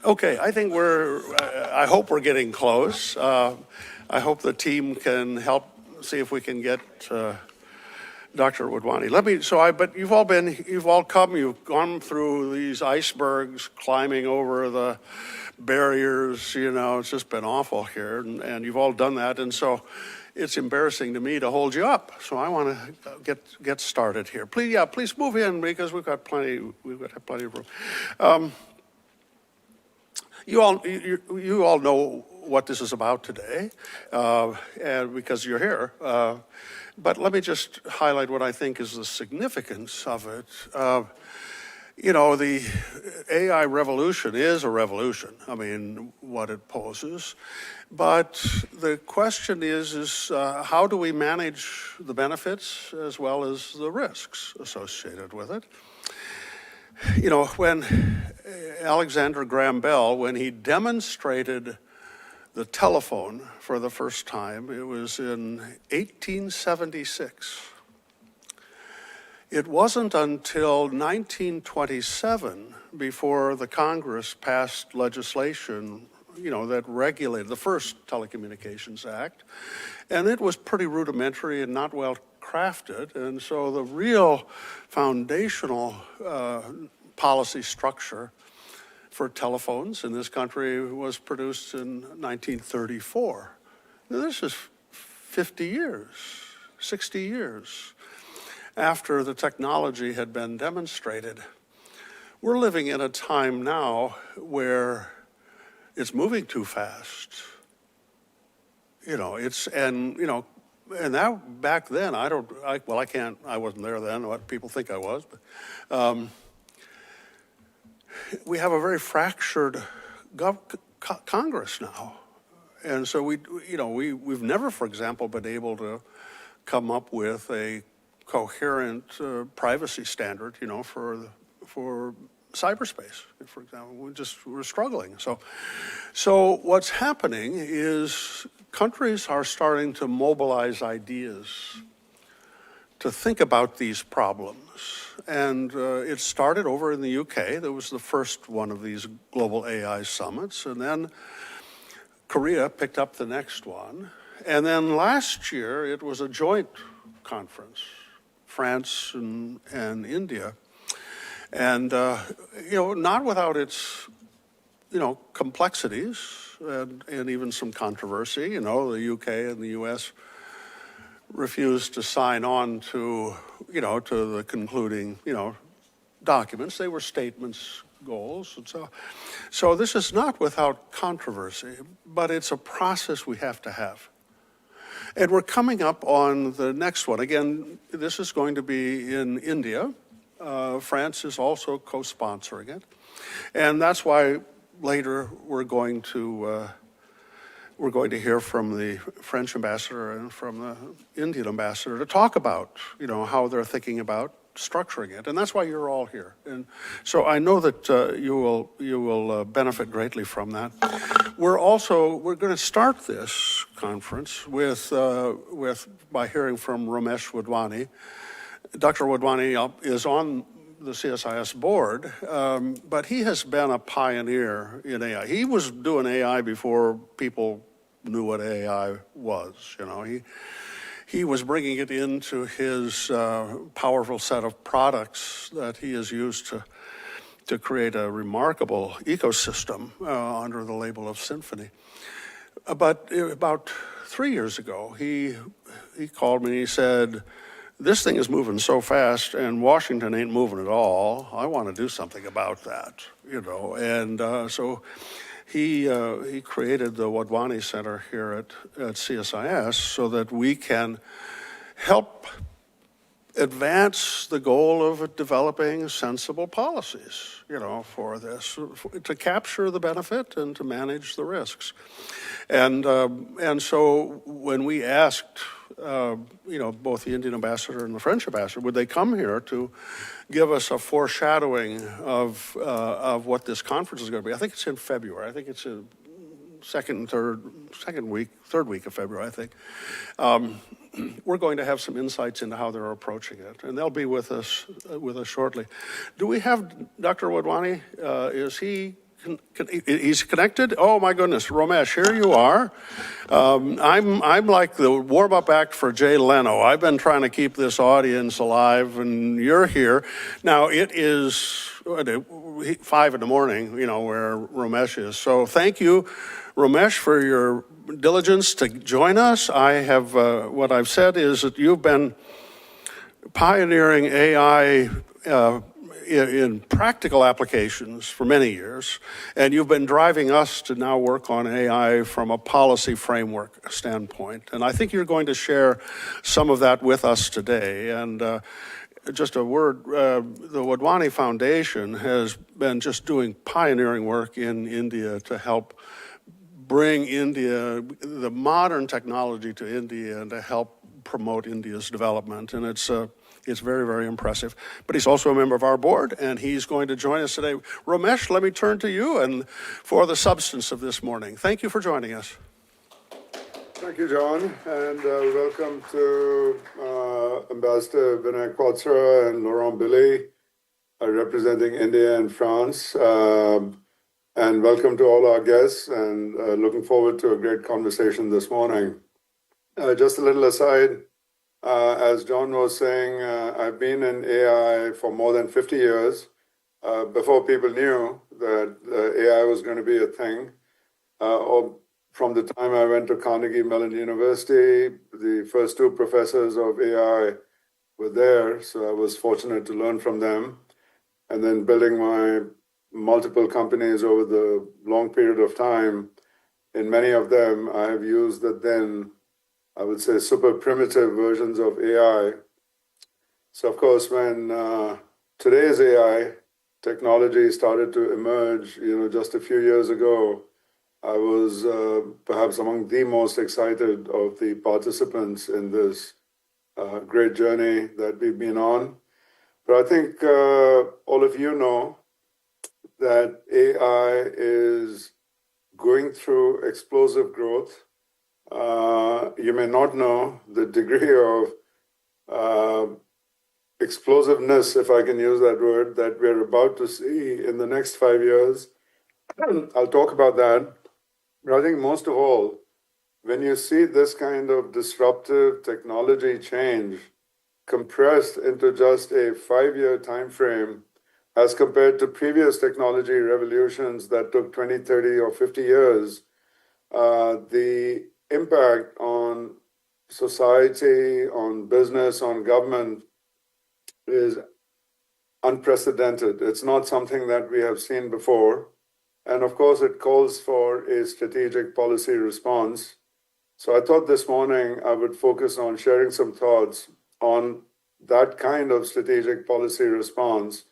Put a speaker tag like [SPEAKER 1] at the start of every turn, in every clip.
[SPEAKER 1] Okay, I think I hope we're getting close. I hope the team can help see if we can get Dr. Wadhwani. But you've you've gone through these icebergs, climbing over the barriers, it's just been awful here, and you've all done that, and so it's embarrassing to me to hold you up. So I want to get started here. Please move in because we've got plenty of room. You all know what this is about today, and because you're here. But let me just highlight what I think is the significance of it. The AI revolution is a revolution. I mean, what it poses. But the question is how do we manage the benefits as well as the risks associated with it? When Alexander Graham Bell, when he demonstrated the telephone for the first time, it was in 1876. It wasn't until 1927 before the Congress passed legislation, that regulated the first Telecommunications Act, and it was pretty rudimentary and not well crafted, and so the real foundational policy structure for telephones in this country was produced in 1934. Now, this is 50 years, 60 years after the technology had been demonstrated. We're living in a time now where it's moving too fast. And now back then, I wasn't there then, what people think I was, but we have a very fractured Congress now. And so we've never, for example, been able to come up with a coherent privacy standard, for cyberspace, for example. We're struggling. So what's happening is countries are starting to mobilize ideas to think about these problems. And it started over in the UK. There was the first one of these global AI summits. And then Korea picked up the next one. And then last year, it was a joint conference, France and India. And, not without its, complexities and even some controversy. The UK and the US refused to sign on to the concluding, documents. They were statements, goals. And so this is not without controversy, but it's a process we have to have. And we're coming up on the next one. Again, this is going to be in India. France is also co-sponsoring it. And that's why later we're going to hear from the French ambassador and from the Indian ambassador to talk about, how they're thinking about structuring it. And that's why you're all here. And so I know that you will benefit greatly from that. We're going to start this conference by hearing from Ramesh Wadhwani. Dr. Wadhwani is on the CSIS board, but he has been a pioneer in AI. He was doing AI before people knew what AI was. He was bringing it into his powerful set of products that he has used to create a remarkable ecosystem under the label of Symphony. But about 3 years ago, he called me and he said, "This thing is moving so fast and Washington ain't moving at all. I want to do something about that," And so he created the Wadhwani Center here at CSIS so that we can help advance the goal of developing sensible policies, for this, to capture the benefit and to manage the risks. And so when we asked, both the Indian ambassador and the French ambassador, would they come here to give us a foreshadowing of what this conference is going to be? I think it's in February. I think it's a third week of February, I think. We're going to have some insights into how they're approaching it, and they'll be with us shortly. Do we have Dr. Wadhwani? He's connected? Oh my goodness, Ramesh, here you are. I'm like the warm-up act for Jay Leno. I've been trying to keep this audience alive, and you're here. Now, it is 5 in the morning, you know, where Ramesh is. So thank you, Ramesh, for your diligence to join us. I have, what I've said is that you've been pioneering AI in practical applications for many years, and you've been driving us to now work on AI from a policy framework standpoint. And I think you're going to share some of that with us today. And just a word, the Wadhwani Foundation has been just doing pioneering work in India to help bring India, the modern technology to India, and to help promote India's development. And it's very, very impressive. But he's also a member of our board, and he's going to join us today. Ramesh, let me turn to you and for the substance of this morning. Thank you for joining us.
[SPEAKER 2] Thank you, John, and welcome to Ambassador Vinay Quatsra and Laurent Billy, representing India and France. And welcome to all our guests, and looking forward to a great conversation this morning. Just a little aside, as John was saying, I've been in AI for more than 50 years, before people knew that AI was going to be a thing. Or from the time I went to Carnegie Mellon University, the first two professors of AI were there, so I was fortunate to learn from them. And then building my multiple companies over the long period of time, in many of them, I have used the then, I would say, super primitive versions of AI. So of course, when today's AI technology started to emerge, just a few years ago, I was perhaps among the most excited of the participants in this great journey that we've been on. But I think all of you know that AI is going through explosive growth. You may not know the degree of explosiveness, if I can use that word, that we're about to see in the next 5 years. I'll talk about that. But I think most of all, when you see this kind of disruptive technology change compressed into just a 5-year time frame, as compared to previous technology revolutions that took 20, 30, or 50 years, the impact on society, on business, on government is unprecedented. It's not something that we have seen before. And of course, it calls for a strategic policy response. So I thought this morning I would focus on sharing some thoughts on that kind of strategic policy response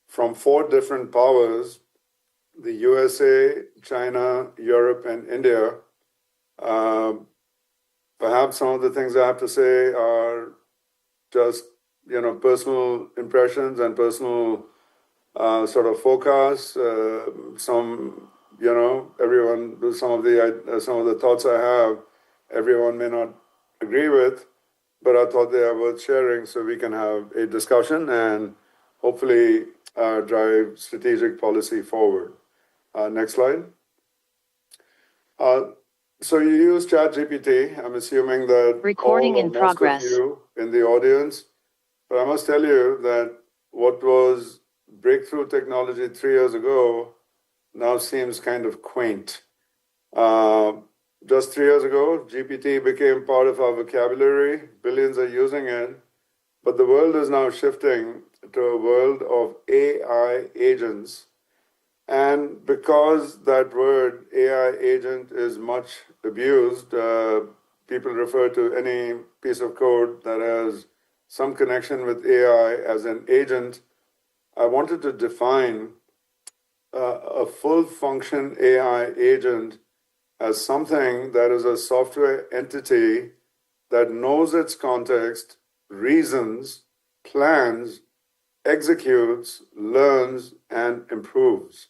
[SPEAKER 2] from 4 different powers: the USA, China, Europe, and India. Perhaps some of the things I have to say are just, personal impressions and personal sort of forecasts. Some of the thoughts I have, everyone may not agree with, but I thought they are worth sharing so we can have a discussion and hopefully drive strategic policy forward. Next slide. So you use ChatGPT. I'm assuming that
[SPEAKER 3] recording in progress.
[SPEAKER 2] Most of you in the audience, but I must tell you that what was breakthrough technology 3 years ago now seems kind of quaint. Just 3 years ago, GPT became part of our vocabulary. Billions are using it, but the world is now shifting to a world of AI agents. And because that word AI agent is much abused, people refer to any piece of code that has some connection with AI as an agent. I wanted to define a full function AI agent as something that is a software entity that knows its context, reasons, plans, executes, learns, and improves.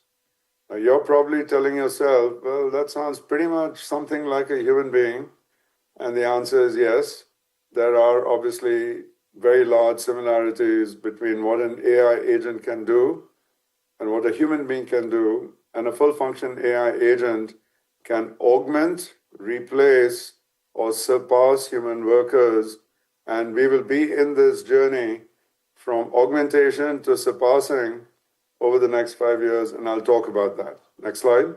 [SPEAKER 2] Now, you're probably telling yourself, well, that sounds pretty much something like a human being. And the answer is yes. There are obviously very large similarities between what an AI agent can do and what a human being can do. and a full function AI agent can augment, replace, or surpass human workers. And we will be in this journey from augmentation to surpassing over the next 5 years, and I'll talk about that. Next slide.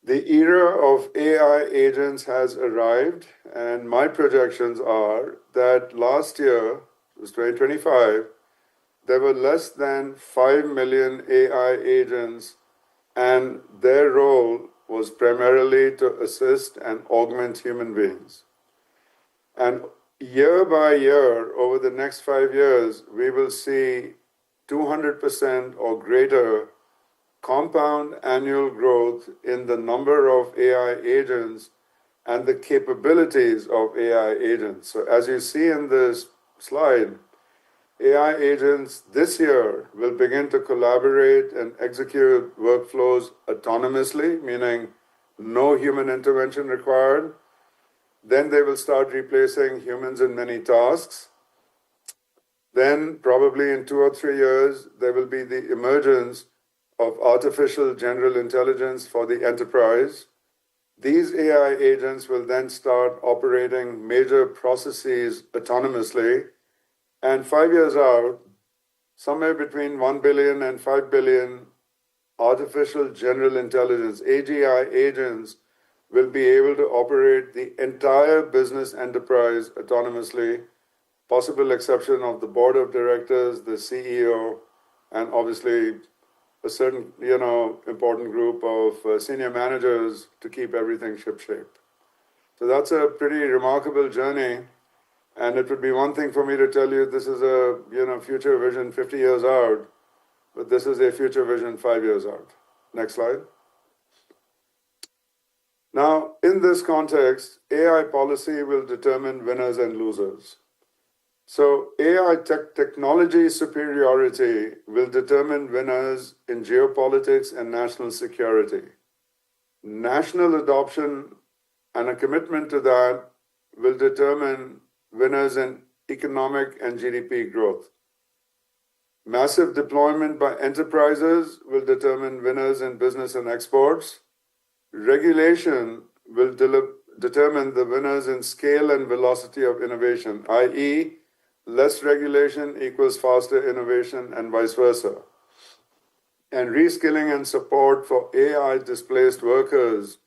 [SPEAKER 2] The era of AI agents has arrived, and my projections are that last year, it was 2025, there were less than 5 million AI agents, and their role was primarily to assist and augment human beings. And year by year, over the next 5 years, we will see 200% or greater compound annual growth in the number of AI agents and the capabilities of AI agents. So as you see in this slide, AI agents this year will begin to collaborate and execute workflows autonomously, meaning no human intervention required. Then they will start replacing humans in many tasks. Then, probably in 2 or 3 years, there will be the emergence of artificial general intelligence for the enterprise. These AI agents will then start operating major processes autonomously. And 5 years out, somewhere between 1 billion and 5 billion artificial general intelligence, AGI agents, will be able to operate the entire business enterprise autonomously, possible exception of the board of directors, the CEO, and obviously a certain, important group of senior managers to keep everything shipshape. So that's a pretty remarkable journey. And it would be one thing for me to tell you this is a, future vision 50 years out, but this is a future vision 5 years out. Next slide. Now, in this context, AI policy will determine winners and losers. So AI technology superiority will determine winners in geopolitics and national security. National adoption and a commitment to that will determine winners in economic and GDP growth. Massive deployment by enterprises will determine winners in business and exports. Regulation will determine the winners in scale and velocity of innovation, i.e., less regulation equals faster innovation and vice versa. And reskilling and support for AI-displaced workers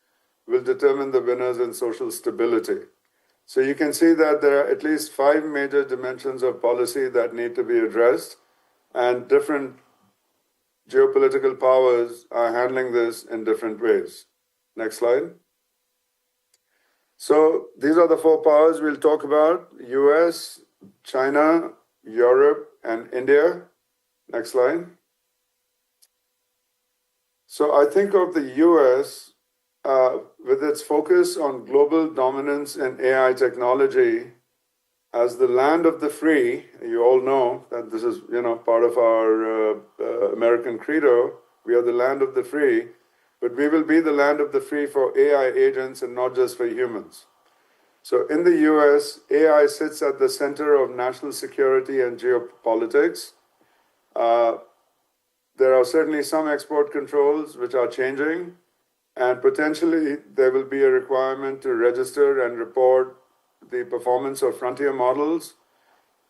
[SPEAKER 2] will determine the winners in social stability. So you can see that there are at least 5 major dimensions of policy that need to be addressed, and different geopolitical powers are handling this in different ways. Next slide. So these are the 4 powers we'll talk about: US, China, Europe, and India. Next slide. So I think of the US with its focus on global dominance in AI technology as the land of the free. You all know that this is, part of our American credo. We are the land of the free, but we will be the land of the free for AI agents and not just for humans. So in the US, AI sits at the center of national security and geopolitics. There are certainly some export controls which are changing, and potentially there will be a requirement to register and report the performance of frontier models.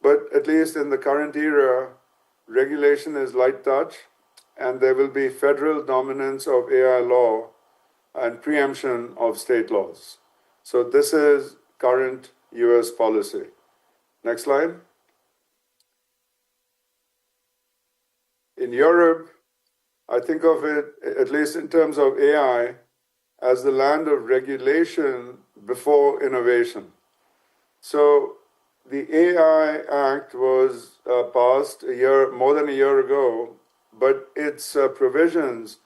[SPEAKER 2] But at least in the current era, regulation is light touch, and there will be federal dominance of AI law and preemption of state laws. So this is current US policy. Next slide. In Europe, I think of it, at least in terms of AI, as the land of regulation before innovation. So the AI Act was passed more than a year ago, but its provisions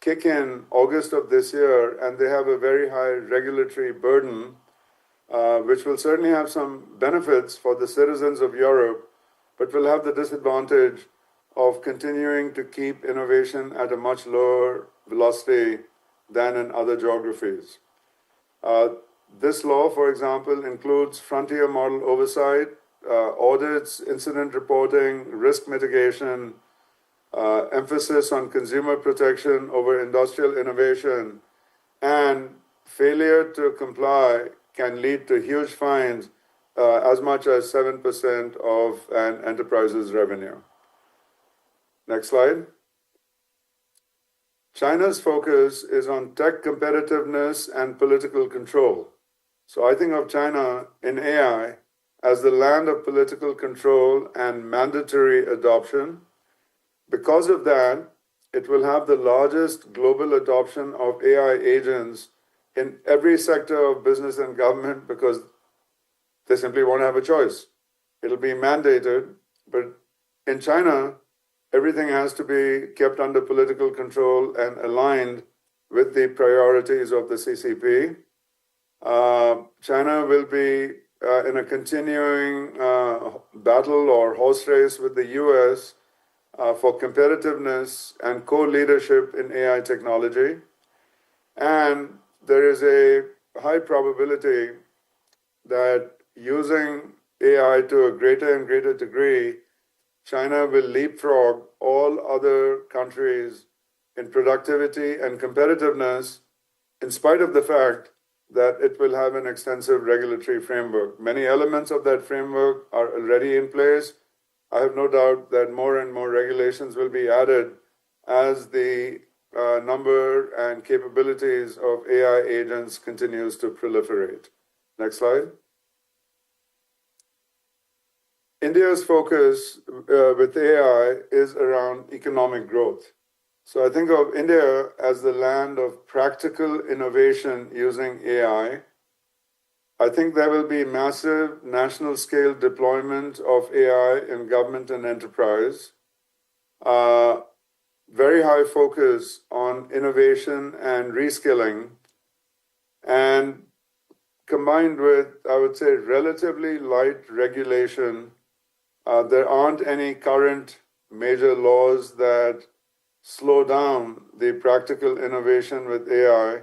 [SPEAKER 2] kick in August of this year, and they have a very high regulatory burden, which will certainly have some benefits for the citizens of Europe, but will have the disadvantage of continuing to keep innovation at a much lower velocity than in other geographies. This law, for example, includes frontier model oversight, audits, incident reporting, risk mitigation, emphasis on consumer protection over industrial innovation, and failure to comply can lead to huge fines, as much as 7% of an enterprise's revenue. Next slide. China's focus is on tech competitiveness and political control. So I think of China in AI as the land of political control and mandatory adoption. Because of that, it will have the largest global adoption of AI agents in every sector of business and government because they simply won't have a choice. It'll be mandated, but in China, everything has to be kept under political control and aligned with the priorities of the CCP. China will be in a continuing battle or horse race with the US for competitiveness and co-leadership in AI technology. And there is a high probability that using AI to a greater and greater degree, China will leapfrog all other countries in productivity and competitiveness, in spite of the fact that it will have an extensive regulatory framework. Many elements of that framework are already in place. I have no doubt that more and more regulations will be added as the number and capabilities of AI agents continues to proliferate. Next slide. India's focus with AI is around economic growth. So I think of India as the land of practical innovation using AI. I think there will be massive national scale deployment of AI in government and enterprise. Very high focus on innovation and reskilling, and combined with, I would say, relatively light regulation. There aren't any current major laws that slow down the practical innovation with AI.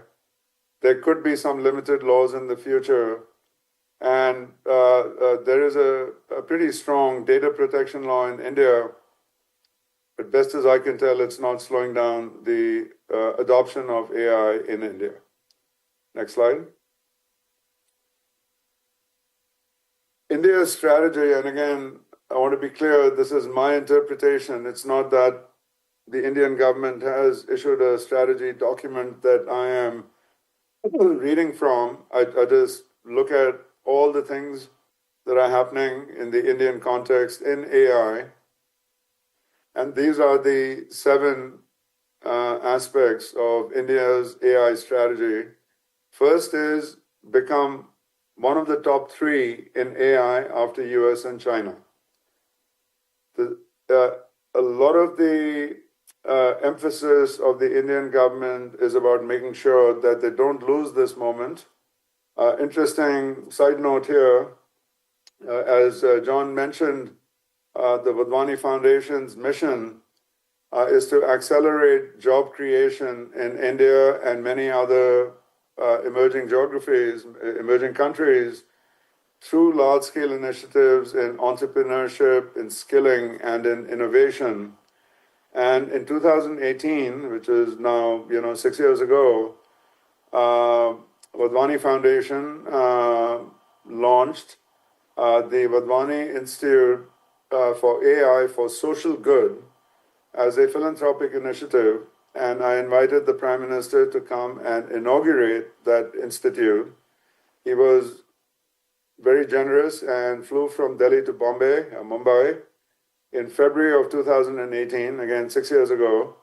[SPEAKER 2] There could be some limited laws in the future. And there is a pretty strong data protection law in India. But best as I can tell, it's not slowing down the adoption of AI in India. Next slide. India's strategy, and again, I want to be clear, this is my interpretation. It's not that the Indian government has issued a strategy document that I am reading from. I just look at all the things that are happening in the Indian context in AI. And these are the 7 aspects of India's AI strategy. First is become one of the top 3 in AI after US and China. A lot of the emphasis of the Indian government is about making sure that they don't lose this moment. Interesting side note here, as John mentioned, the Wadhwani Foundation's mission is to accelerate job creation in India and many other emerging geographies, emerging countries, through large-scale initiatives in entrepreneurship, in skilling, and in innovation. And in 2018, which is now 6 years ago, Wadhwani Foundation launched the Wadhwani Institute for AI for Social Good as a philanthropic initiative, and I invited the Prime Minister to come and inaugurate that institute. He was very generous and flew from Delhi to Mumbai, in February of 2018, again 6 years ago,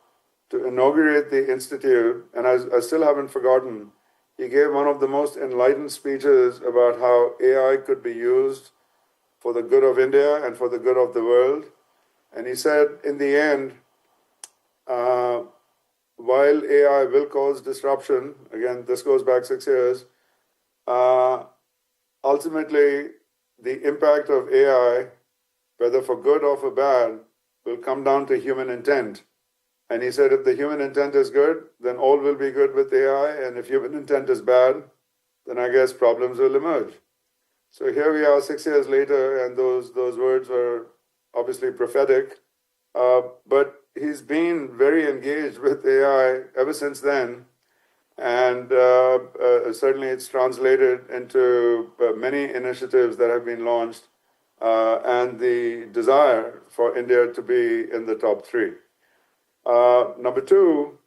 [SPEAKER 2] to inaugurate the institute. And I still haven't forgotten, he gave one of the most enlightened speeches about how AI could be used for the good of India and for the good of the world. And he said, in the end, while AI will cause disruption, again, this goes back 6 years, ultimately, the impact of AI, whether for good or for bad, will come down to human intent. And he said, if the human intent is good, then all will be good with AI. And if human intent is bad, then I guess problems will emerge. So here we are 6 years later, and those words were obviously prophetic. But he's been very engaged with AI ever since then. And certainly it's translated into many initiatives that have been launched and the desire for India to be in the top three. Number two,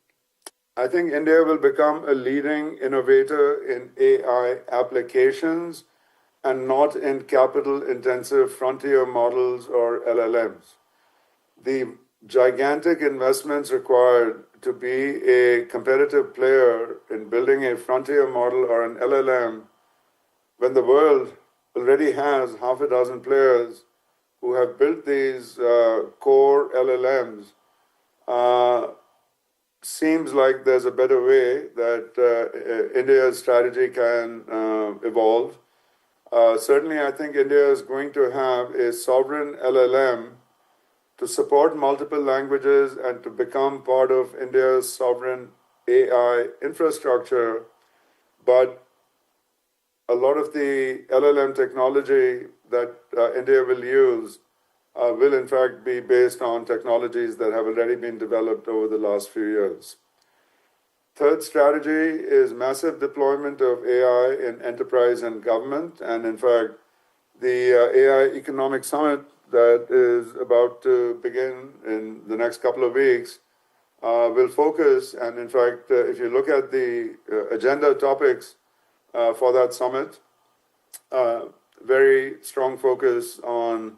[SPEAKER 2] I think India will become a leading innovator in AI applications and not in capital intensive frontier models or LLMs. The gigantic investments required to be a competitive player in building a frontier model or an LLM when the world already has half a dozen players who have built these core LLMs, seems like there's a better way that India's strategy can evolve. Certainly, I think India is going to have a sovereign LLM to support multiple languages and to become part of India's sovereign AI infrastructure. But a lot of the LLM technology that India will use will in fact be based on technologies that have already been developed over the last few years. Third strategy is massive deployment of AI in enterprise and government. And in fact, the AI Economic Summit that is about to begin in the next couple of weeks will focus. And in fact, if you look at the agenda topics for that summit, very strong focus on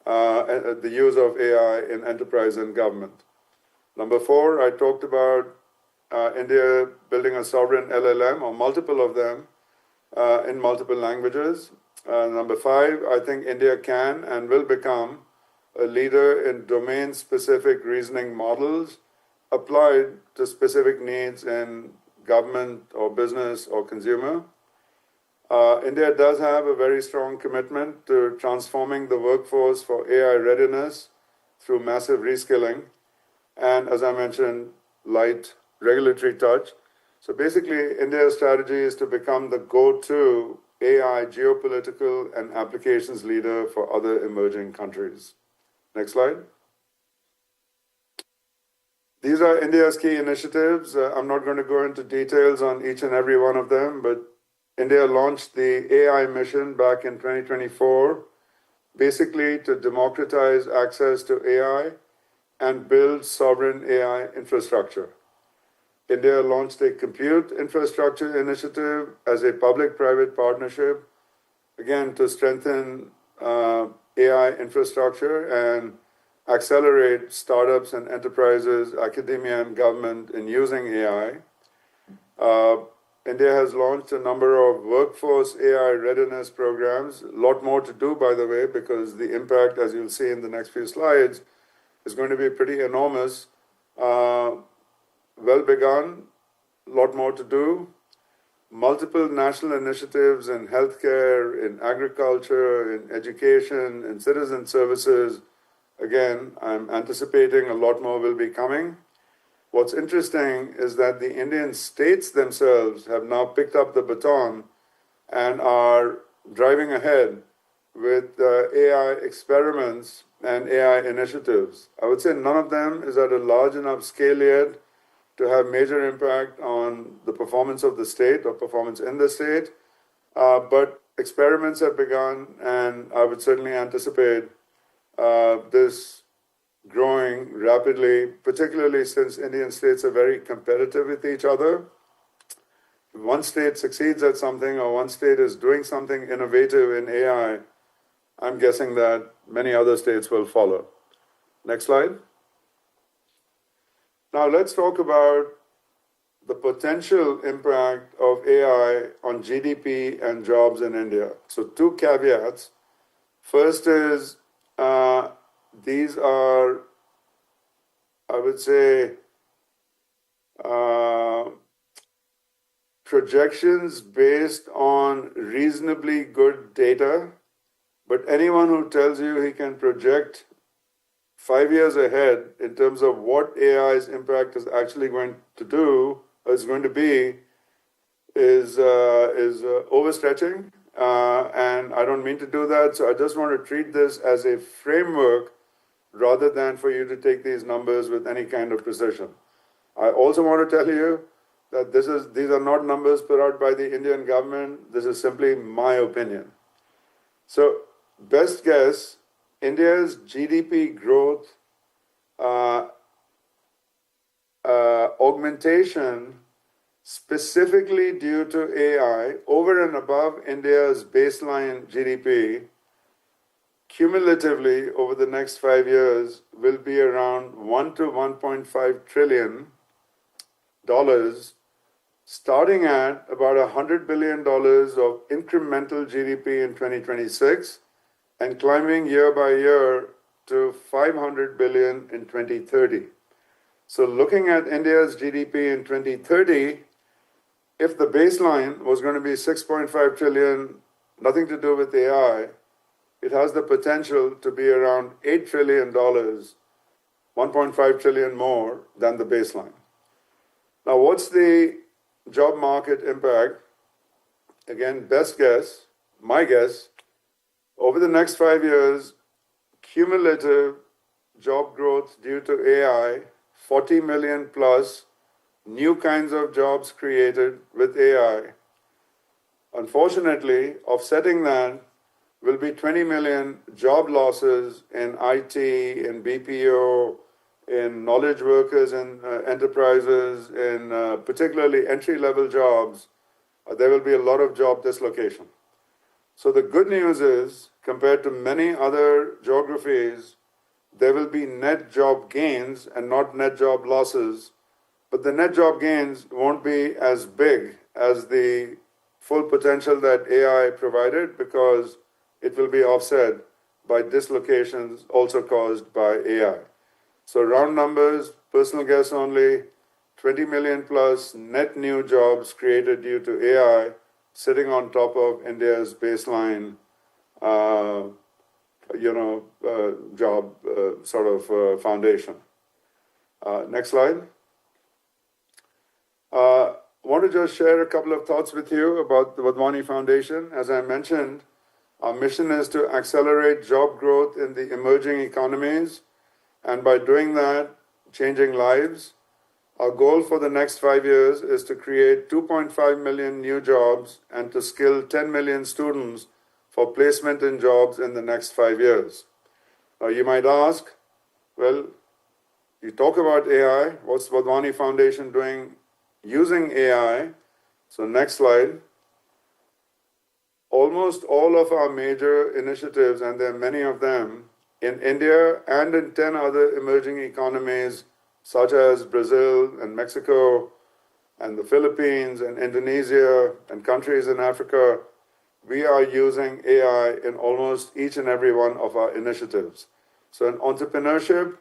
[SPEAKER 2] the use of AI in enterprise and government. Number four, I talked about India building a sovereign LLM or multiple of them in multiple languages. Number five, I think India can and will become a leader in domain-specific reasoning models applied to specific needs in government or business or consumer. India does have a very strong commitment to transforming the workforce for AI readiness through massive reskilling. And as I mentioned, light regulatory touch. So basically, India's strategy is to become the go-to AI geopolitical and applications leader for other emerging countries. Next slide. These are India's key initiatives. I'm not going to go into details on each and every one of them, but India launched the AI mission back in 2024, basically to democratize access to AI and build sovereign AI infrastructure. India launched a compute infrastructure initiative as a public-private partnership, again, to strengthen AI infrastructure and accelerate startups and enterprises, academia and government in using AI. India has launched a number of workforce AI readiness programs. A lot more to do, by the way, because the impact, as you'll see in the next few slides, is going to be pretty enormous. Well begun, a lot more to do. Multiple national initiatives in healthcare, in agriculture, in education, in citizen services. Again, I'm anticipating a lot more will be coming. What's interesting is that the Indian states themselves have now picked up the baton and are driving ahead with AI experiments and AI initiatives. I would say none of them is at a large enough scale yet to have major impact on the performance of the state or performance in the state. But experiments have begun, and I would certainly anticipate this growing rapidly, particularly since Indian states are very competitive with each other. If one state succeeds at something or one state is doing something innovative in AI, I'm guessing that many other states will follow. Next slide. Now let's talk about the potential impact of AI on GDP and jobs in India. So two caveats. First is these are, I would say, projections based on reasonably good data, but anyone who tells you he can project 5 years ahead in terms of what AI's impact is actually going to do, is going to be, is overstretching. And I don't mean to do that. So I just want to treat this as a framework rather than for you to take these numbers with any kind of precision. I also want to tell you that these are not numbers put out by the Indian government. This is simply my opinion. So, best guess, India's GDP growth augmentation specifically due to AI over and above India's baseline GDP cumulatively over the next 5 years will be around $1 to $1.5 trillion, starting at about $100 billion of incremental GDP in 2026 and climbing year by year to $500 billion in 2030. So looking at India's GDP in 2030, if the baseline was going to be 6.5 trillion, nothing to do with AI, it has the potential to be around $8 trillion, 1.5 trillion more than the baseline. Now, what's the job market impact? Again, best guess, my guess, over the next 5 years, cumulative job growth due to AI, 40 million plus new kinds of jobs created with AI. Unfortunately, offsetting that will be 20 million job losses in IT, in BPO, in knowledge workers and enterprises, in particularly entry-level jobs. There will be a lot of job dislocation. So the good news is, compared to many other geographies, there will be net job gains and not net job losses. But the net job gains won't be as big as the full potential that AI provided because it will be offset by dislocations also caused by AI. So round numbers, personal guess only, 20 million plus net new jobs created due to AI sitting on top of India's baseline, job foundation. Next slide. Want to just share a couple of thoughts with you about the Wadhwani Foundation. As I mentioned, our mission is to accelerate job growth in the emerging economies, and by doing that, changing lives. Our goal for the next 5 years is to create 2.5 million new jobs and to skill 10 million students for placement in jobs in the next 5 years. Now, you might ask, well, you talk about AI, what's Wadhwani Foundation doing using AI? So next slide. Almost all of our major initiatives, and there are many of them, in India and in 10 other emerging economies, such as Brazil and Mexico and the Philippines and Indonesia and countries in Africa, we are using AI in almost each and every one of our initiatives. So in entrepreneurship,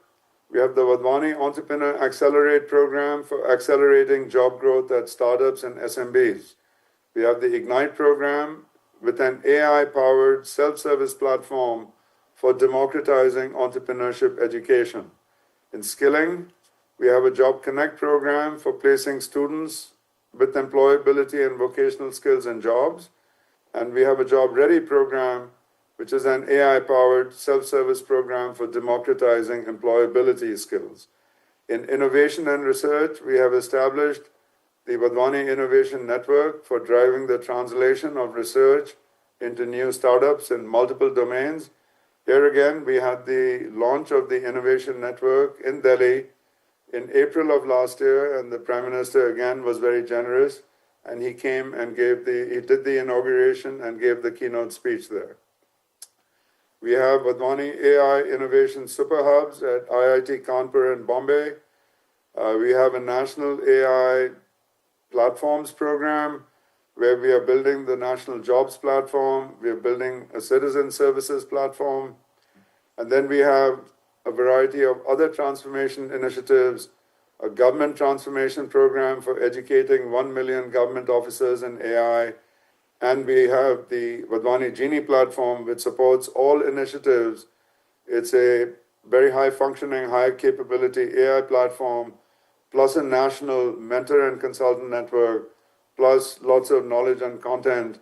[SPEAKER 2] we have the Wadhwani Entrepreneur Accelerate program for accelerating job growth at startups and SMBs. We have the Ignite program with an AI-powered self-service platform for democratizing entrepreneurship education. In skilling, we have a Job Connect program for placing students with employability and vocational skills and jobs. And we have a Job Ready program, which is an AI-powered self-service program for democratizing employability skills. In innovation and research, we have established the Wadhwani Innovation Network for driving the translation of research into new startups in multiple domains. Here again, we had the launch of the Innovation Network in Delhi in April of last year, and the Prime Minister again was very generous, and he came and he did the inauguration and gave the keynote speech there. We have Wadhwani AI Innovation Super Hubs at IIT Kanpur and Bombay. We have a national AI platforms program where we are building the National Jobs Platform. We are building a citizen services platform. And then we have a variety of other transformation initiatives, a government transformation program for educating 1 million government officers in AI. And we have the Wadhwani Genie platform, which supports all initiatives. It's a very high-functioning, high-capability AI platform, plus a national mentor and consultant network, plus lots of knowledge and content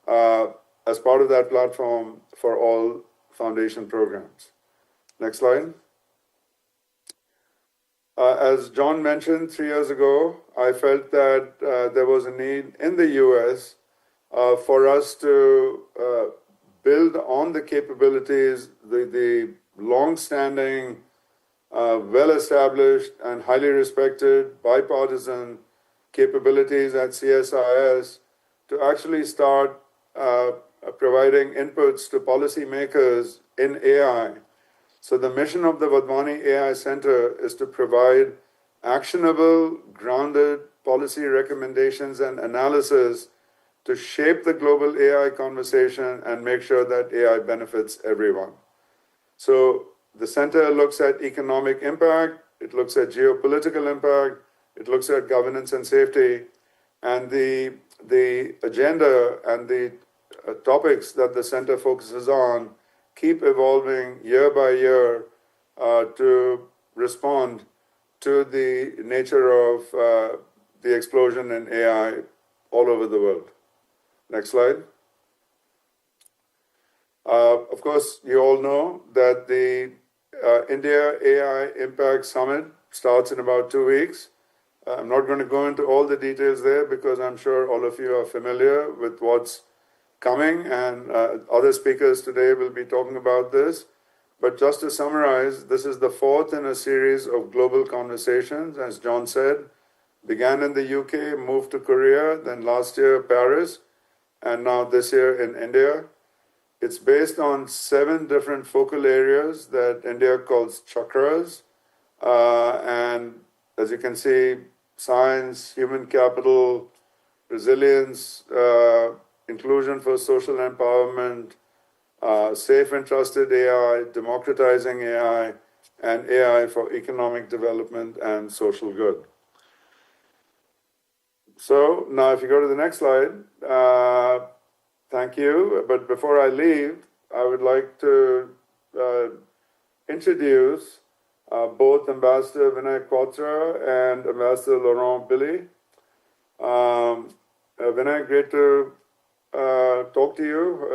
[SPEAKER 2] as part of that platform for all foundation programs. Next slide. As John mentioned 3 years ago, I felt that there was a need in the US for us to build on the capabilities, the long-standing, well-established and highly respected bipartisan capabilities at CSIS to actually start providing inputs to policymakers in AI. So the mission of the Wadhwani AI Center is to provide actionable, grounded policy recommendations and analysis to shape the global AI conversation and make sure that AI benefits everyone. So the center looks at economic impact, it looks at geopolitical impact, it looks at governance and safety, and the agenda and the topics that the center focuses on keep evolving year by year to respond to the nature of the explosion in AI all over the world. Next slide. Of course, you all know that the India AI Impact Summit starts in about 2 weeks. I'm not going to go into all the details there because I'm sure all of you are familiar with what's coming, and other speakers today will be talking about this. But just to summarize, this is the fourth in a series of global conversations, as John said, began in the UK, moved to Korea, then last year Paris, and now this year in India. It's based on 7 different focal areas that India calls chakras. And as you can see, science, human capital, resilience, inclusion for social empowerment, safe and trusted AI, democratizing AI, and AI for economic development and social good. So now if you go to the next slide, thank you. But before I leave, I would like to introduce both Ambassador Vinay Quatra and Ambassador Laurent Billy. Vinay, great to talk to you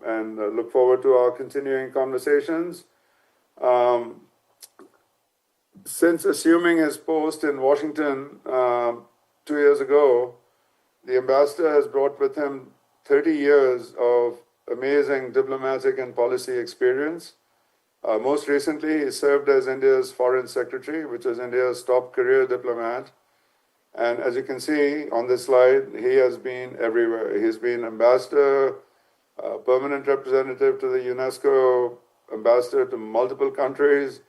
[SPEAKER 2] and look forward to our continuing conversations. Since assuming his post in Washington 2 years ago, the ambassador has brought with him 30 years of amazing diplomatic and policy experience. Most recently, he served as India's foreign secretary, which is India's top career diplomat. And as you can see on this slide, he has been everywhere. He's been ambassador, permanent representative to the UNESCO, ambassador to multiple countries,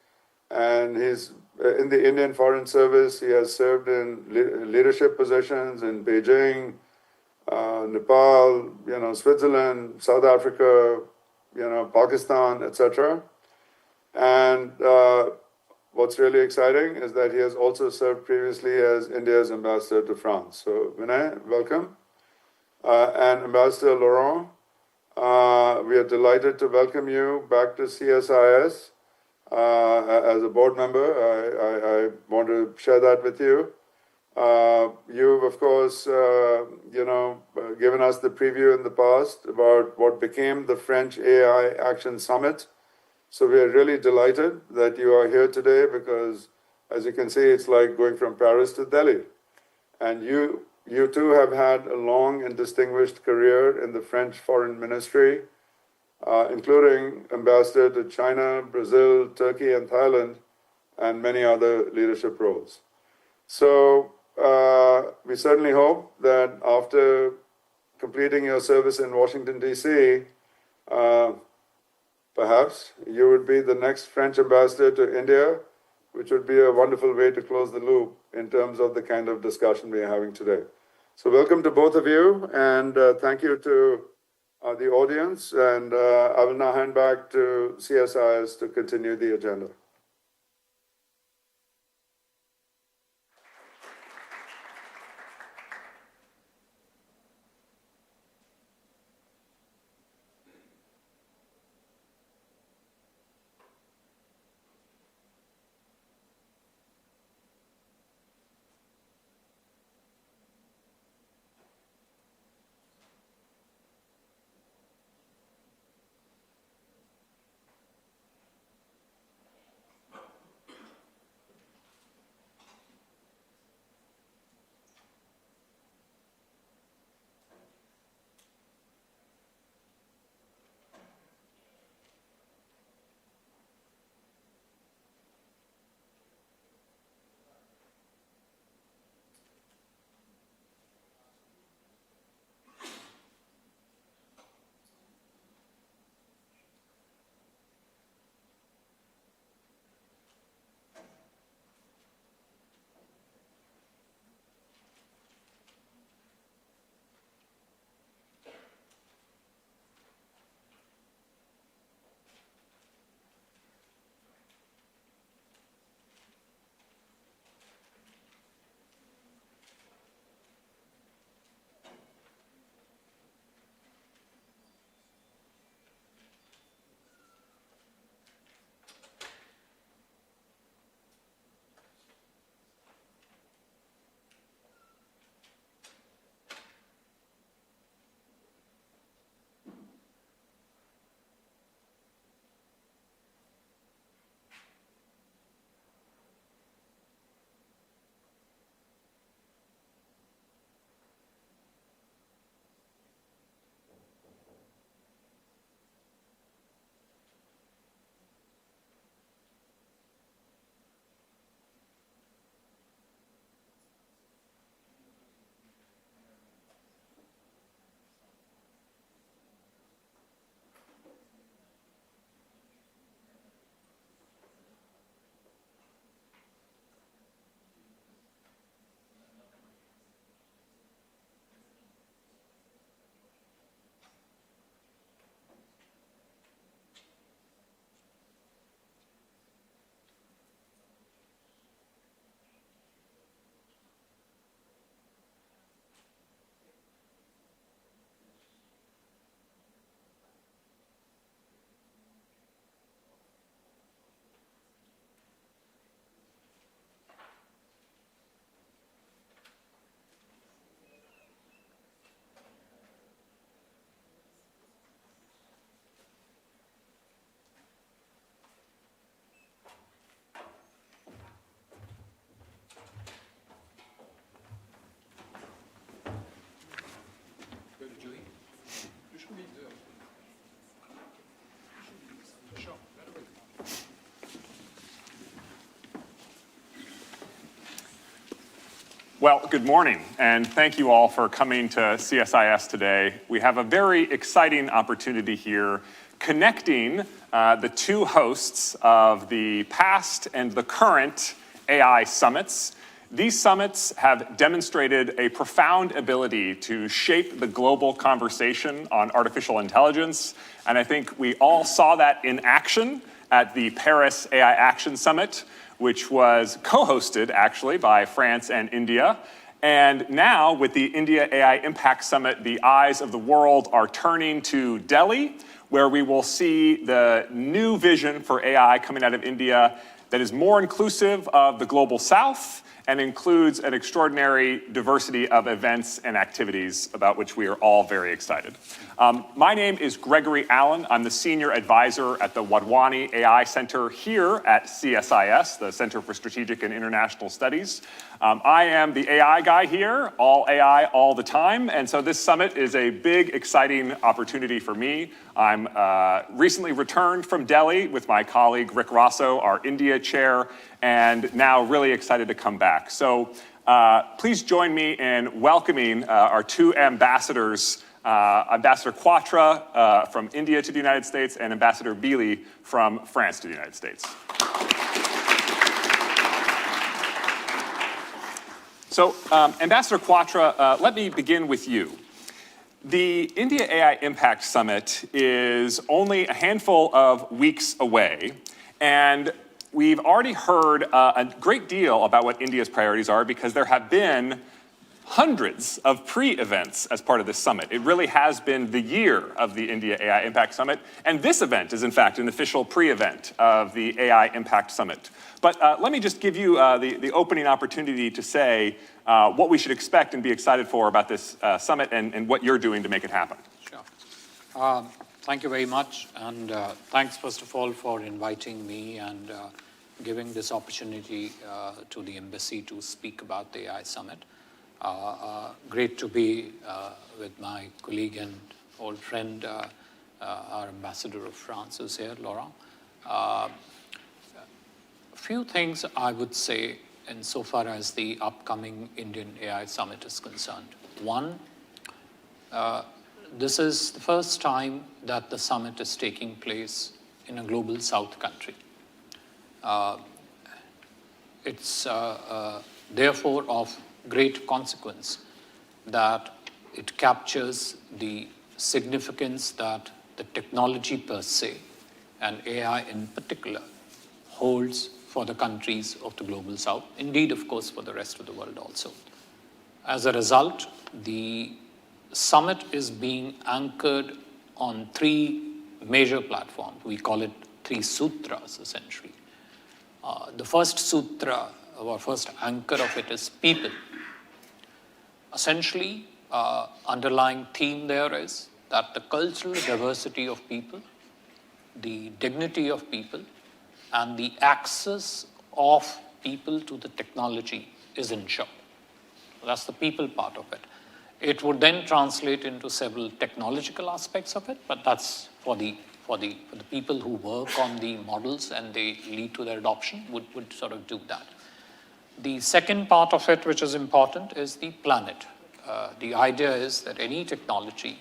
[SPEAKER 2] and he's in the Indian Foreign Service. He has served in leadership positions in Beijing, Nepal, Switzerland, South Africa, Pakistan, etc. And what's really exciting is that he has also served previously as India's ambassador to France. So Vinay, welcome. And Ambassador Laurent, we are delighted to welcome you back to CSIS as a board member. I want to share that with you. You've, of course, given us the preview in the past about what became the French AI Action Summit. So we are really delighted that you are here today because, as you can see, it's like going from Paris to Delhi. And you too have had a long and distinguished career in the French Foreign Ministry, including ambassador to China, Brazil, Turkey, and Thailand, and many other leadership roles. So we certainly hope that after completing your service in Washington, D.C., perhaps you would be the next French ambassador to India, which would be a wonderful way to close the loop in terms of the kind of discussion we are having today. So welcome to both of you, and thank you to the audience. And I will now hand back to CSIS to continue the agenda.
[SPEAKER 3] Well, good morning, and thank you all for coming to CSIS today. We have a very exciting opportunity here connecting the two hosts of the past and the current AI summits. These summits have demonstrated a profound ability to shape the global conversation on artificial intelligence, and I think we all saw that in action at the Paris AI Action Summit, which was co-hosted actually by France and India. And now with the India AI Impact Summit, the eyes of the world are turning to Delhi, where we will see the new vision for AI coming out of India that is more inclusive of the global South and includes an extraordinary diversity of events and activities about which we are all very excited. My name is Gregory Allen. I'm the Senior Advisor at the Wadhwani AI Center here at CSIS, the Center for Strategic and International Studies. I am the AI guy here, all AI all the time, and so this summit is a big, exciting opportunity for me. I'm recently returned from Delhi with my colleague Rick Rosso, our India chair, and now really excited to come back. So please join me in welcoming our two ambassadors, Ambassador Quatra from India to the United States and Ambassador Bili from France to the United States. So Ambassador Quatra, let me begin with you. The India AI Impact Summit is only a handful of weeks away, and we've already heard a great deal about what India's priorities are because there have been hundreds of pre-events as part of this summit. It really has been the year of the India AI Impact Summit, and this event is in fact an official pre-event of the AI Impact Summit. But let me just give you the opening opportunity to say what we should expect and be excited for about this summit and what you're doing to make it happen.
[SPEAKER 4] Sure. Thank you very much, and thanks first of all for inviting me and giving this opportunity to the embassy to speak about the AI Summit. Great to be with my colleague and old friend, our ambassador of France who's here, Laurent. A few things I would say insofar as the upcoming Indian AI Summit is concerned. One, this is the first time that the summit is taking place in a global South country. It's therefore of great consequence that it captures the significance that the technology per se and AI in particular holds for the countries of the global South, indeed, of course, for the rest of the world also. As a result, the summit is being anchored on three major platforms. We call it three sutras, essentially. The first sutra, or first anchor of it is people. Essentially, underlying theme there is that the cultural diversity of people, the dignity of people, and the access of people to the technology is ensured. That's the people part of it. It would then translate into several technological aspects of it, but that's for the people who work on the models and they lead to their adoption would sort of do that. The second part of it, which is important, is the planet. The idea is that any technology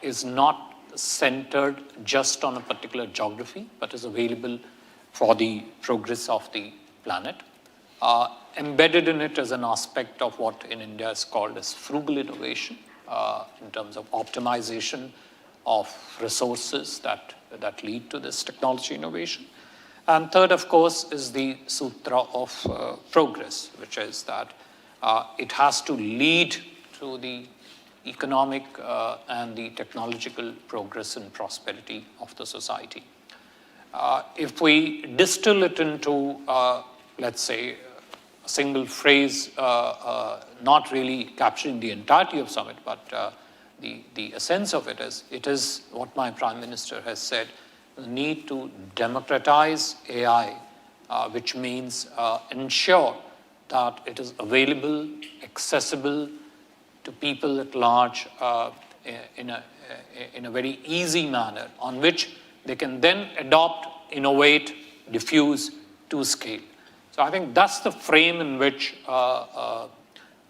[SPEAKER 4] is not centered just on a particular geography, but is available for the progress of the planet. Embedded in it is an aspect of what in India is called as frugal innovation, in terms of optimization of resources that lead to this technology innovation. And third, of course, is the sutra of progress, which is that it has to lead to the economic and the technological progress and prosperity of the society. If we distill it into, let's say, a single phrase, not really capturing the entirety of summit, but the essence of it is what my Prime Minister has said, the need to democratize AI, which means ensure that it is available, accessible to people at large in a very easy manner on which they can then adopt, innovate, diffuse to scale. So I think that's the frame in which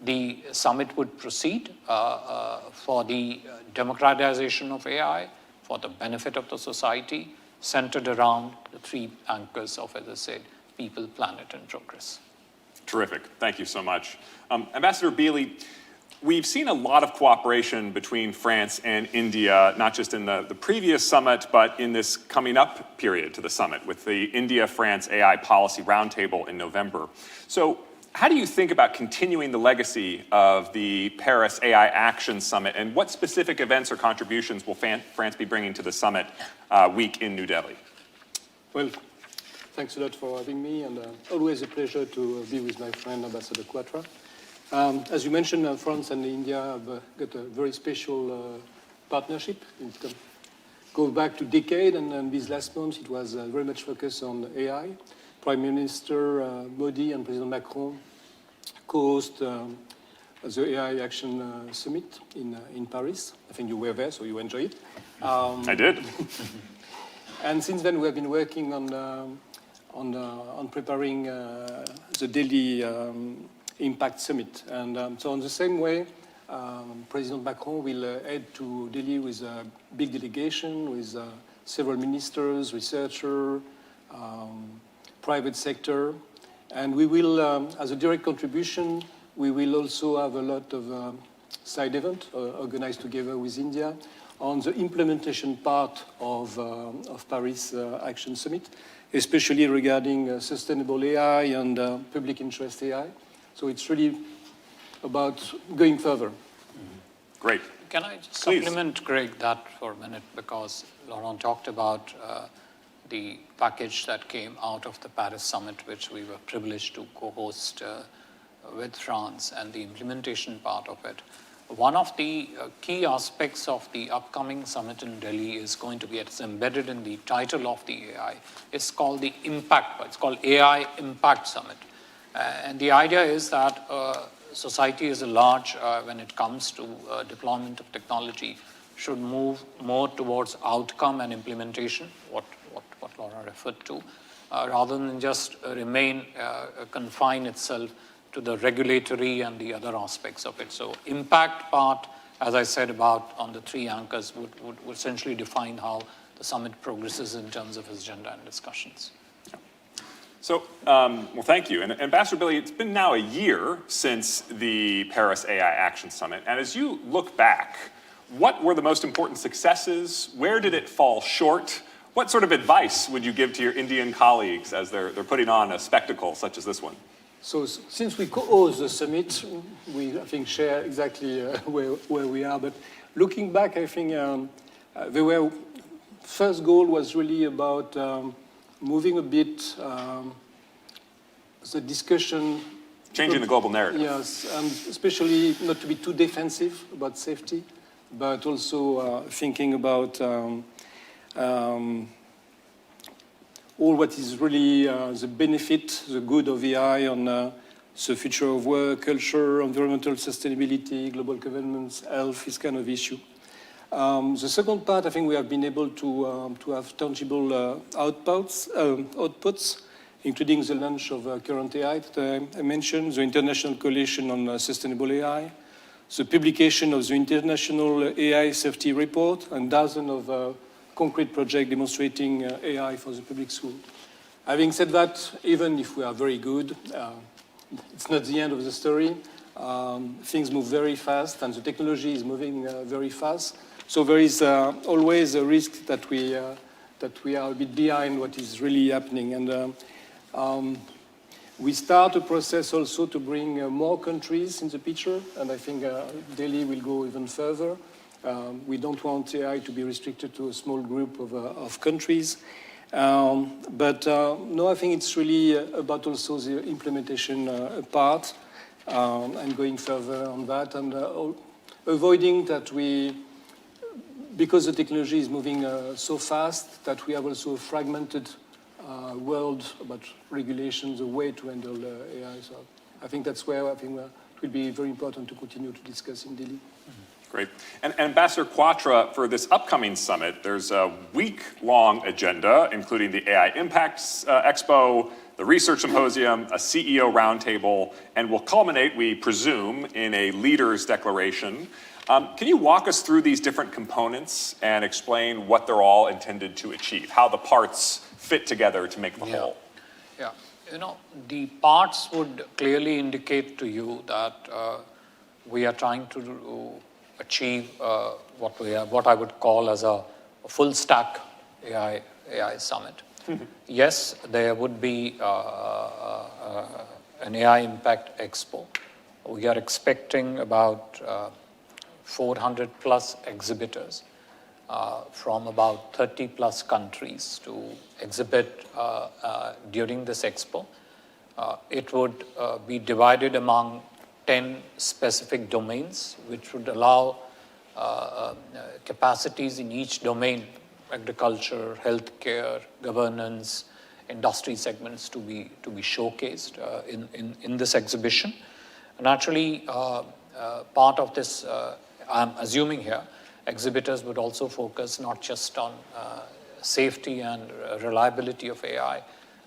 [SPEAKER 4] the summit would proceed for the democratization of AI, for the benefit of the society, centered around the three anchors of, as I said, people, planet, and progress.
[SPEAKER 3] Terrific. Thank you so much. Ambassador Bealey, we've seen a lot of cooperation between France and India, not just in the previous summit, but in this coming up period to the summit with the India-France AI Policy Roundtable in November. So how do you think about continuing the legacy of the Paris AI Action Summit, and what specific events or contributions will France be bringing to the summit week in New Delhi?
[SPEAKER 5] Well, thanks a lot for having me, and always a pleasure to be with my friend Ambassador Quatra. As you mentioned, France and India have got a very special partnership. It goes back to decades, and these last months it was very much focused on AI. Prime Minister Modi and President Macron co-hosted the AI Action Summit in Paris. I think you were there, so you enjoyed it.
[SPEAKER 3] I did.
[SPEAKER 5] And since then, we have been working on preparing the Delhi Impact Summit. And so in the same way, President Macron will head to Delhi with a big delegation, with several ministers, researchers, private sector. And we will, as a direct contribution, we will also have a lot of side events organized together with India on the implementation part of Paris Action Summit, especially regarding sustainable AI and public interest AI. So it's really about going further.
[SPEAKER 3] Great.
[SPEAKER 4] Can I just
[SPEAKER 3] Please.
[SPEAKER 4] supplement, Greg, that for a minute, because Laurent talked about the package that came out of the Paris summit, which we were privileged to co-host with France, and the implementation part of it. One of the key aspects of the upcoming summit in Delhi is going to be, it's embedded in the title of the AI, it's called the Impact, it's called AI Impact Summit. And the idea is that society as a large, when it comes to deployment of technology, should move more towards outcome and implementation, what Laura referred to, rather than just confine itself to the regulatory and the other aspects of it. So impact part, as I said about on the three anchors, would essentially define how the summit progresses in terms of its agenda and discussions.
[SPEAKER 3] So, well, thank you. And Ambassador Bealey, it's been now a year since the Paris AI Action Summit. And as you look back, what were the most important successes? Where did it fall short? What sort of advice would you give to your Indian colleagues as they're putting on a spectacle such as this one?
[SPEAKER 5] So since we co-host the summit, we, I think, share exactly where we are. But looking back, I think first goal was really about moving a bit the discussion.
[SPEAKER 3] Changing the global narrative.
[SPEAKER 5] Yes, and especially not to be too defensive about safety, but also thinking about all what is really the benefit, the good of AI on the future of work, culture, environmental sustainability, global governance, health, this kind of issue. The second part, I think we have been able to have tangible outputs, including the launch of Current AI that I mentioned, the International Coalition on Sustainable AI, the publication of the International AI Safety Report, and dozens of concrete projects demonstrating AI for the public school. Having said that, even if we are very good, it's not the end of the story. Things move very fast, and the technology is moving very fast. So there is always a risk that we are a bit behind what is really happening. And we start a process also to bring more countries in the picture, and I think Delhi will go even further. We don't want AI to be restricted to a small group of countries. But no, I think it's really about also the implementation part and going further on that, and avoiding that because the technology is moving so fast, that we have also a fragmented world about regulations, a way to handle AI. So I think that's where it will be very important to continue to discuss in Delhi.
[SPEAKER 3] Great. And Ambassador Quatra, for this upcoming summit, there's a week-long agenda, including the AI Impacts Expo, the research symposium, a CEO roundtable, and will culminate, we presume, in a leaders declaration. Can you walk us through these different components and explain what they're all intended to achieve, how the parts fit together to make the whole?
[SPEAKER 4] Yeah, the parts would clearly indicate to you that we are trying to achieve what I would call as a full stack AI summit. Yes, there would be an AI Impact Expo. We are expecting about 400 plus exhibitors from about 30 plus countries to exhibit during this expo. It would be divided among 10 specific domains, which would allow capacities in each domain, agriculture, healthcare, governance, industry segments to be showcased in this exhibition. Naturally, part of this, I'm assuming here, exhibitors would also focus not just on safety and reliability of AI,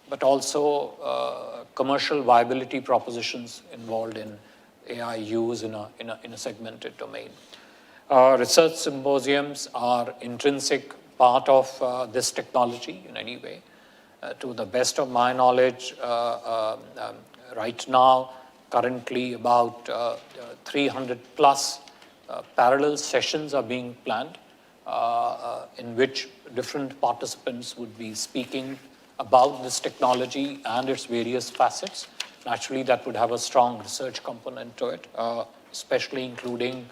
[SPEAKER 4] but also commercial viability propositions involved in AI use in a segmented domain. Research symposiums are intrinsic part of this technology in any way. To the best of my knowledge, right now, currently about 300 plus parallel sessions are being planned in which different participants would be speaking about this technology and its various facets. Naturally, that would have a strong research component to it, especially including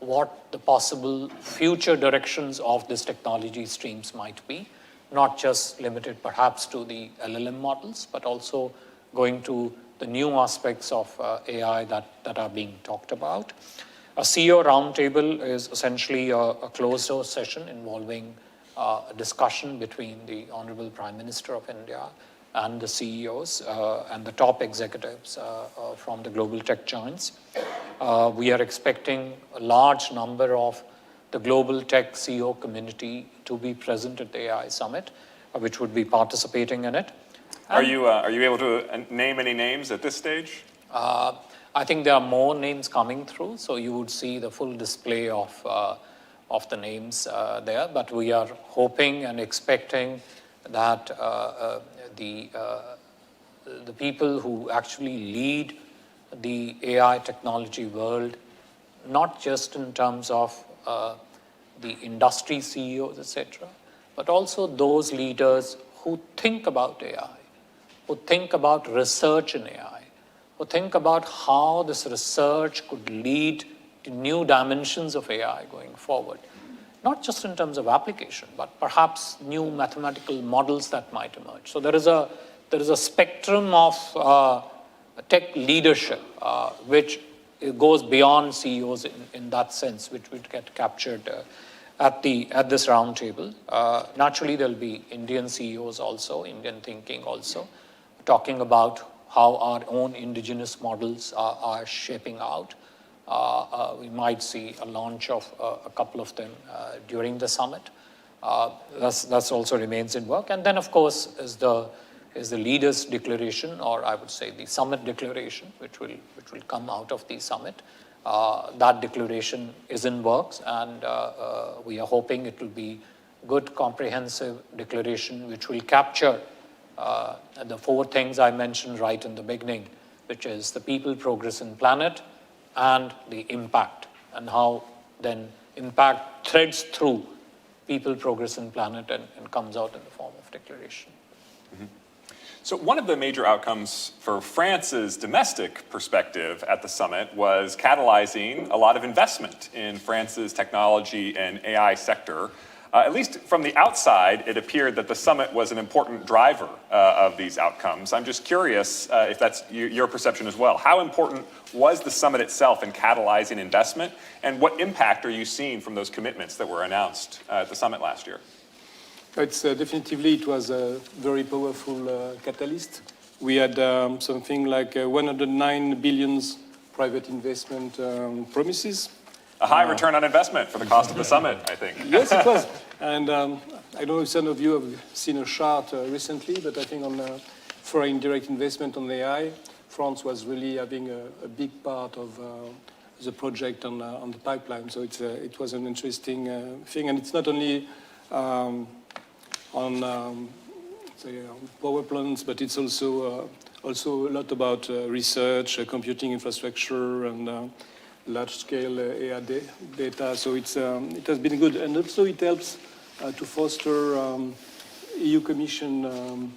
[SPEAKER 4] what the possible future directions of this technology streams might be, not just limited perhaps to the LLM models, but also going to the new aspects of AI that are being talked about. A CEO roundtable is essentially a closed-door session involving a discussion between the Honorable Prime Minister of India and the CEOs and the top executives from the global tech giants. We are expecting a large number of the global tech CEO community to be present at the AI Summit, which would be participating in it.
[SPEAKER 3] Are you able to name any names at this stage?
[SPEAKER 4] I think there are more names coming through, so you would see the full display of the names there. But we are hoping and expecting that the people who actually lead the AI technology world, not just in terms of the industry CEOs, etc., but also those leaders who think about AI, who think about research in AI, who think about how this research could lead to new dimensions of AI going forward, not just in terms of application, but perhaps new mathematical models that might emerge. So there is a spectrum of tech leadership which goes beyond CEOs in that sense, which would get captured at this roundtable. Naturally, there'll be Indian CEOs also, Indian thinking also, talking about how our own indigenous models are shaping out. We might see a launch of a couple of them during the summit. That's also remains in work. And then, of course, is the leaders' declaration, or I would say the summit declaration, which will come out of the summit. That declaration is in works, and we are hoping it will be good, comprehensive declaration, which will capture the four things I mentioned right in the beginning, which is the people, progress, and planet, and the impact, and how then impact threads through people, progress, and planet, and comes out in the form of declaration.
[SPEAKER 3] Mm-hmm. So one of the major outcomes for France's domestic perspective at the summit was catalyzing a lot of investment in France's technology and AI sector. At least from the outside, it appeared that the summit was an important driver of these outcomes. I'm just curious if that's your perception as well. How important was the summit itself in catalyzing investment, and what impact are you seeing from those commitments that were announced at the summit last year?
[SPEAKER 5] It's definitely, it was a very powerful catalyst. We had something like 109 billion private investment promises.
[SPEAKER 3] A high return on investment for the cost of the summit, I think.
[SPEAKER 5] Yes, it was. And I don't know if some of you have seen a chart recently, but I think on foreign direct investment on AI, France was really having a big part of the project on the pipeline. So it was an interesting thing. And it's not only on power plants, but it's also a lot about research, computing infrastructure, and large-scale AI data. So it has been good. And also it helps to foster EU Commission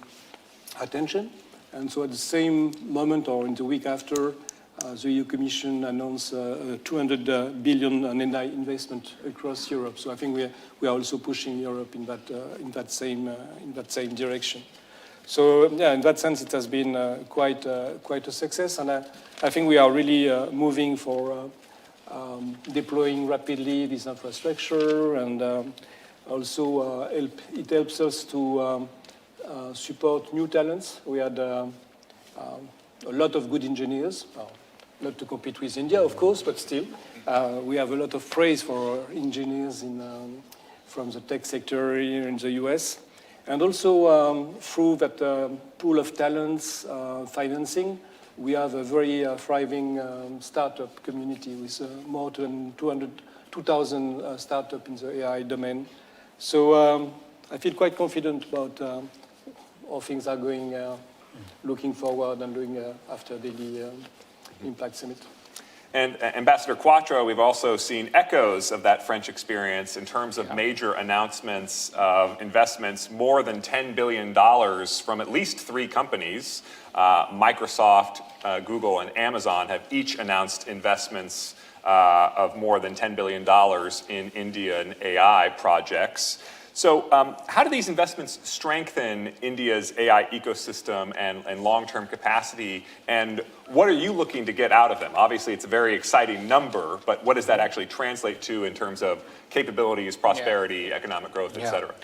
[SPEAKER 5] attention. And so at the same moment, or in the week after, the EU Commission announced 200 billion NNI investment across Europe. So I think we are also pushing Europe in that same direction. So yeah, in that sense, it has been quite a success, and I think we are really moving for deploying rapidly this infrastructure, and also it helps us to support new talents. We had a lot of good engineers, not to compete with India, of course, but still. We have a lot of praise for engineers from the tech sector here in the US. And also through that pool of talents, financing, we have a very thriving startup community with more than 2,000 startups in the AI domain. So I feel quite confident about how things are going, looking forward and doing after the Impact Summit.
[SPEAKER 3] And Ambassador Quattro, we've also seen echoes of that French experience in terms of major announcements of investments, more than $10 billion from at least 3 companies. Microsoft, Google, and Amazon have each announced investments of more than $10 billion in Indian AI projects. So how do these investments strengthen India's AI ecosystem and long-term capacity, and what are you looking to get out of them? Obviously, it's a very exciting number, but what does that actually translate to in terms of capabilities, prosperity, economic growth, et cetera?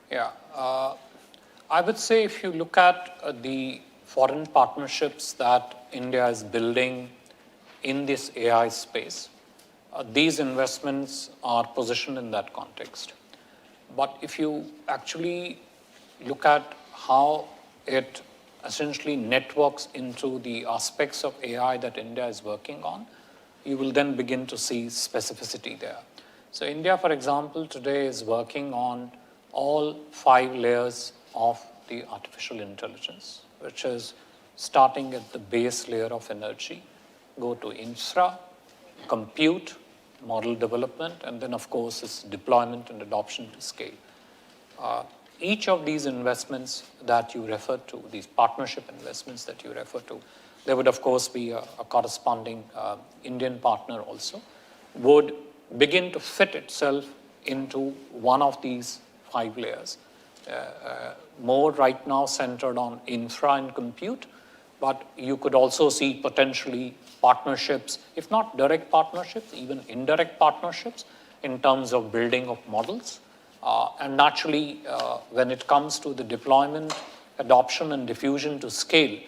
[SPEAKER 4] Yeah, I would say if you look at the foreign partnerships that India is building in this AI space, these investments are positioned in that context. But if you actually look at how it essentially networks into the aspects of AI that India is working on, you will then begin to see specificity there. So India, for example, today is working on all 5 layers of the artificial intelligence, which is starting at the base layer of energy, go to infra, compute, model development, and then, of course, its deployment and adoption to scale. Each of these investments that you refer to, these partnership investments that you refer to, there would, of course, be a corresponding Indian partner also, would begin to fit itself into one of these 5 layers. More right now centered on infra and compute, but you could also see potentially partnerships, if not direct partnerships, even indirect partnerships in terms of building of models. And naturally, when it comes to the deployment, adoption, and diffusion to scale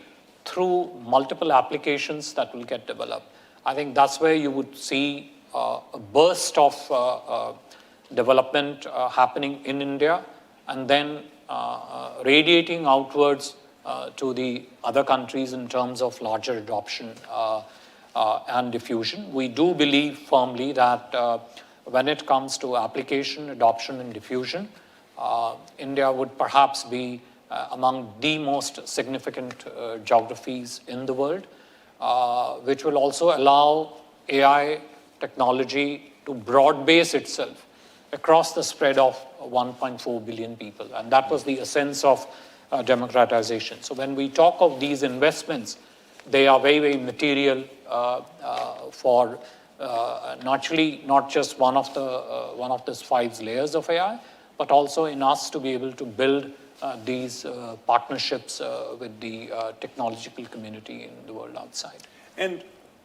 [SPEAKER 4] through multiple applications that will get developed, I think that's where you would see a burst of development happening in India, and then radiating outwards to the other countries in terms of larger adoption and diffusion. We do believe firmly that when it comes to application, adoption, and diffusion, India would perhaps be among the most significant geographies in the world, which will also allow AI technology to broad base itself across the spread of 1.4 billion people. And that was the essence of democratization. So when we talk of these investments, they are very, very material for naturally not just one of the 5 layers of AI, but also in us to be able to build these partnerships with the technological community in the world outside.
[SPEAKER 3] And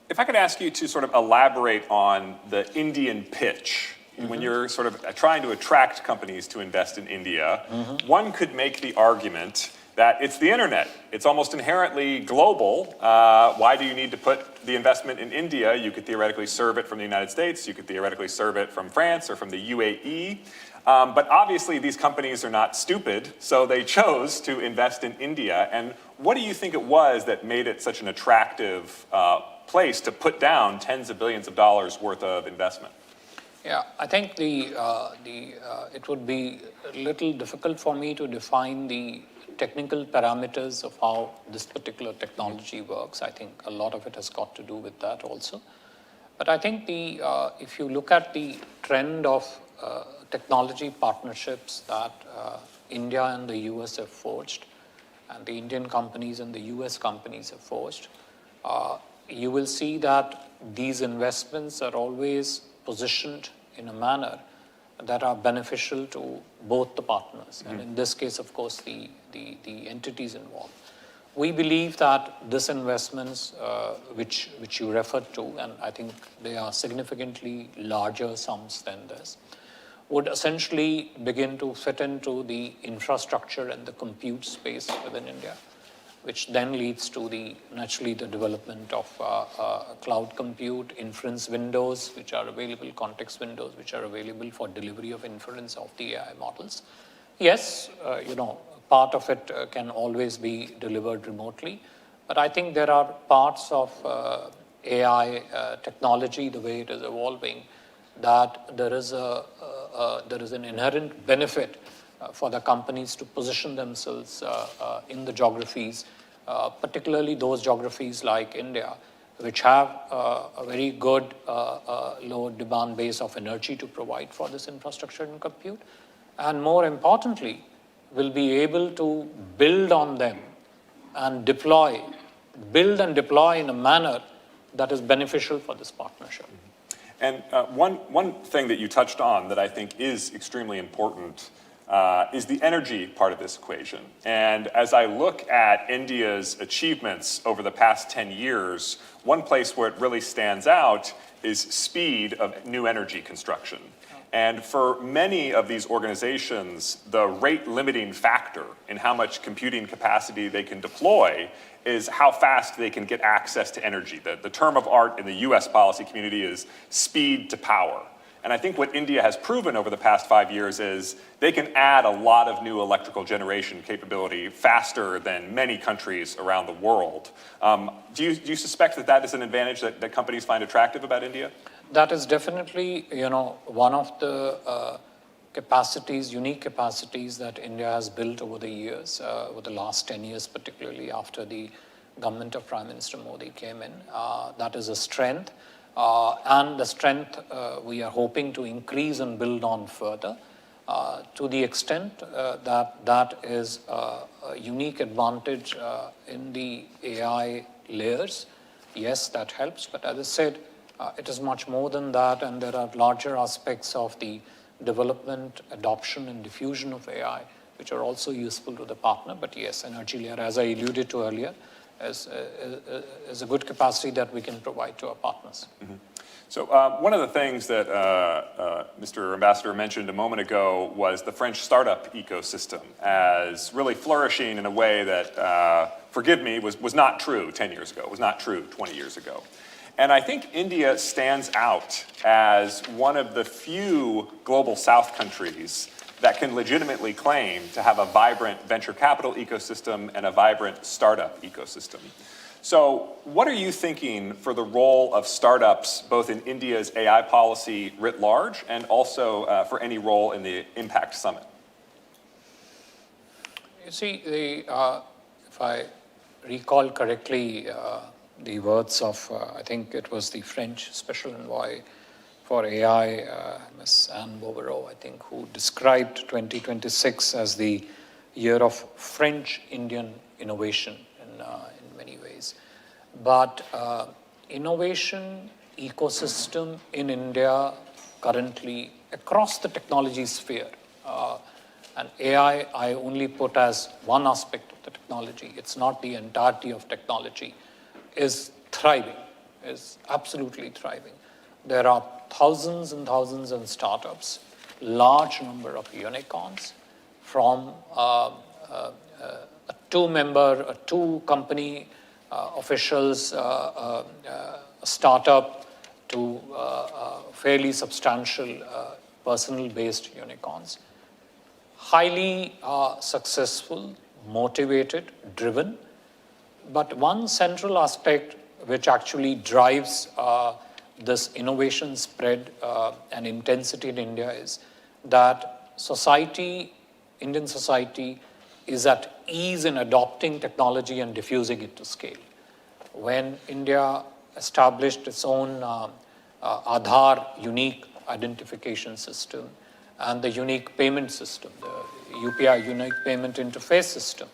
[SPEAKER 3] if I could ask you to sort of elaborate on the Indian pitch. When you're sort of trying to attract companies to invest in India, one could make the argument that it's the internet. It's almost inherently global. Why do you need to put the investment in India? You could theoretically serve it from the United States. You could theoretically serve it from France or from the UAE. But obviously, these companies are not stupid, so they chose to invest in India. And what do you think it was that made it such an attractive place to put down tens of billions of dollars worth of investment?
[SPEAKER 4] Yeah, I think it would be a little difficult for me to define the technical parameters of how this particular technology works. I think a lot of it has got to do with that also. But I think if you look at the trend of technology partnerships that India and the US have forged, and the Indian companies and the US companies have forged, you will see that these investments are always positioned in a manner that are beneficial to both the partners, and in this case, of course, the entities involved. We believe that these investments, which you referred to, and I think they are significantly larger sums than this, would essentially begin to fit into the infrastructure and the compute space within India, which then leads to naturally the development of cloud compute, inference windows, which are available, context windows, which are available for delivery of inference of the AI models. Yes, part of it can always be delivered remotely, but I think there are parts of AI technology, the way it is evolving, that there is an inherent benefit for the companies to position themselves in the geographies, particularly those geographies like India, which have a very good low demand base of energy to provide for this infrastructure and compute, and more importantly, will be able to build on them and build and deploy in a manner that is beneficial for this partnership.
[SPEAKER 3] And one thing that you touched on that I think is extremely important is the energy part of this equation. And as I look at India's achievements over the past 10 years, one place where it really stands out is speed of new energy construction. And for many of these organizations, the rate limiting factor in how much computing capacity they can deploy is how fast they can get access to energy. The term of art in the US policy community is speed to power. And I think what India has proven over the past 5 years is they can add a lot of new electrical generation capability faster than many countries around the world. Do you suspect that that is an advantage that companies find attractive about India?
[SPEAKER 4] That is definitely, one of the unique capacities that India has built over the years, over the last 10 years, particularly after the government of Prime Minister Modi came in. That is a strength. And the strength we are hoping to increase and build on further to the extent that is a unique advantage in the AI layers. Yes, that helps, but as I said, it is much more than that, and there are larger aspects of the development, adoption, and diffusion of AI, which are also useful to the partner. But yes, energy layer, as I alluded to earlier, is a good capacity that we can provide to our partners.
[SPEAKER 3] Mm-hmm. So one of the things that Mr. Ambassador mentioned a moment ago was the French startup ecosystem as really flourishing in a way that, forgive me, was not true 10 years ago, was not true 20 years ago. And I think India stands out as one of the few global South countries that can legitimately claim to have a vibrant venture capital ecosystem and a vibrant startup ecosystem. So what are you thinking for the role of startups, both in India's AI policy writ large and also for any role in the Impact Summit?
[SPEAKER 4] You see, if I recall correctly, the words of, I think it was the French Special Envoy for AI, Ms. Anne Bouvereau, I think, who described 2026 as the year of French-Indian innovation in many ways. But innovation ecosystem in India currently across the technology sphere, and AI I only put as one aspect of the technology, it's not the entirety of technology, is thriving, is absolutely thriving. There are thousands and thousands of startups, large number of unicorns, from a two company officials, startup to fairly substantial personal-based unicorns. Highly successful, motivated, driven, But one central aspect which actually drives this innovation spread and intensity in India is that Indian society is at ease in adopting technology and diffusing it to scale. When India established its own Aadhaar unique identification system and the unique payment system, the UPI unique payment interface system,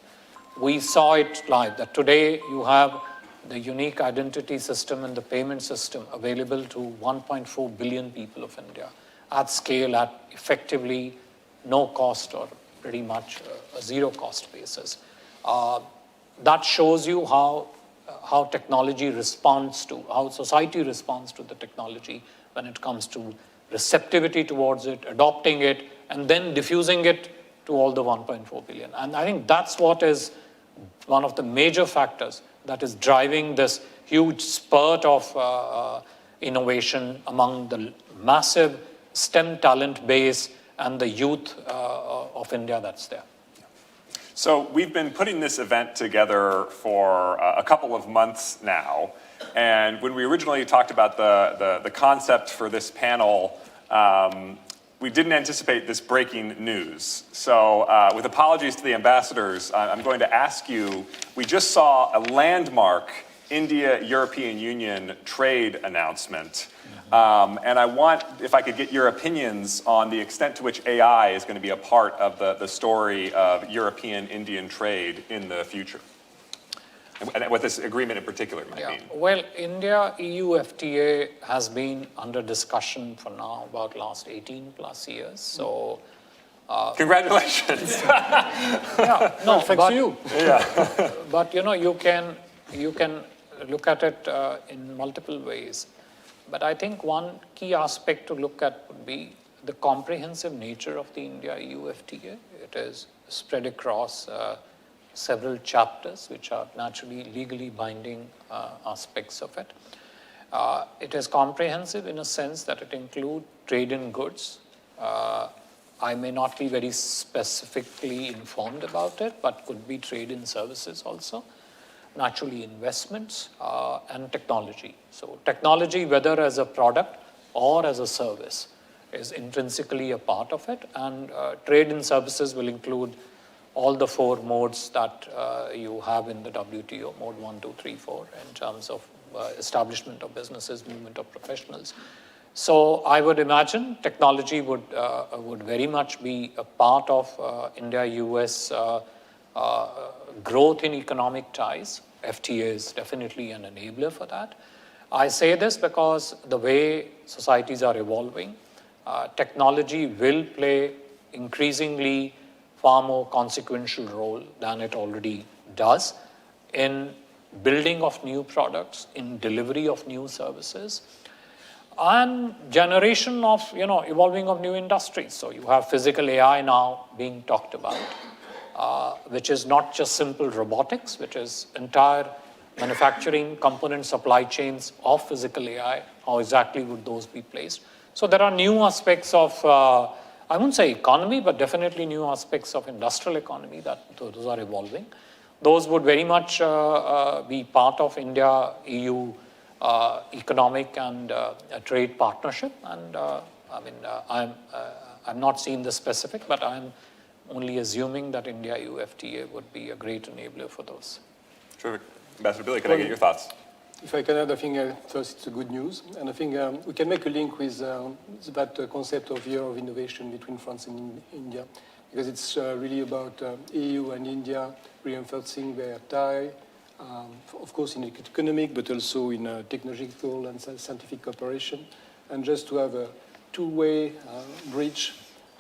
[SPEAKER 4] we saw it live that today you have the unique identity system and the payment system available to 1.4 billion people of India at scale, at effectively no cost or pretty much a zero cost basis. That shows you how technology responds to, how society responds to the technology when it comes to receptivity towards it, adopting it, and then diffusing it to all the 1.4 billion. And I think that's what is one of the major factors that is driving this huge spurt of innovation among the massive STEM talent base and the youth of India that's there.
[SPEAKER 3] So we've been putting this event together for a couple of months now. And when we originally talked about the concept for this panel, we didn't anticipate this breaking news. So with apologies to the ambassadors, I'm going to ask you, we just saw a landmark India-European Union trade announcement. And I want, if I could get your opinions on the extent to which AI is going to be a part of the story of European-Indian trade in the future. And what this agreement in particular might mean.
[SPEAKER 4] Well, India-EU FTA has been under discussion for now about last 18 plus years. So,
[SPEAKER 3] congratulations.
[SPEAKER 4] No,
[SPEAKER 5] Thanks to you.
[SPEAKER 4] But you can look at it in multiple ways. But I think one key aspect to look at would be the comprehensive nature of the India-EU FTA. It is spread across several chapters, which are naturally legally binding aspects of it. It is comprehensive in a sense that it includes trade in goods. I may not be very specifically informed about it, but could be trade in services also. Naturally, investments and technology. So technology, whether as a product or as a service, is intrinsically a part of it. And trade in services will include all the four modes that you have in the WTO, mode 1, 2, 3, 4, in terms of establishment of businesses, movement of professionals. So I would imagine technology would very much be a part of India-US growth in economic ties. FTA is definitely an enabler for that. I say this because the way societies are evolving, technology will play increasingly far more consequential role than it already does in building of new products, in delivery of new services, and generation of, evolving of new industries. So you have physical AI now being talked about, which is not just simple robotics, which is entire manufacturing component supply chains of physical AI. How exactly would those be placed? So there are new aspects of, I wouldn't say economy, but definitely new aspects of industrial economy that those are evolving. Those would very much be part of India-EU economic and trade partnership. And I'm not seeing the specific, but I'm only assuming that India-EU FTA would be a great enabler for those.
[SPEAKER 3] Terrific. Ambassador Billy, can I get your thoughts?
[SPEAKER 5] If I can add, I think first it's a good news. And I think we can make a link with that concept of year of innovation between France and India, because it's really about EU and India reinforcing their tie, of course in economic, but also in technological and scientific cooperation, and just to have a two-way bridge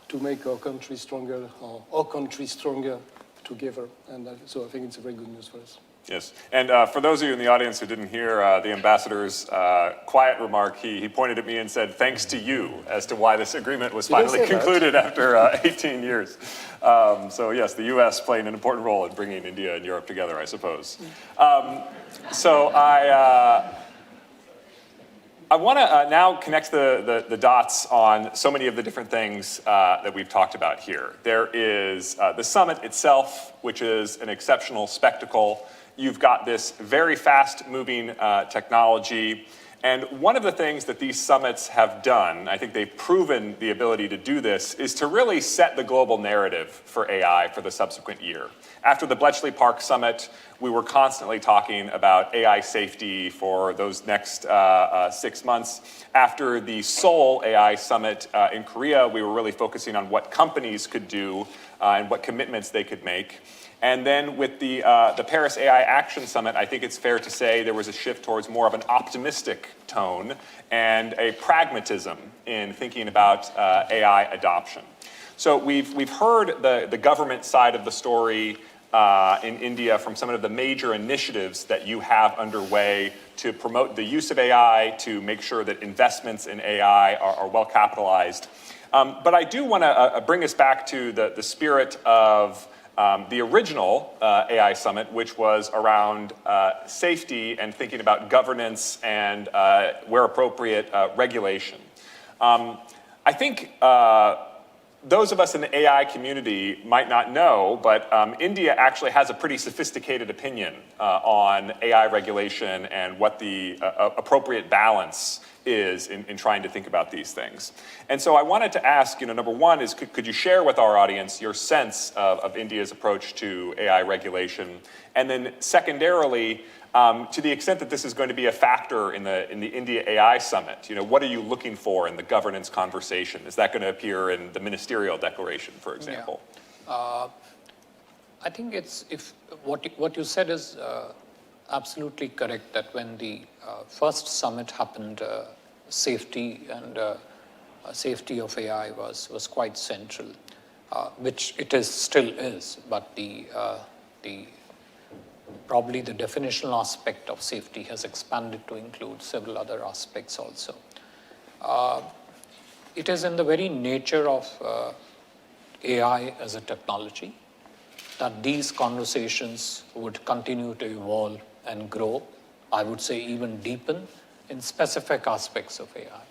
[SPEAKER 5] to make our country stronger, or our country stronger together. And so I think it's a very good news for us.
[SPEAKER 3] Yes, and for those of you in the audience who didn't hear the ambassador's quiet remark, he pointed at me and said, thanks to you, as to why this agreement was finally concluded after 18 years. So yes, the US playing an important role in bringing India and Europe together, I suppose. So I want to now connect the dots on so many of the different things that we've talked about here. There is the summit itself, which is an exceptional spectacle. you've got this very fast-moving technology. And one of the things that these summits have done, I think they've proven the ability to do this, is to really set the global narrative for AI for the subsequent year. After the Bletchley Park Summit, we were constantly talking about AI safety for those next 6 months. After the Seoul AI Summit in Korea, we were really focusing on what companies could do and what commitments they could make. And then with the Paris AI Action Summit, I think it's fair to say there was a shift towards more of an optimistic tone and a pragmatism in thinking about AI adoption. So we've heard the government side of the story in India from some of the major initiatives that you have underway to promote the use of AI, to make sure that investments in AI are well capitalized. But I do want to bring us back to the spirit of the original AI Summit, which was around safety and thinking about governance and, where appropriate, regulation. I think those of us in the AI community might not know, but India actually has a pretty sophisticated opinion on AI regulation and what the appropriate balance is in trying to think about these things. And so I wanted to ask, number one is, could you share with our audience your sense of India's approach to AI regulation? And then secondarily, to the extent that this is going to be a factor in the India AI Summit, what are you looking for in the governance conversation? Is that going to appear in the ministerial declaration, for example?
[SPEAKER 4] Yeah. I think what you said is absolutely correct, that when the first summit happened, safety and safety of AI was quite central, which it still is, but probably the definitional aspect of safety has expanded to include several other aspects also. It is in the very nature of AI as a technology that these conversations would continue to evolve and grow, I would say even deepen in specific aspects of AI.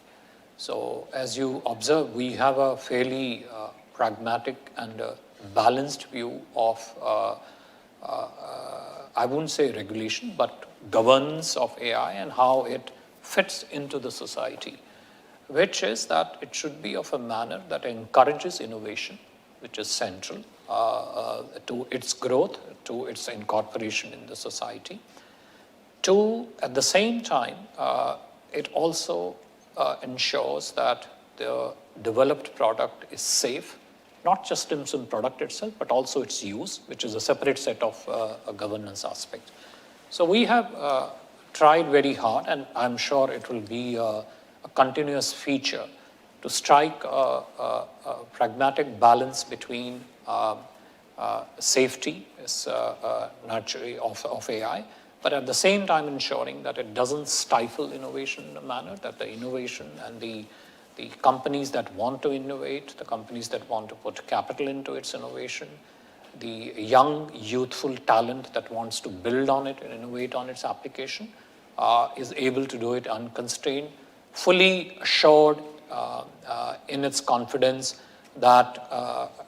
[SPEAKER 4] So as you observe, we have a fairly pragmatic and balanced view of, I wouldn't say regulation, but governance of AI and how it fits into the society, which is that it should be of a manner that encourages innovation, which is central to its growth, to its incorporation in the society. Two, at the same time, it also ensures that the developed product is safe, not just in some product itself, but also its use, which is a separate set of a governance aspect. So we have tried very hard, and I'm sure it will be a continuous feature to strike a pragmatic balance between safety is naturally of AI, but at the same time ensuring that it doesn't stifle innovation in a manner, that the innovation and the companies that want to innovate, the companies that want to put capital into its innovation, the young, youthful talent that wants to build on it and innovate on its application, is able to do it unconstrained, fully assured in its confidence that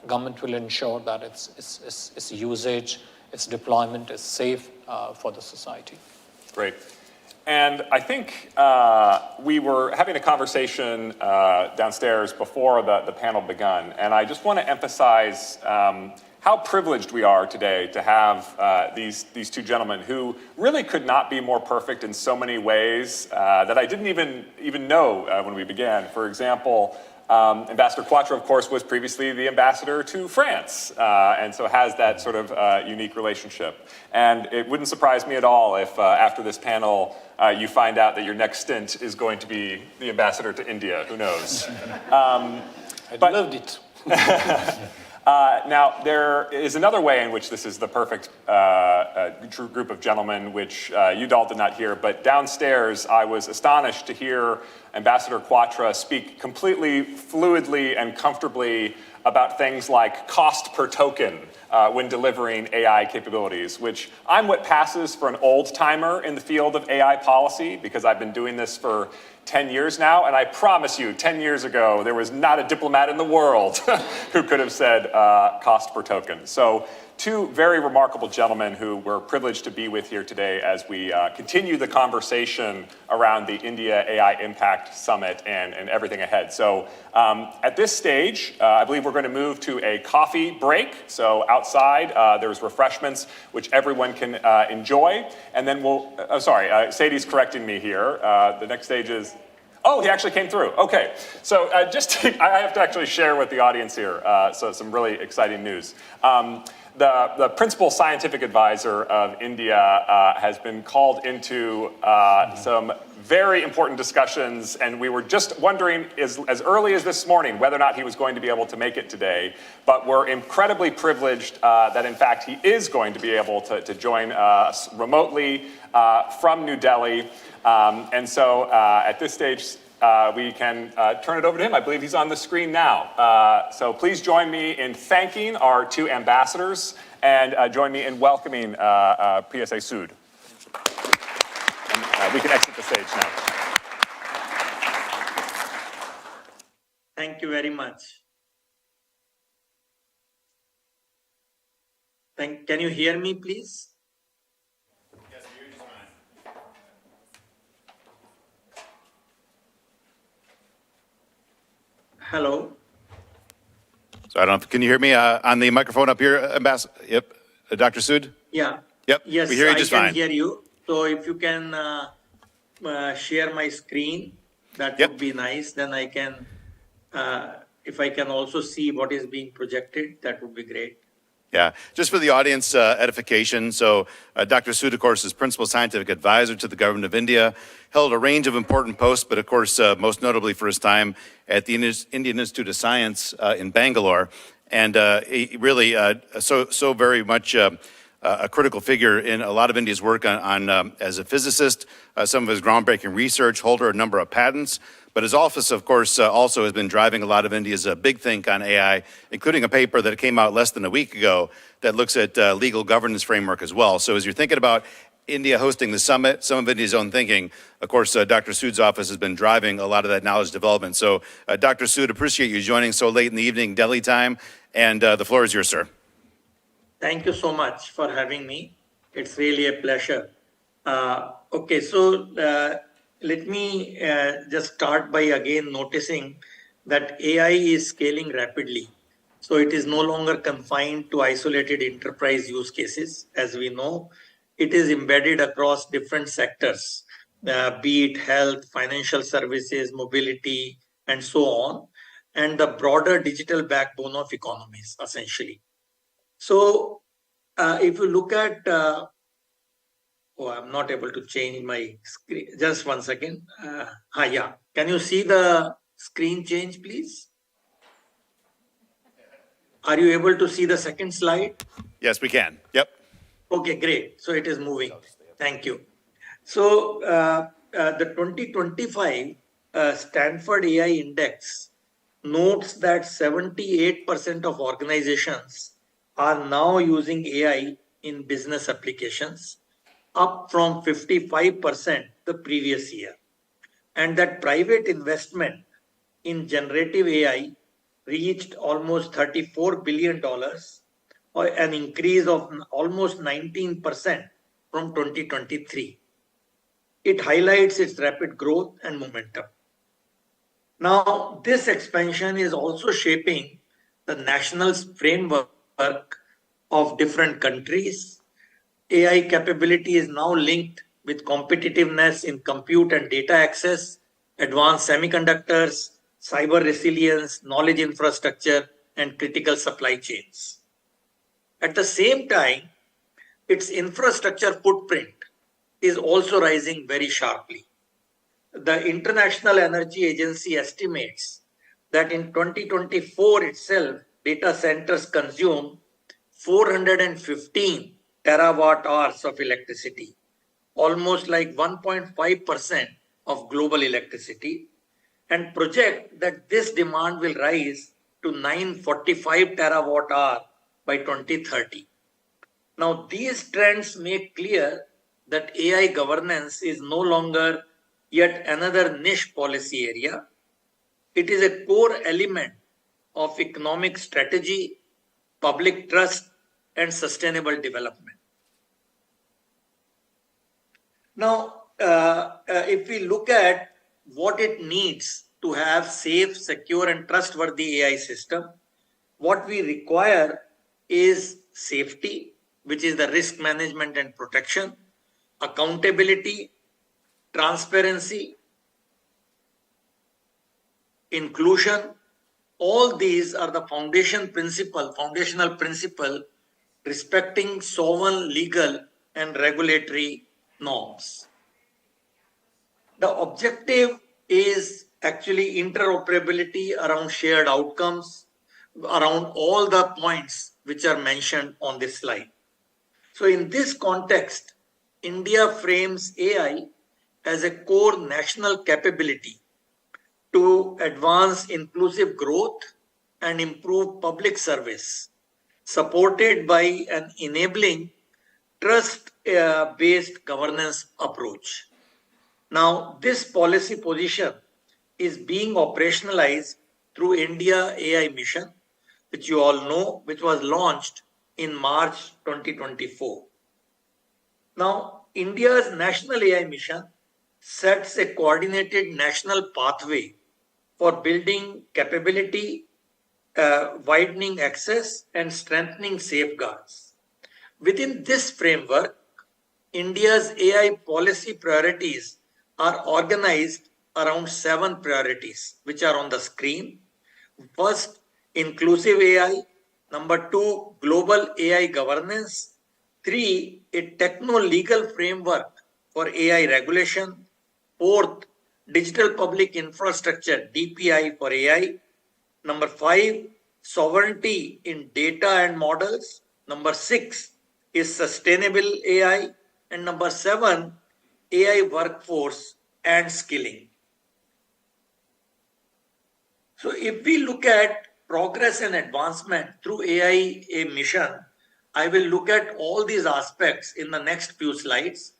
[SPEAKER 4] government will ensure that its usage, its deployment is safe for the society.
[SPEAKER 3] Great. And I think we were having a conversation downstairs before the panel begun, and I just want to emphasize how privileged we are today to have these two gentlemen who really could not be more perfect in so many ways that I didn't even know when we began. For example, Ambassador Quattro, of course, was previously the ambassador to France, and so has that sort of unique relationship. And it wouldn't surprise me at all if after this panel you find out that your next stint is going to be the ambassador to India. Who knows?
[SPEAKER 5] I loved it.
[SPEAKER 3] Now, there is another way in which this is the perfect group of gentlemen, which you all did not hear, but downstairs I was astonished to hear Ambassador Quattro speak completely fluidly and comfortably about things like cost per token when delivering AI capabilities, which I'm what passes for an old-timer in the field of AI policy, because I've been doing this for 10 years now, and I promise you, 10 years ago, there was not a diplomat in the world who could have said cost per token. So two very remarkable gentlemen who we're privileged to be with here today as we continue the conversation around the India AI Impact Summit and everything ahead. So at this stage, I believe we're going to move to a coffee break. So outside, there's refreshments, which everyone can enjoy. And then Sadie's correcting me here. The next stage is... Oh, he actually came through. Okay. So I have to actually share with the audience here, so some really exciting news. The principal scientific advisor of India has been called into some very important discussions, and we were just wondering as early as this morning whether or not he was going to be able to make it today. But we're incredibly privileged that, in fact, he is going to be able to join us remotely from New Delhi. And so at this stage, we can turn it over to him. I believe he's on the screen now. So please join me in thanking our two ambassadors and join me in welcoming PSA Sud. And, we can exit the stage now.
[SPEAKER 6] Thank you very much. Can you hear me, please? Hello.
[SPEAKER 7] So I don't know, can you hear me on the microphone up here, Ambassador? Yep. Dr. Sud?
[SPEAKER 6] Yeah.
[SPEAKER 7] Yep.
[SPEAKER 6] Yes,
[SPEAKER 7] we hear you just
[SPEAKER 6] I can
[SPEAKER 7] fine.
[SPEAKER 6] hear you. So if you can share my screen, that
[SPEAKER 7] Yep.
[SPEAKER 6] would be nice. Then I can, if I can also see what is being projected, that would be great.
[SPEAKER 7] Yeah, just for the audience edification. So Dr. Sud, of course, is Principal Scientific Advisor to the Government of India, held a range of important posts, but of course, most notably for his time at the Indian Institute of Science in Bangalore. And he really so very much a critical figure in a lot of India's work on as a physicist, some of his groundbreaking research, holder of a number of patents. But his office, of course, also has been driving a lot of India's big think on AI, including a paper that came out less than a week ago that looks at legal governance framework as well. So as you're thinking about India hosting the summit, some of India's own thinking, of course, Dr. Sud's office has been driving a lot of that knowledge development. So Dr. Sud, appreciate you joining so late in the evening, Delhi time, and the floor is yours, sir.
[SPEAKER 6] Thank you so much for having me. It's really a pleasure. Okay, so let me just start by again noticing that AI is scaling rapidly. So it is no longer confined to isolated enterprise use cases. As we know, it is embedded across different sectors, be it health, financial services, mobility, and so on, and the broader digital backbone of economies, essentially. So if you look at, I'm not able to change my screen. Just one second. Yeah. Can you see the screen change, please? Are you able to see the second slide?
[SPEAKER 7] Yes, we can. Yep.
[SPEAKER 6] Okay, great. So it is moving. Thank you. So the 2025 Stanford AI Index notes that 78% of organizations are now using AI in business applications, up from 55% the previous year. And that private investment in generative AI reached almost $34 billion, or an increase of almost 19% from 2023. It highlights its rapid growth and momentum. Now, this expansion is also shaping the national framework of different countries. AI capability is now linked with competitiveness in compute and data access, advanced semiconductors, cyber resilience, knowledge infrastructure, and critical supply chains. At the same time, its infrastructure footprint is also rising very sharply. The International Energy Agency estimates that in 2024 itself, data centers consume 415 terawatt hours of electricity, almost like 1.5% of global electricity, and project that this demand will rise to 945 terawatt hour by 2030. Now, these trends make clear that AI governance is no longer yet another niche policy area. It is a core element of economic strategy, public trust, and sustainable development. Now, if we look at what it needs to have safe, secure, and trustworthy AI system, what we require is safety, which is the risk management and protection, accountability, transparency, inclusion. All these are the foundational principle respecting sovereign legal and regulatory norms. The objective is actually interoperability around shared outcomes, around all the points which are mentioned on this slide. So in this context, India frames AI as a core national capability to advance inclusive growth and improve public service, supported by an enabling trust-based governance approach. Now, this policy position is being operationalized through India AI Mission, which you all know, which was launched in March 2024. Now, India's National AI Mission sets a coordinated national pathway for building capability, widening access, and strengthening safeguards. Within this framework, India's AI policy priorities are organized around 7 priorities, which are on the screen. First, inclusive AI. Number 2, global AI governance. 3, a techno-legal framework for AI regulation. 4th, digital public infrastructure, DPI for AI. Number 5, sovereignty in data and models. Number 6 is sustainable AI. And number 7, AI workforce and skilling. So if we look at progress and advancement through AI mission, I will look at all these aspects in the next few slides.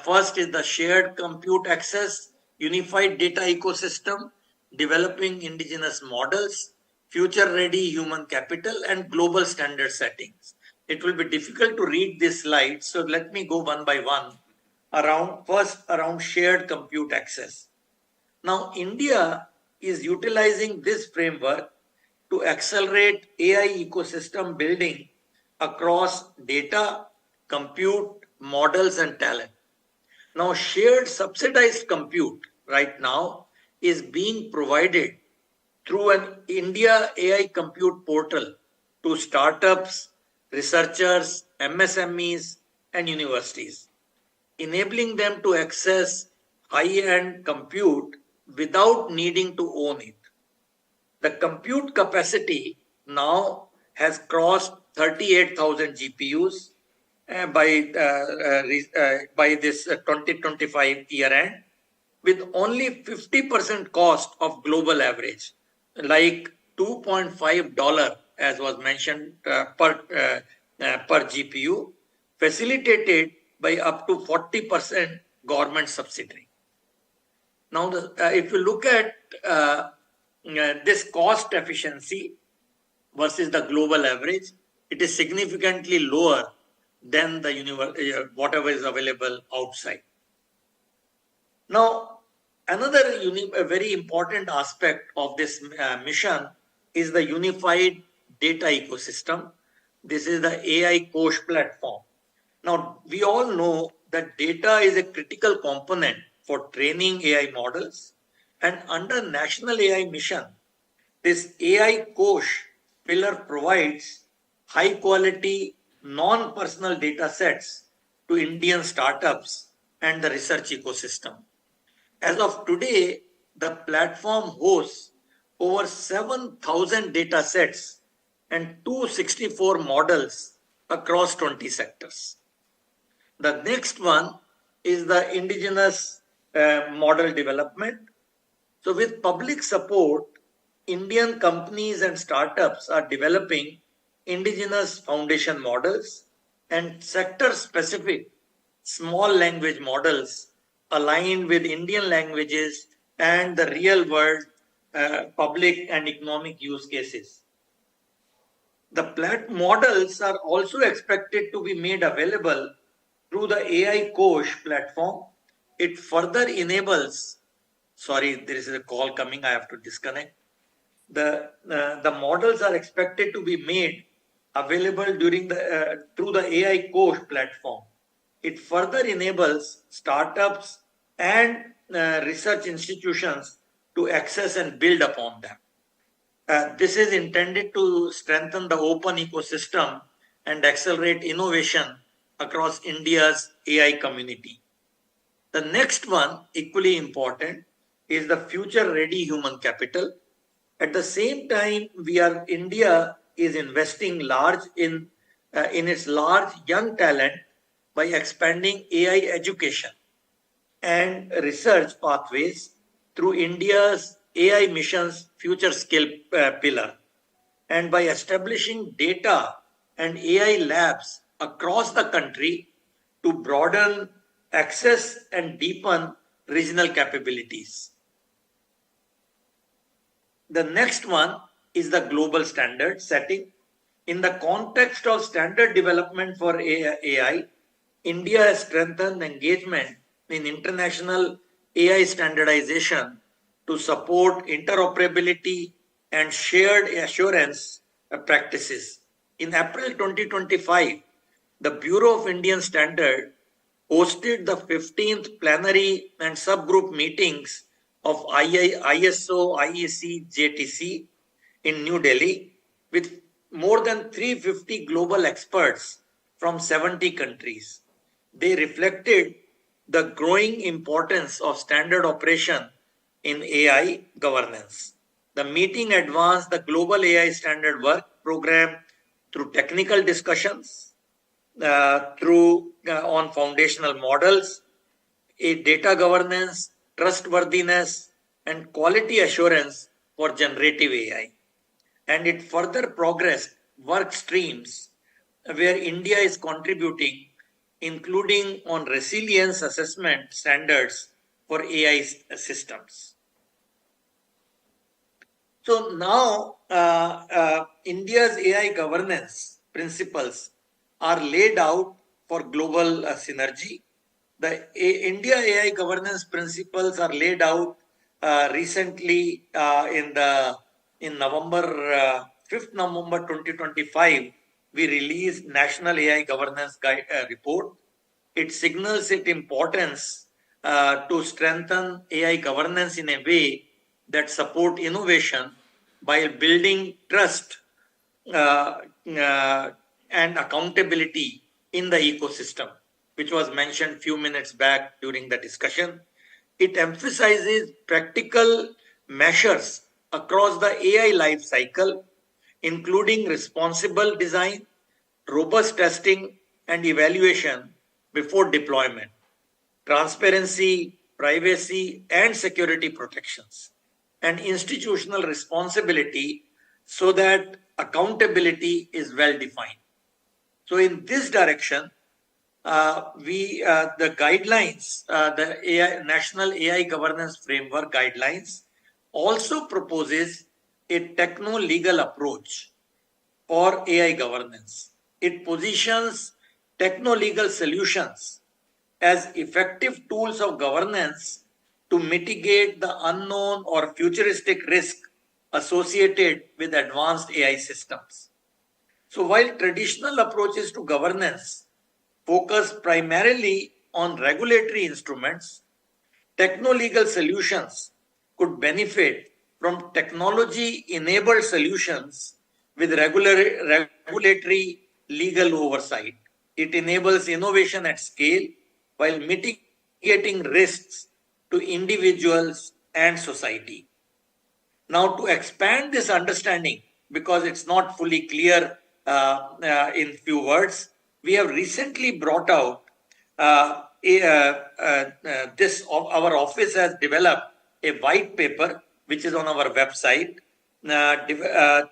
[SPEAKER 6] First is the shared compute access, unified data ecosystem, developing indigenous models, future-ready human capital, and global standard settings. It will be difficult to read this slide, so let me go one by one. Around shared compute access. Now, India is utilizing this framework to accelerate AI ecosystem building across data, compute, models, and talent. Now, shared subsidized compute right now is being provided through an India AI compute portal to startups, researchers, MSMEs, and universities, enabling them to access high-end compute without needing to own it. The compute capacity now has crossed 38,000 GPUs by this 2025 year end, with only 50% cost of global average, like $2.5 as was mentioned per GPU, facilitated by up to 40% government subsidy. Now, if you look at this cost efficiency versus the global average, it is significantly lower than the whatever is available outside. Now, another very important aspect of this mission is the unified data ecosystem. This is the AI Kosh platform. Now, we all know that data is a critical component for training AI models, and under National AI Mission, this AI Kosh pillar provides high quality, non-personal data sets to Indian startups and the research ecosystem. As of today, the platform hosts over 7,000 data sets and 264 models across 20 sectors. The next one is the indigenous model development. So with public support, Indian companies and startups are developing indigenous foundation models and sector-specific small language models aligned with Indian languages and the real-world public and economic use cases. The models are also expected to be made available through the AI Kosh platform. It further enables, sorry, there is a call coming, I have to disconnect. The models are expected to be made available through the AI Kosh platform. It further enables startups and research institutions to access and build upon them. This is intended to strengthen the open ecosystem and accelerate innovation across India's AI community. The next one, equally important, is the future-ready human capital. At the same time, India is investing large in its large young talent by expanding AI education and research pathways through India's AI mission's future skill pillar, and by establishing data and AI labs across the country to broaden access and deepen regional capabilities. The next one is the global standard setting. In the context of standard development for AI, India has strengthened engagement in international AI standardization to support interoperability and shared assurance practices. In April 2025, the Bureau of Indian Standard hosted the 15th plenary and subgroup meetings of ISO IEC JTC in New Delhi with more than 350 global experts from 70 countries. They reflected the growing importance of standard operation in AI governance. The meeting advanced the global AI standard work program through technical discussions, on foundational models, data governance, trustworthiness, and quality assurance for generative AI. And it further progressed work streams where India is contributing, including on resilience assessment standards for AI systems. So now India's AI governance principles are laid out for global synergy. The India AI governance principles are laid out recently in November, 5th November 2025, we released National AI Governance Report. It signals its importance to strengthen AI governance in a way that support innovation by building trust and accountability in the ecosystem, which was mentioned few minutes back during the discussion. It emphasizes practical measures across the AI life cycle, including responsible design, robust testing and evaluation before deployment, transparency, privacy and security protections, and institutional responsibility so that accountability is well defined. So in this direction, the guidelines, the National AI Governance Framework guidelines also proposes a techno-legal approach for AI governance. It positions techno-legal solutions as effective tools of governance to mitigate the unknown or futuristic risk associated with advanced AI systems. So while traditional approaches to governance focus primarily on regulatory instruments, techno-legal solutions could benefit from technology-enabled solutions with regulatory legal oversight. It enables innovation at scale while mitigating risks to individuals and society. Now, to expand this understanding, because it's not fully clear in few words, we have recently brought out our office has developed a white paper which is on our website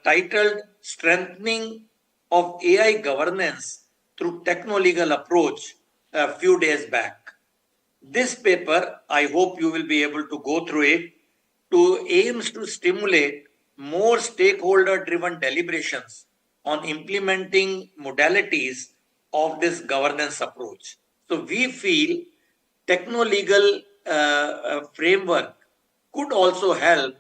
[SPEAKER 6] titled Strengthening of AI Governance Through Techno-Legal Approach a few days back. This paper, I hope you will be able to go through it, aims to stimulate more stakeholder-driven deliberations on implementing modalities of this governance approach. So we feel techno-legal framework could also help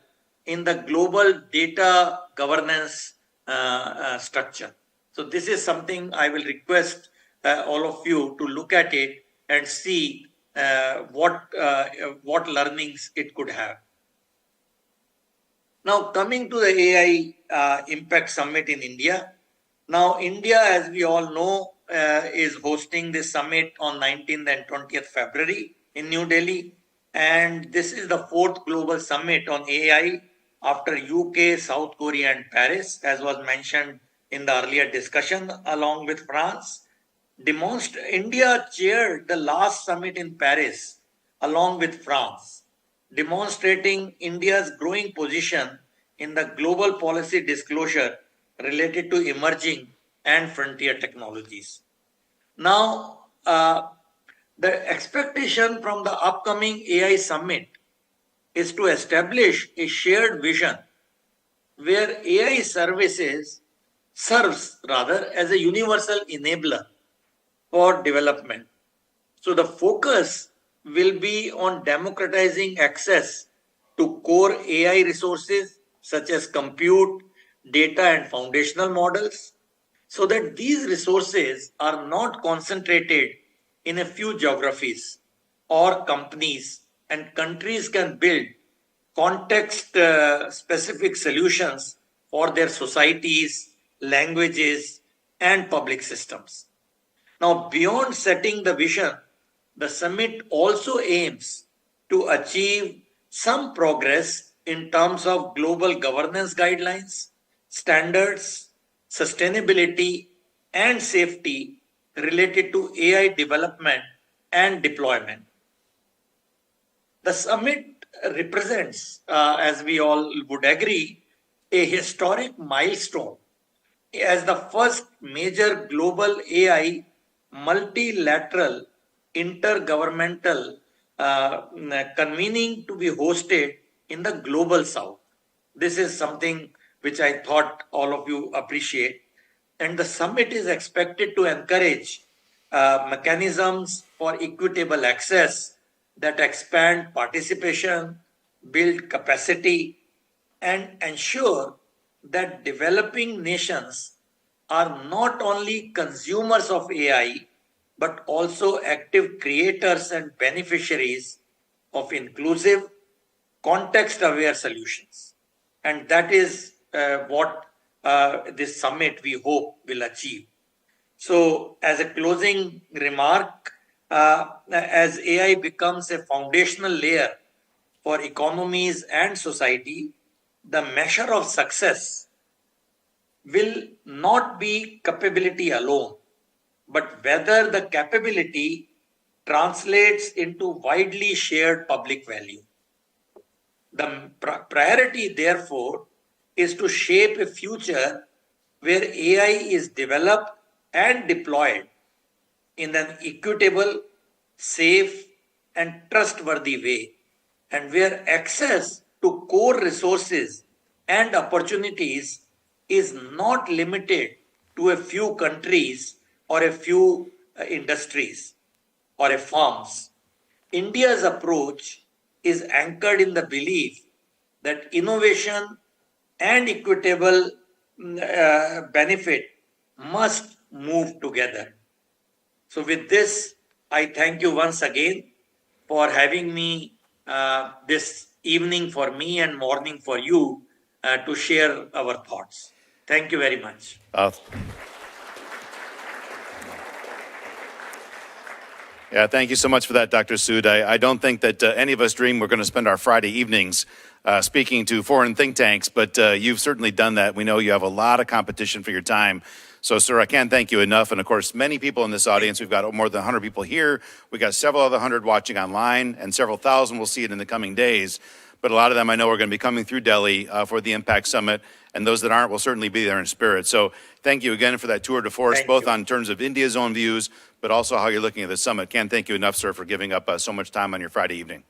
[SPEAKER 6] in the global data governance structure. So this is something I will request all of you to look at it and see what learnings it could have. Now coming to the AI Impact Summit in India. Now India, as we all know, is hosting this summit on 19th and 20th February in New Delhi. And this is the 4th global summit on AI after UK, South Korea and Paris, as was mentioned in the earlier discussion, along with France. India chaired the last summit in Paris along with France, demonstrating India's growing position in the global policy disclosure related to emerging and frontier technologies. Now, the expectation from the upcoming AI summit is to establish a shared vision where AI serves as a universal enabler for development. So the focus will be on democratizing access to core AI resources such as compute, data and foundational models, so that these resources are not concentrated in a few geographies or companies, and countries can build context-specific solutions for their societies, languages, and public systems. Now, beyond setting the vision, the summit also aims to achieve some progress in terms of global governance guidelines, standards, sustainability, and safety related to AI development and deployment. The summit represents, as we all would agree, a historic milestone as the first major global AI multilateral intergovernmental convening to be hosted in the global south. This is something which I thought all of you appreciate. And the summit is expected to encourage mechanisms for equitable access that expand participation, build capacity, and ensure that developing nations are not only consumers of AI, but also active creators and beneficiaries of inclusive, context-aware solutions. And that is what this summit, we hope, will achieve. So as a closing remark, as AI becomes a foundational layer for economies and society, the measure of success will not be capability alone, but whether the capability translates into widely shared public value. The priority, therefore, is to shape a future where AI is developed and deployed in an equitable, safe, and trustworthy way, and where access to core resources and opportunities is not limited to a few countries or a few industries or firms. India's approach is anchored in the belief that innovation and equitable benefit must move together. So with this, I thank you once again for having me this evening for me and morning for you to share our thoughts. Thank you very much.
[SPEAKER 7] Yeah, thank you so much for that, Dr. Sud. I don't think that any of us dream we're going to spend our Friday evenings speaking to foreign think tanks, but you've certainly done that. We know you have a lot of competition for your time. So, sir, I can't thank you enough. And, of course, many people in this audience. We've got more than 100 people here. We've got several other 100 watching online, and several thousand will see it in the coming days. But a lot of them I know are going to be coming through Delhi for the Impact Summit, and those that aren't will certainly be there in spirit. So thank you again for that tour de force, both on terms of India's own views, but also how you're looking at the summit. Can't thank you enough, sir, for giving up so much time on your Friday evening.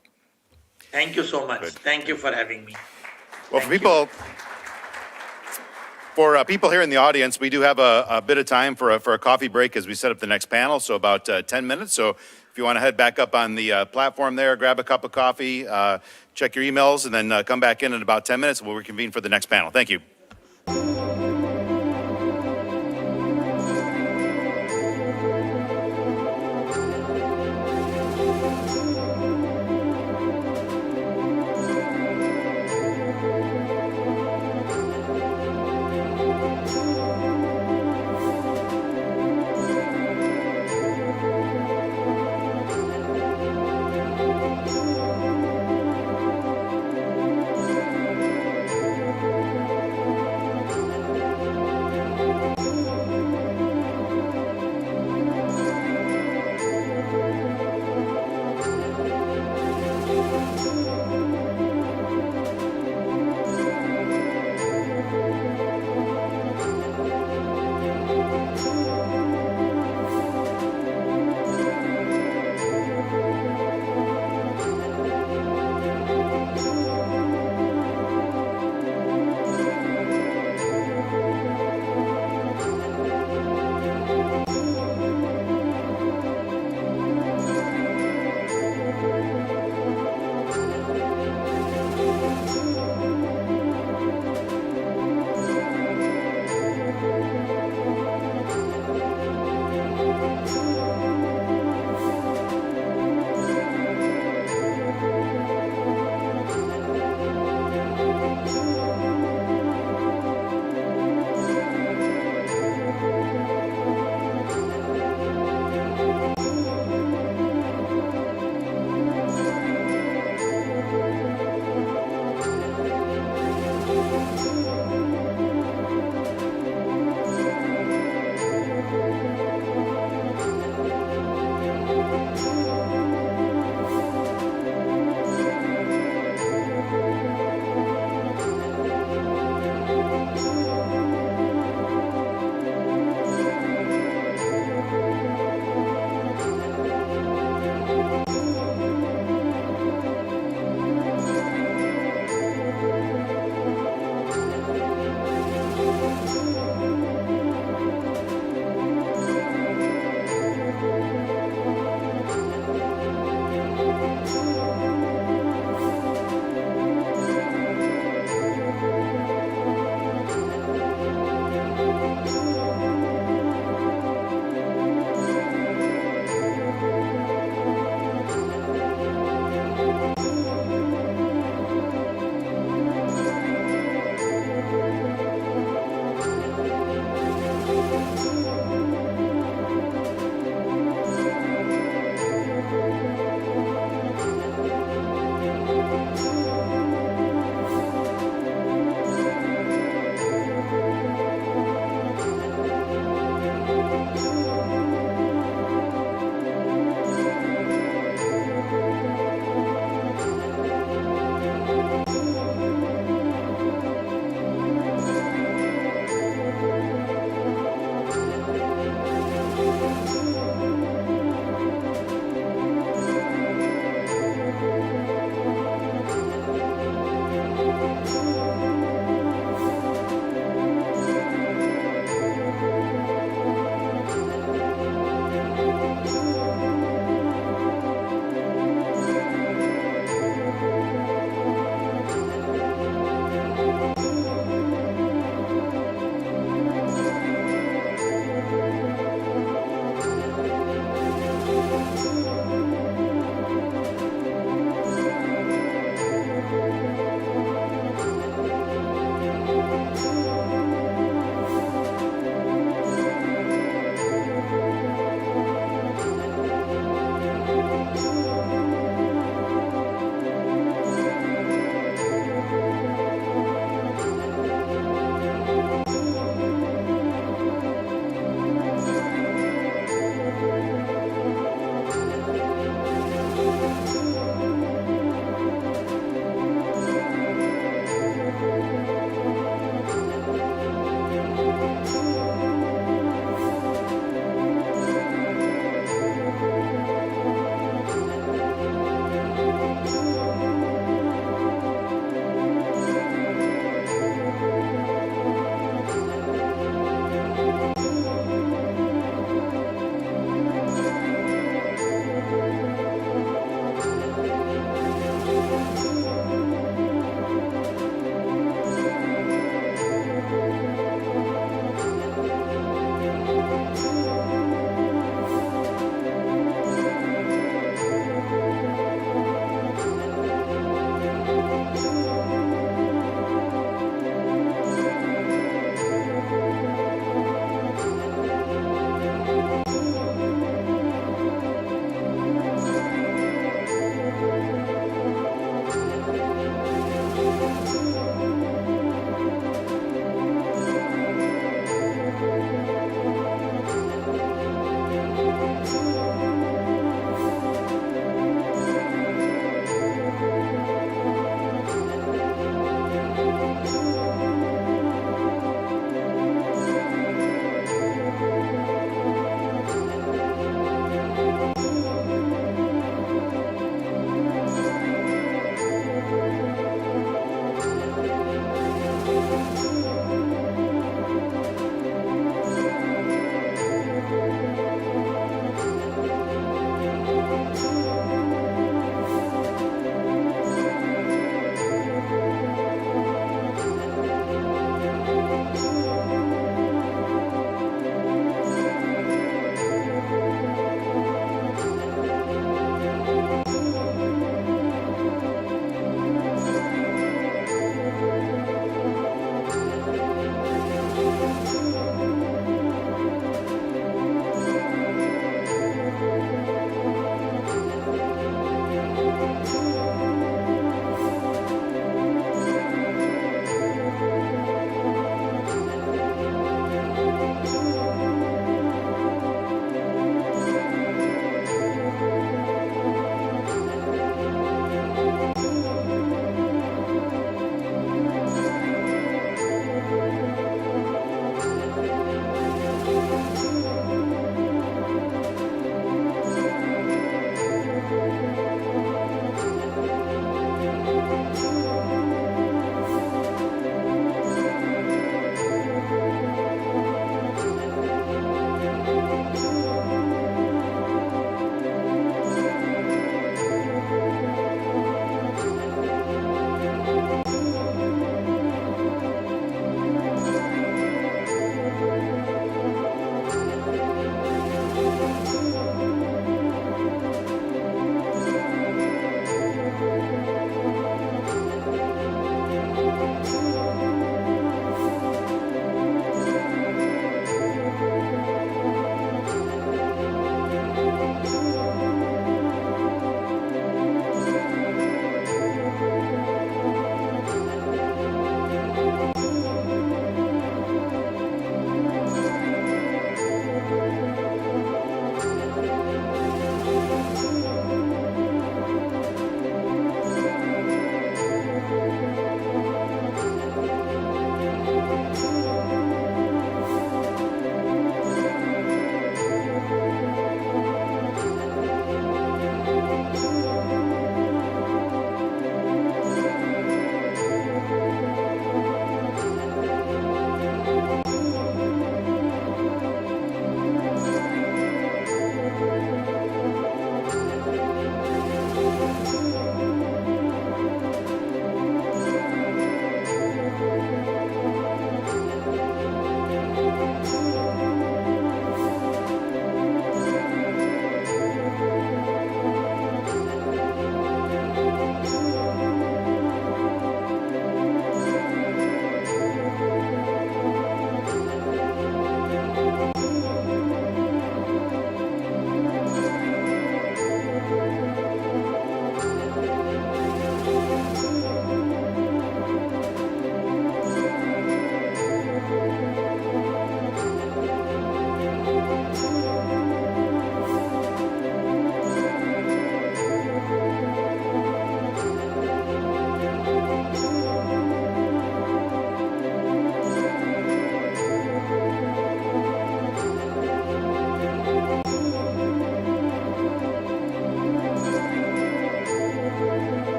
[SPEAKER 6] Thank you so much. Good. Thank you for having me.
[SPEAKER 7] Well, for people For people here in the audience, we do have a bit of time for a coffee break as we set up the next panel, so about 10 minutes. So if you want to head back up on the platform there, grab a cup of coffee, check your emails, and then come back in about 10 minutes. We'll reconvene for the next panel. Thank you.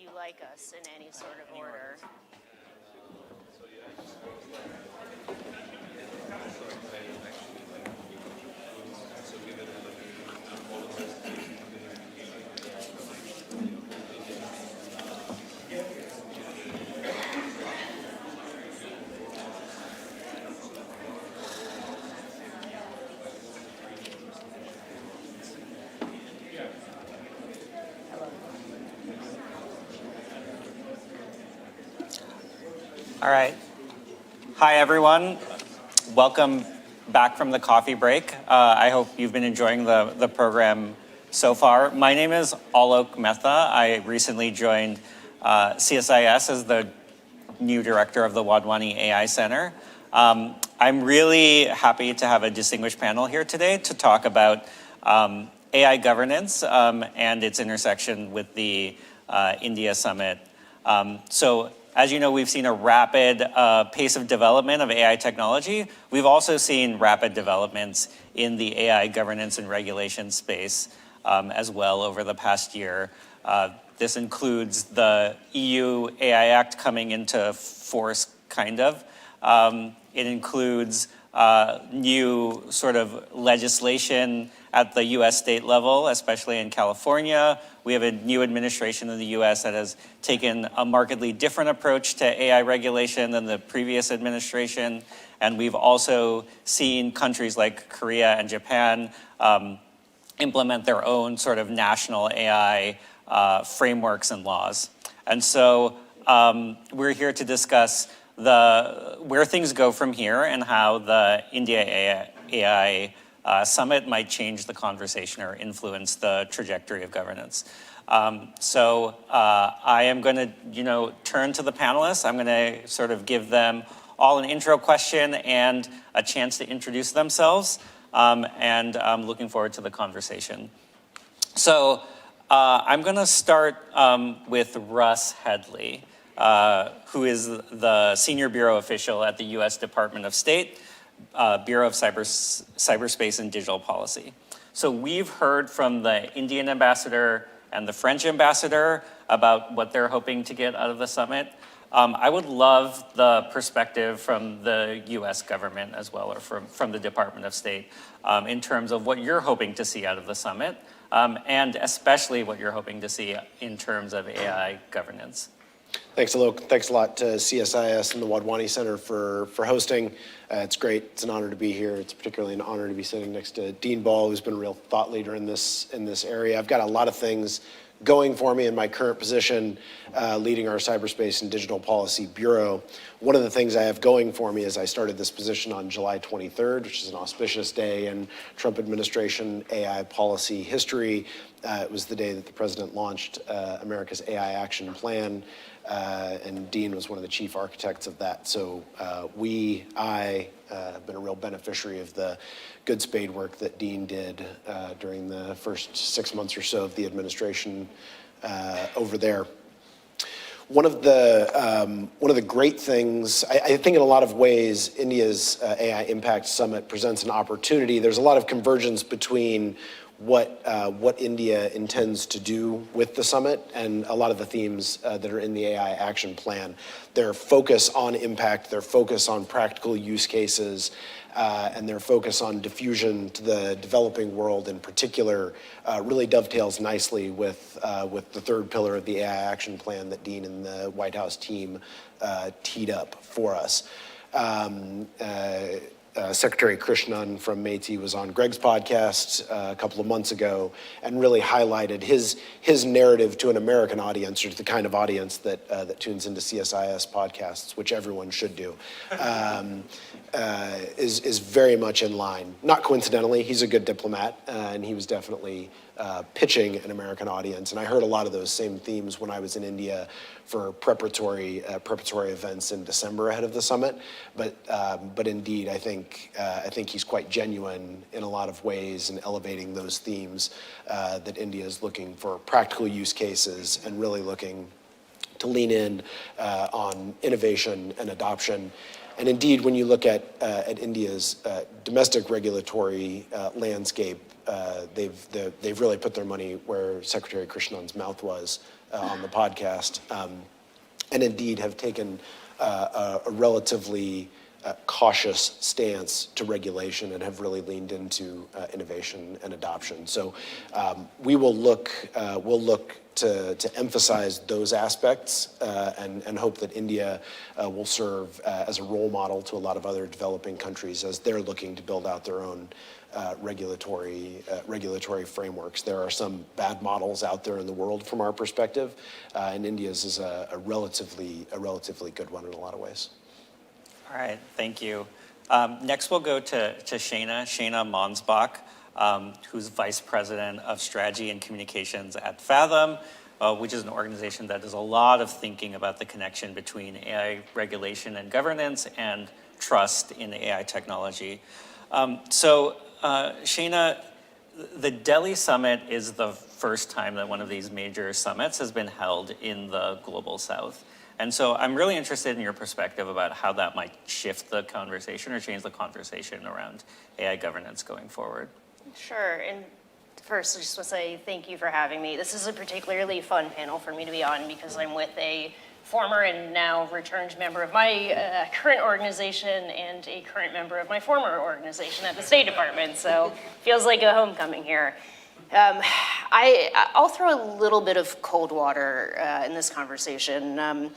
[SPEAKER 8] you like us in any sort of order.
[SPEAKER 9] All right. Hi, everyone. Welcome back from the coffee break. I hope you've been enjoying the program so far. My name is Alok Mehta. I recently joined CSIS as the new director of the Wadhwani AI Center. I'm really happy to have a distinguished panel here today to talk about AI governance and its intersection with the India Summit. So, as you know, we've seen a rapid pace of development of AI technology. We've also seen rapid developments in the AI governance and regulation space as well over the past year. This includes the EU AI Act coming into force, kind of. It includes new sort of legislation at the US state level, especially in California. We have a new administration in the US that has taken a markedly different approach to AI regulation than the previous administration. And we've also seen countries like Korea and Japan implement their own sort of national AI frameworks and laws. And so we're here to discuss where things go from here and how the India AI Summit might change the conversation or influence the trajectory of governance. So I am going to, turn to the panelists. I'm going to sort of give them all an intro question and a chance to introduce themselves. And I'm looking forward to the conversation. So I'm going to start with Russ Headley, who is the senior bureau official at the U.S. Department of State, Bureau of Cyberspace and Digital Policy. So we've heard from the Indian ambassador and the French ambassador about what they're hoping to get out of the summit. I would love the perspective from the U.S. government as well, or from the Department of State, in terms of what you're hoping to see out of the summit, and especially what you're hoping to see in terms of AI governance.
[SPEAKER 10] Thanks, Alok. Thanks a lot to CSIS and the Wadhwani Center for hosting. It's great. It's an honor to be here. It's particularly an honor to be sitting next to Dean Ball, who's been a real thought leader in this area. I've got a lot of things going for me in my current position, leading our Cyberspace and Digital Policy Bureau. One of the things I have going for me is I started this position on July 23rd, which is an auspicious day in Trump administration AI policy history. It was the day that the president launched America's AI Action Plan, and Dean was one of the chief architects of that. So I have been a real beneficiary of the good spade work that Dean did during the first 6 months or so of the administration over there. One of the great things, I think in a lot of ways, India's AI Impact Summit presents an opportunity. There's a lot of convergence between what India intends to do with the summit and a lot of the themes that are in the AI action plan. Their focus on impact, their focus on practical use cases, and their focus on diffusion to the developing world in particular really dovetails nicely with the third pillar of the AI action plan that Dean and the White House team teed up for us. Secretary Krishnan from Métis was on Greg's podcast a couple of months ago and really highlighted his narrative to an American audience, or to the kind of audience that tunes into CSIS podcasts, which everyone should do, is very much in line. Not coincidentally, he's a good diplomat, and he was definitely pitching an American audience. And I heard a lot of those same themes when I was in India for preparatory events in December ahead of the summit. But indeed, I think he's quite genuine in a lot of ways in elevating those themes that India is looking for practical use cases and really looking to lean in on innovation and adoption. And indeed, when you look at India's domestic regulatory landscape, they've really put their money where Secretary Krishnan's mouth was on the podcast, and indeed have taken a relatively cautious stance to regulation and have really leaned into innovation and adoption. So we will look to emphasize those aspects and hope that India will serve as a role model to a lot of other developing countries as they're looking to build out their own regulatory frameworks. There are some bad models out there in the world from our perspective, and India's is a relatively good one in a lot of ways.
[SPEAKER 9] All right, thank you. Next, we'll go to Shana Monsbach, who's Vice President of Strategy and Communications at Fathom, which is an organization that does a lot of thinking about the connection between AI regulation and governance and trust in AI technology. Shana, the Delhi Summit is the first time that one of these major summits has been held in the Global South. And so I'm really interested in your perspective about how that might shift the conversation or change the conversation around AI governance going forward.
[SPEAKER 8] Sure. And first, I just want to say thank you for having me. This is a particularly fun panel for me to be on because I'm with a former and now returned member of my current organization and a current member of my former organization at the State Department. So feels like a homecoming here. I'll throw a little bit of cold water in this conversation.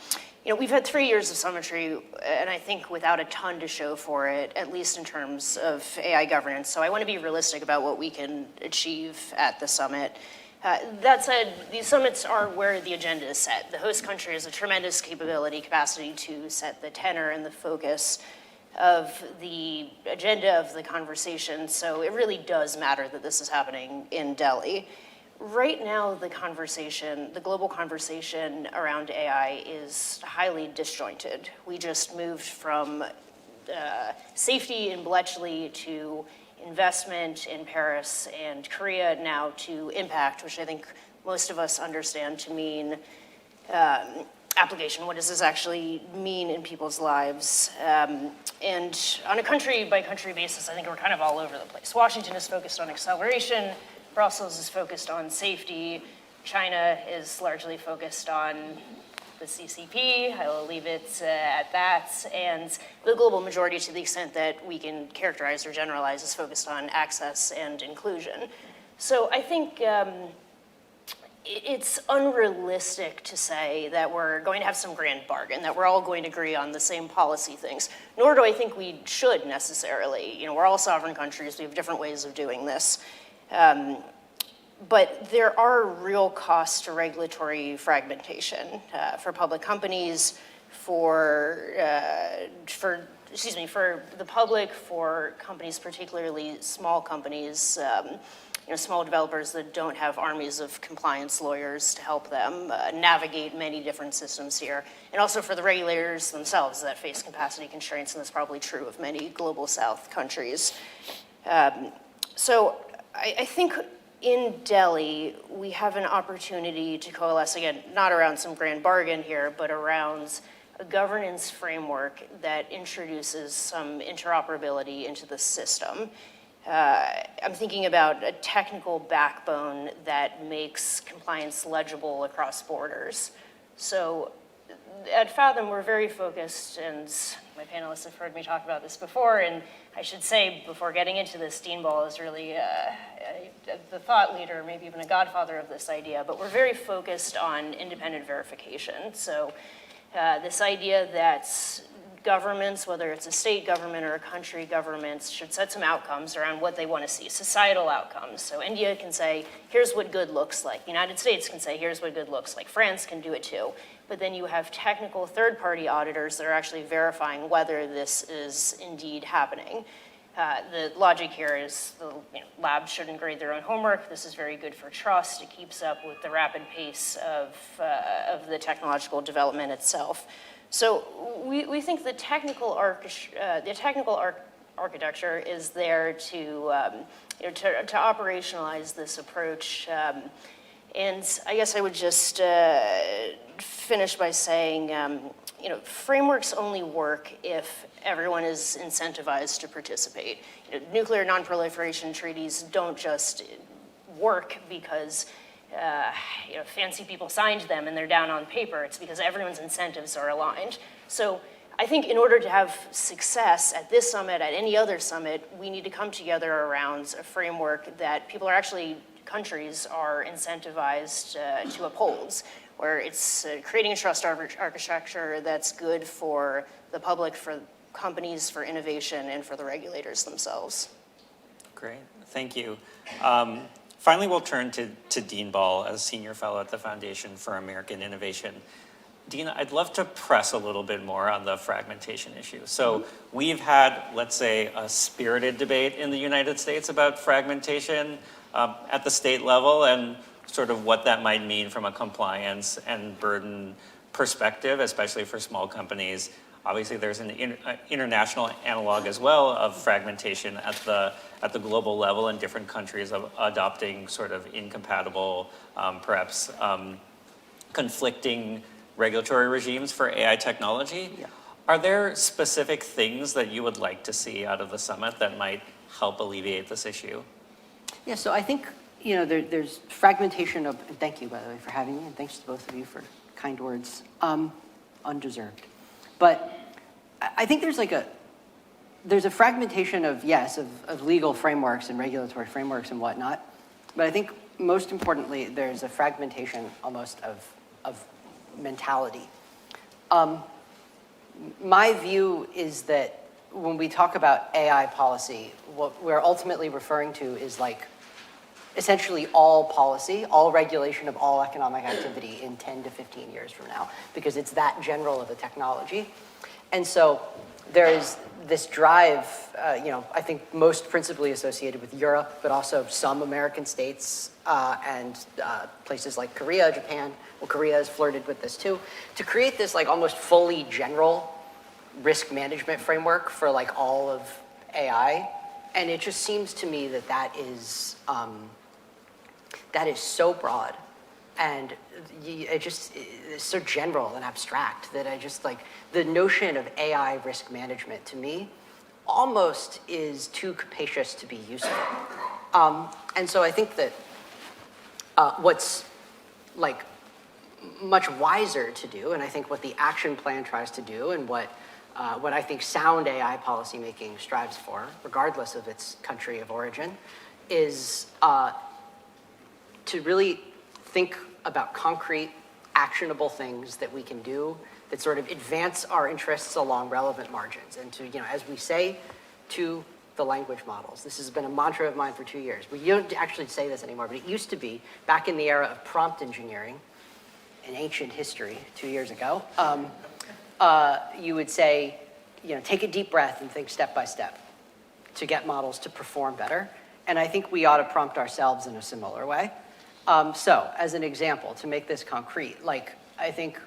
[SPEAKER 8] We've had 3 years of summitry, and I think without a ton to show for it, at least in terms of AI governance. So I want to be realistic about what we can achieve at the summit. That said, these summits are where the agenda is set. The host country has a tremendous capacity to set the tenor and the focus of the agenda of the conversation, so it really does matter that this is happening in Delhi. Right now, the global conversation around AI is highly disjointed. We just moved from safety in Bletchley to investment in Paris and Korea, now to impact, which I think most of us understand to mean application. What does this actually mean in people's lives? And on a country-by-country basis, I think we're kind of all over the place. Washington is focused on acceleration. Brussels is focused on safety. China is largely focused on the CCP. I will leave it at that. And the global majority, to the extent that we can characterize or generalize, is focused on access and inclusion. So I think it's unrealistic to say that we're going to have some grand bargain, that we're all going to agree on the same policy things, nor do I think we should necessarily. We're all sovereign countries. We have different ways of doing this. But there are real costs to regulatory fragmentation for public companies, for the public, for companies, particularly small companies, small developers that don't have armies of compliance lawyers to help them navigate many different systems here, and also for the regulators themselves that face capacity constraints, and that's probably true of many Global South countries. So I think in Delhi, we have an opportunity to coalesce, again, not around some grand bargain here, but around a governance framework that introduces some interoperability into the system. I'm thinking about a technical backbone that makes compliance legible across borders. So at Fathom, we're very focused, and my panelists have heard me talk about this before, and I should say, before getting into this, Dean Ball is really the thought leader, maybe even a godfather of this idea, but we're very focused on independent verification. So this idea that governments, whether it's a state government or a country government, should set some outcomes around what they want to see, societal outcomes. So India can say, here's what good looks like. The United States can say, here's what good looks like. France can do it too. But then you have technical third-party auditors that are actually verifying whether this is indeed happening. The logic here is the labs shouldn't grade their own homework. This is very good for trust. It keeps up with the rapid pace of the technological development itself. So we think the technical architecture is there to operationalize this approach. And I guess I would just finish by saying, frameworks only work if everyone is incentivized to participate. Nuclear non-proliferation treaties don't just work because fancy people signed them and they're down on paper. It's because everyone's incentives are aligned. So I think in order to have success at this summit, at any other summit, we need to come together around a framework that countries are incentivized to uphold, where it's creating a trust architecture that's good for the public, for companies, for innovation, and for the regulators themselves.
[SPEAKER 9] Great, thank you. Finally, we'll turn to Dean Ball as Senior Fellow at the Foundation for American Innovation. Dean, I'd love to press a little bit more on the fragmentation issue. So we've had, let's say, a spirited debate in the United States about fragmentation at the state level and sort of what that might mean from a compliance and burden perspective, especially for small companies. Obviously, there's an international analog as well of fragmentation at the global level, and different countries of adopting sort of incompatible, perhaps conflicting regulatory regimes for AI technology. Yeah. Are there specific things that you would like to see out of the summit that might help alleviate this issue?
[SPEAKER 11] Yeah, so I think, there's fragmentation of, and thank you, by the way, for having me, and thanks to both of you for kind words, undeserved. But I think there's a fragmentation of legal frameworks and regulatory frameworks and whatnot. But I think most importantly, there's a fragmentation almost of mentality. My view is that when we talk about AI policy, what we're ultimately referring to is essentially all policy, all regulation of all economic activity in 10 to 15 years from now, because it's that general of a technology. And so there is this drive, I think most principally associated with Europe, but also some American states and places like Korea, Japan. Well, Korea has flirted with this too, to create this almost fully general risk management framework for all of AI. And it just seems to me that that is so broad. And it's so general and abstract that I just the notion of AI risk management to me almost is too capacious to be useful. And so I think that what's much wiser to do, and I think what the action plan tries to do, and what I think sound AI policymaking strives for, regardless of its country of origin, is to really think about concrete, actionable things that we can do that sort of advance our interests along relevant margins. And to, as we say to the language models, this has been a mantra of mine for 2 years. We don't actually say this anymore, but it used to be, back in the era of prompt engineering, in ancient history 2 years ago, you would say, take a deep breath and think step by step to get models to perform better. And I think we ought to prompt ourselves in a similar way. So, as an example, to make this concrete, I think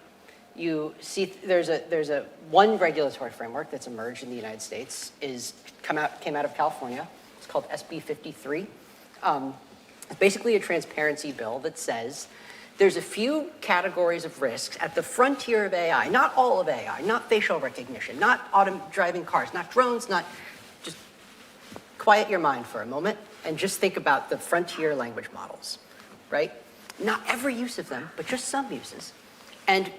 [SPEAKER 11] you see there's a one regulatory framework that's emerged in the United States came out of California. It's called SB 53. It's basically a transparency bill that says there's a few categories of risks at the frontier of AI, not all of AI, not facial recognition, not driving cars, not drones, not just quiet your mind for a moment and just think about the frontier language models. Right? Not every use of them, but just some uses. And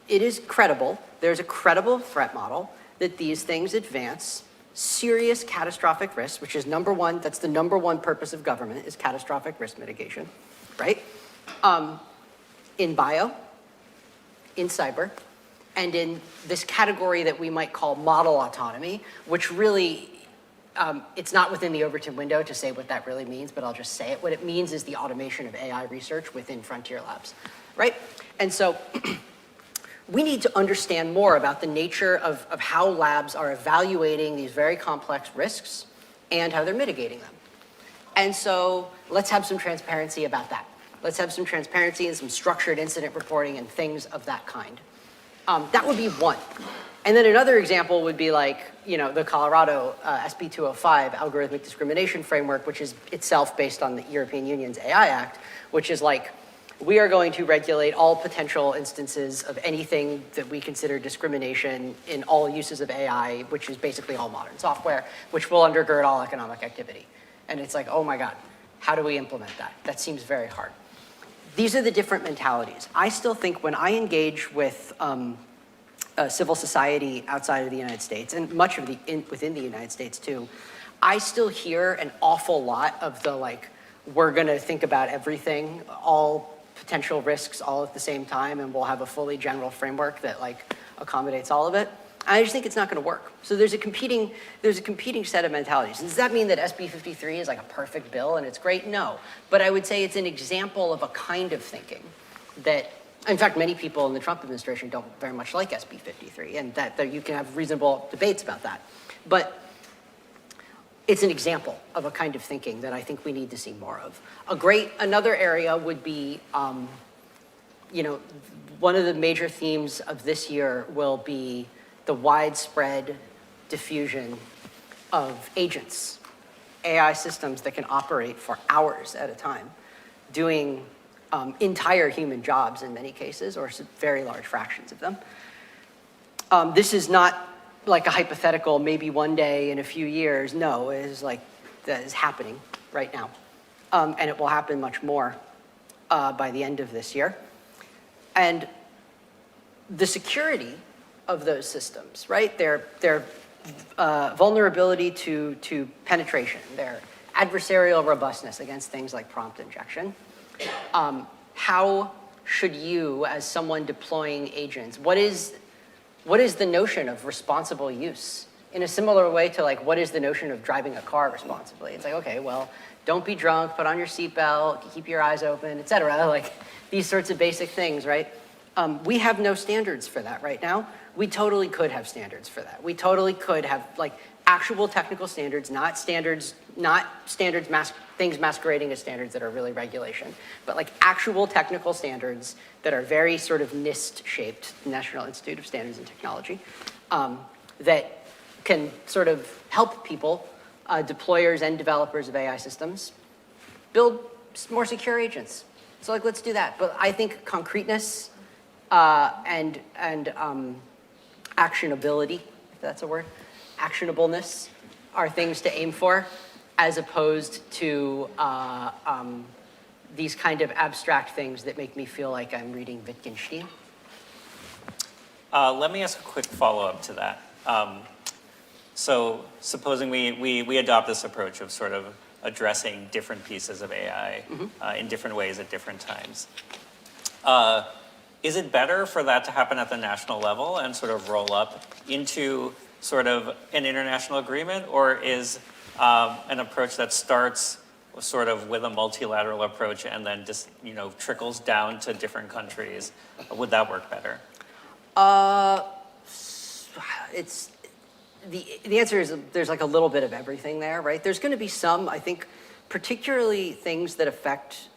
[SPEAKER 11] it is credible, there's a credible threat model that these things advance serious catastrophic risks, which is number one, that's the number one purpose of government, is catastrophic risk mitigation, right? In bio, in cyber, and in this category that we might call model autonomy, which really, it's not within the Overton window to say what that really means, but I'll just say it. What it means is the automation of AI research within frontier labs, right? And so we need to understand more about the nature of how labs are evaluating these very complex risks and how they're mitigating them. And so let's have some transparency about that. Let's have some transparency and some structured incident reporting and things of that kind. That would be one. And then another example would be the Colorado SB 205 algorithmic discrimination framework, which is itself based on the European Union's AI Act, which is we are going to regulate all potential instances of anything that we consider discrimination in all uses of AI, which is basically all modern software, which will undergird all economic activity. And it's oh my God, how do we implement that? That seems very hard. these are the different mentalities. I still think when I engage with civil society outside of the United States, and much of within the United States too, I still hear an awful lot of the like, we're gonna think about everything, all potential risks all at the same time, and we'll have a fully general framework that like accommodates all of it. I just think it's not gonna work. So there's a competing set of mentalities. Does that mean that SB 53 is like a perfect bill and it's great? No, but I would say it's an example of a kind of thinking that, in fact, many people in the Trump administration don't very much like SB 53, and that you can have reasonable debates about that. But it's an example of a kind of thinking that I think we need to see more of. Another area would be, you know, one of the major themes of this year will be the widespread diffusion of agents, AI systems that can operate for hours at a time, doing entire human jobs in many cases, or very large fractions of them. This is not like a hypothetical, maybe one day in a few years. No, it is like, that is happening right now. And it will happen much more by the end of this year. And the security of those systems, right? Their vulnerability to penetration, their adversarial robustness against things like prompt injection. How should you, as someone deploying agents, what is the notion of responsible use? In a similar way to like, what is the notion of driving a car responsibly? It's like, okay, well, don't be drunk, put on your seatbelt, keep your eyes open, et cetera. Like these sorts of basic things, right? We have no standards for that right now. We totally could have standards for that. We totally could have like actual technical standards, not things masquerading as standards that are really regulation, but like actual technical standards that are very sort of NIST-shaped, National Institute of Standards and Technology, that can sort of help people, deployers and developers of AI systems, build more secure agents. So like, let's do that. But I think concreteness and actionability, if that's a word, actionableness are things to aim for, as opposed to these kind of abstract things that make me feel like I'm reading Wittgenstein.
[SPEAKER 9] Let me ask a quick follow-up to that. So supposing we adopt this approach of sort of addressing different pieces of AI in different ways at different times. Is it better for that to happen at the national level and sort of roll up into sort of an international agreement, or is an approach that starts sort of with a multilateral approach and then just, you know, trickles down to different countries? Would that work better?
[SPEAKER 11] It's the answer is there's like a little bit of everything there, right? There's going to be some, I think, particularly things that affect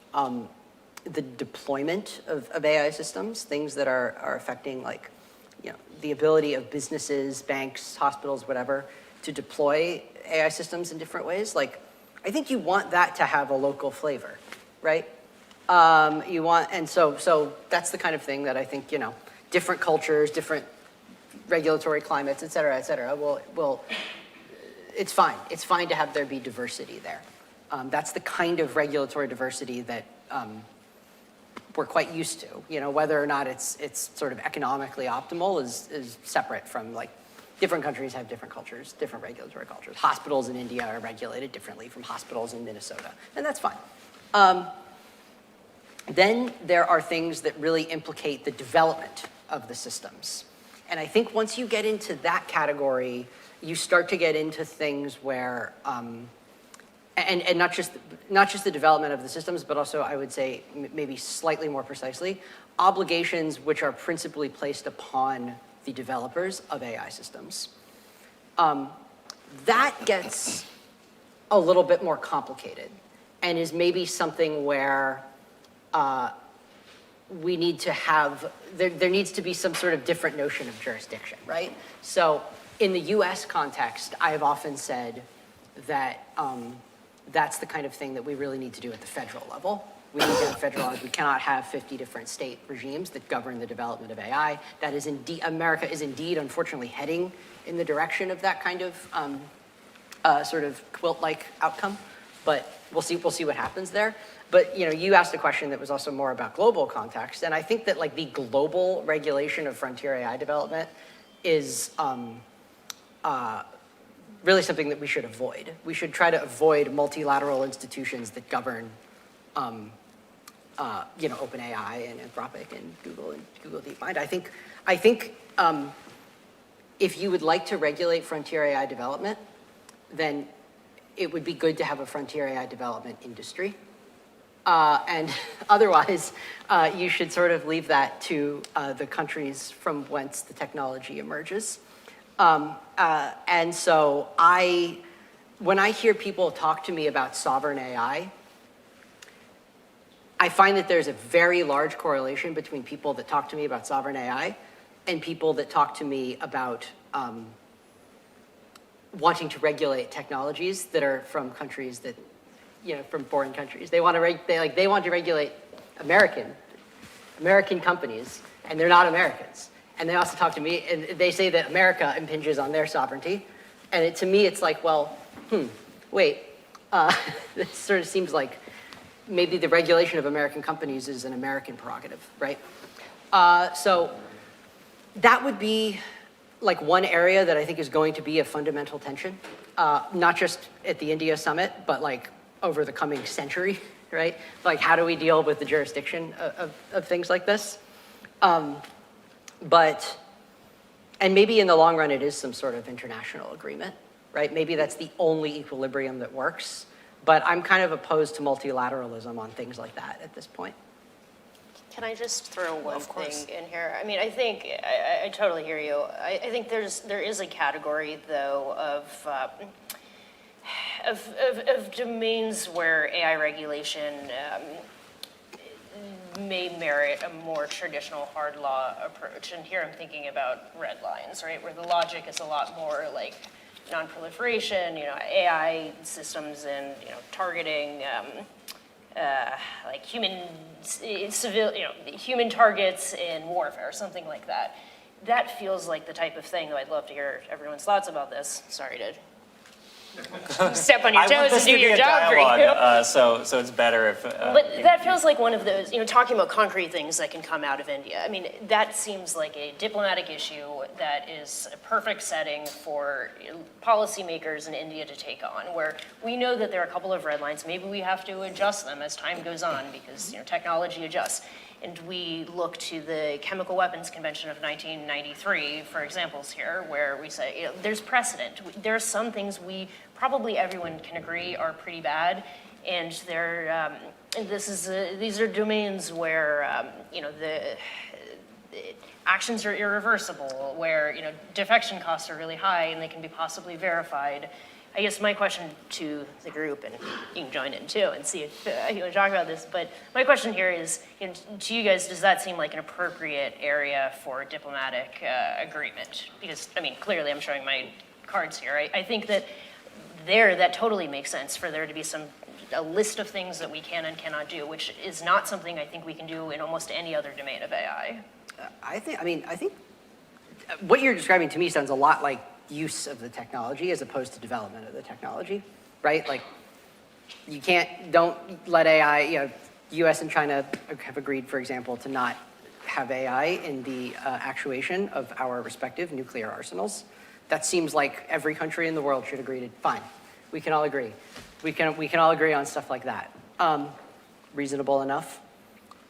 [SPEAKER 11] the deployment of AI systems, things that are affecting like, you know, the ability of businesses, banks, hospitals, whatever, to deploy AI systems in different ways. Like, I think you want that to have a local flavor, right? So that's the kind of thing that I think, you know, different cultures, different regulatory climates, et cetera, will it's fine. It's fine to have there be diversity there. That's the kind of regulatory diversity that we're quite used to. You know, whether or not it's sort of economically optimal is separate from like, different countries have different cultures, different regulatory cultures. Hospitals in India are regulated differently from hospitals in Minnesota, and that's fine. Then there are things that really implicate the development of the systems. And I think once you get into that category, you start to get into things where, and not just the development of the systems, but also I would say maybe slightly more precisely, obligations which are principally placed upon the developers of AI systems. That gets a little bit more complicated and is maybe something where we need to have, there needs to be some sort of different notion of jurisdiction, right? So in the US context, I have often said that that's the kind of thing that we really need to do at the federal level. We need to have federal, we cannot have 50 different state regimes that govern the development of AI. That is indeed, America is indeed, unfortunately, heading in the direction of that kind of sort of quilt-like outcome. but we'll see what happens there. But you asked a question that was also more about global context, and I think that like the global regulation of frontier AI development is really something that we should avoid. We should try to avoid multilateral institutions that govern, OpenAI and Anthropic and Google DeepMind. I think if you would like to regulate frontier AI development, then it would be good to have a frontier AI development industry. And otherwise, you should sort of leave that to the countries from whence the technology emerges. And so when I hear people talk to me about sovereign AI, I find that there's a very large correlation between people that talk to me about sovereign AI and people that talk to me about wanting to regulate technologies that are from countries that, from foreign countries. They want to regulate American companies, and they're not Americans. And they also talk to me, and they say that America impinges on their sovereignty. And to me, it's like, well, wait. This sort of seems like maybe the regulation of American companies is an American prerogative, right? So that would be like one area that I think is going to be a fundamental tension, not just at the India summit, but like over the coming century, right? Like how do we deal with the jurisdiction of things like this? And maybe in the long run, it is some sort of international agreement, right? Maybe that's the only equilibrium that works. But I'm kind of opposed to multilateralism on things like that at this point.
[SPEAKER 8] Can I just throw one thing in here? I mean, I think I totally hear you. I think there is a category though of domains where AI regulation may merit a more traditional hard law approach. And here I'm thinking about red lines, right, where the logic is a lot more like non-proliferation, AI systems and targeting like human targets in warfare, something like that. That feels like the type of thing, though I'd love to hear everyone's thoughts about this. Sorry to step on your toes and do your job for you.
[SPEAKER 9] So it's better if...
[SPEAKER 8] but that feels like one of those, talking about concrete things that can come out of India. I mean, that seems like a diplomatic issue that is a perfect setting for policymakers in India to take on, where we know that there are a couple of red lines. Maybe we have to adjust them as time goes on because technology adjusts. And we look to the Chemical Weapons Convention of 1993 for examples here, where we say, there's precedent. There are some things probably everyone can agree are pretty bad, and these are domains where the actions are irreversible, where defection costs are really high and they can be possibly verified. I guess my question to the group, and you can join in too and see if you want to talk about this, but my question here is, to you guys, does that seem like an appropriate area for diplomatic agreement? Because, I mean, clearly I'm showing my cards here. I think that that totally makes sense for there to be a list of things that we can and cannot do, which is not something I think we can do in almost any other domain of AI.
[SPEAKER 11] I think what you're describing to me sounds a lot like use of the technology as opposed to development of the technology, right? Like, don't let AI, US and China have agreed, for example, to not have AI in the actuation of our respective nuclear arsenals. That seems like every country in the world should agree to, fine, we can all agree. We can all agree on stuff like that. Reasonable enough.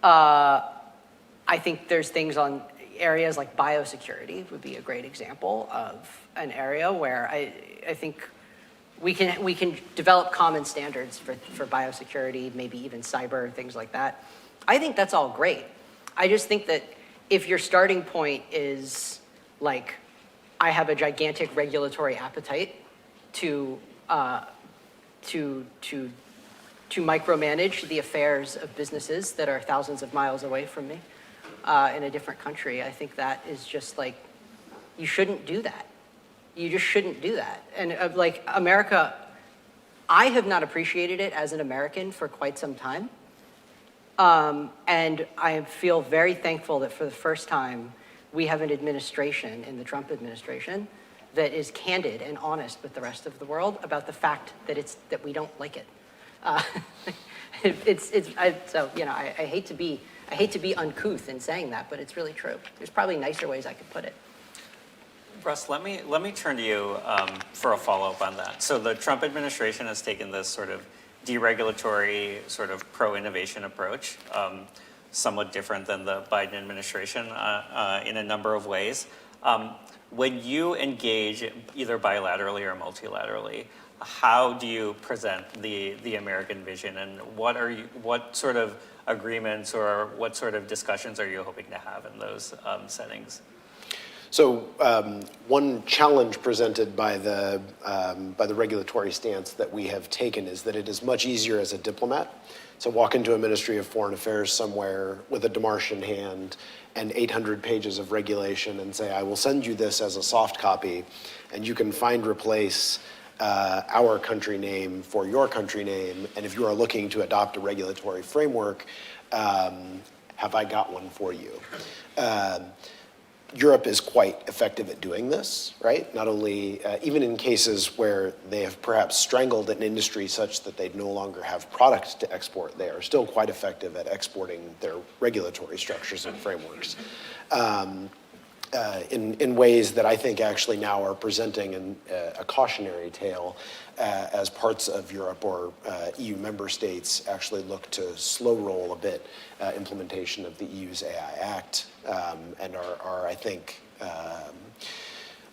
[SPEAKER 11] I think there's things on areas like biosecurity would be a great example of an area where I think we can develop common standards for biosecurity, maybe even cyber, things like that. I think that's all great. I just think that if your starting point is like, I have a gigantic regulatory appetite to micromanage the affairs of businesses that are thousands of miles away from me in a different country, I think that is just like, you shouldn't do that. You just shouldn't do that. And like America, I have not appreciated it as an American for quite some time. And I feel very thankful that for the first time, we have an administration in the Trump administration that is candid and honest with the rest of the world about the fact that we don't like it. So, you know, I hate to be uncouth in saying that, but it's really true. There's probably nicer ways I could put it.
[SPEAKER 9] Russ, let me turn to you for a follow-up on that. So the Trump administration has taken this sort of deregulatory, sort of pro-innovation approach, somewhat different than the Biden administration in a number of ways. When you engage either bilaterally or multilaterally, how do you present the American vision, and what sort of agreements or what sort of discussions are you hoping to have in those settings?
[SPEAKER 10] So one challenge presented by the regulatory stance that we have taken is that it is much easier as a diplomat to walk into a Ministry of Foreign Affairs somewhere with a démarche in hand and 800 pages of regulation and say, I will send you this as a soft copy, and you can find replace our country name for your country name, and if you are looking to adopt a regulatory framework, have I got one for you? Europe is quite effective at doing this, right? Not only, even in cases where they have perhaps strangled an industry such that they no longer have product to export, they are still quite effective at exporting their regulatory structures and frameworks in ways that I think actually now are presenting a cautionary tale as parts of Europe or EU member states actually look to slow roll a bit implementation of the EU's AI Act and are I think,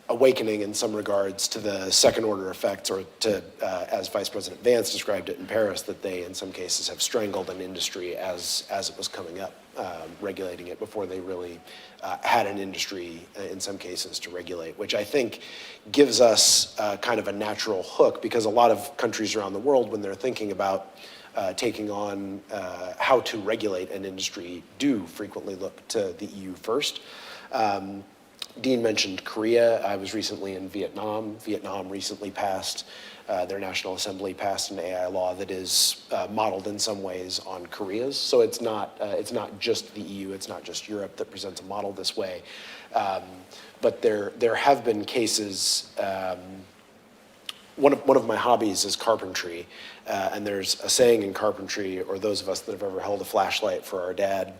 [SPEAKER 10] awakening in some regards to the second order effects, or to, as Vice President Vance described it in Paris, that they in some cases have strangled an industry as it was coming up, regulating it before they really had an industry in some cases to regulate, which I think gives us kind of a natural hook, because a lot of countries around the world, when they're thinking about taking on how to regulate an industry, do frequently look to the EU first. Dean mentioned Korea. I was recently in Vietnam. Vietnam recently passed, their National Assembly passed an AI law that is modeled in some ways on Korea's. So it's not just the EU, it's not just Europe that presents a model this way. But there have been cases. One of my hobbies is carpentry, and there's a saying in carpentry, or those of us that have ever held a flashlight for our dad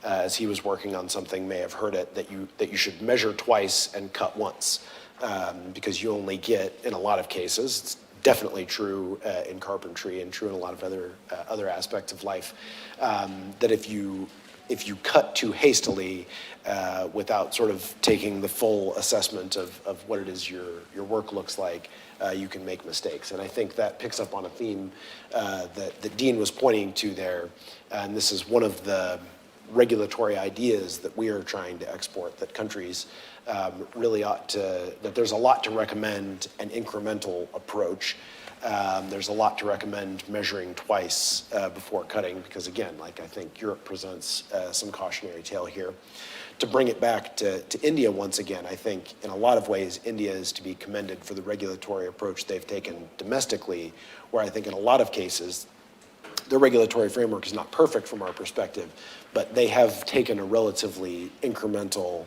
[SPEAKER 10] as he was working on something may have heard it, that you should measure twice and cut once, because you only get, in a lot of cases, it's definitely true in carpentry and true in a lot of other aspects of life, that if you cut too hastily without sort of taking the full assessment of what it is your work looks like, you can make mistakes. And I think that picks up on a theme that Dean was pointing to there. And this is one of the regulatory ideas that we are trying to export, that countries really ought to, that there's a lot to recommend an incremental approach. There's a lot to recommend measuring twice before cutting, because again, like I think Europe presents some cautionary tale here. To bring it back to India once again, I think in a lot of ways, India is to be commended for the regulatory approach they've taken domestically, where I think in a lot of cases, the regulatory framework is not perfect from our perspective, but they have taken a relatively incremental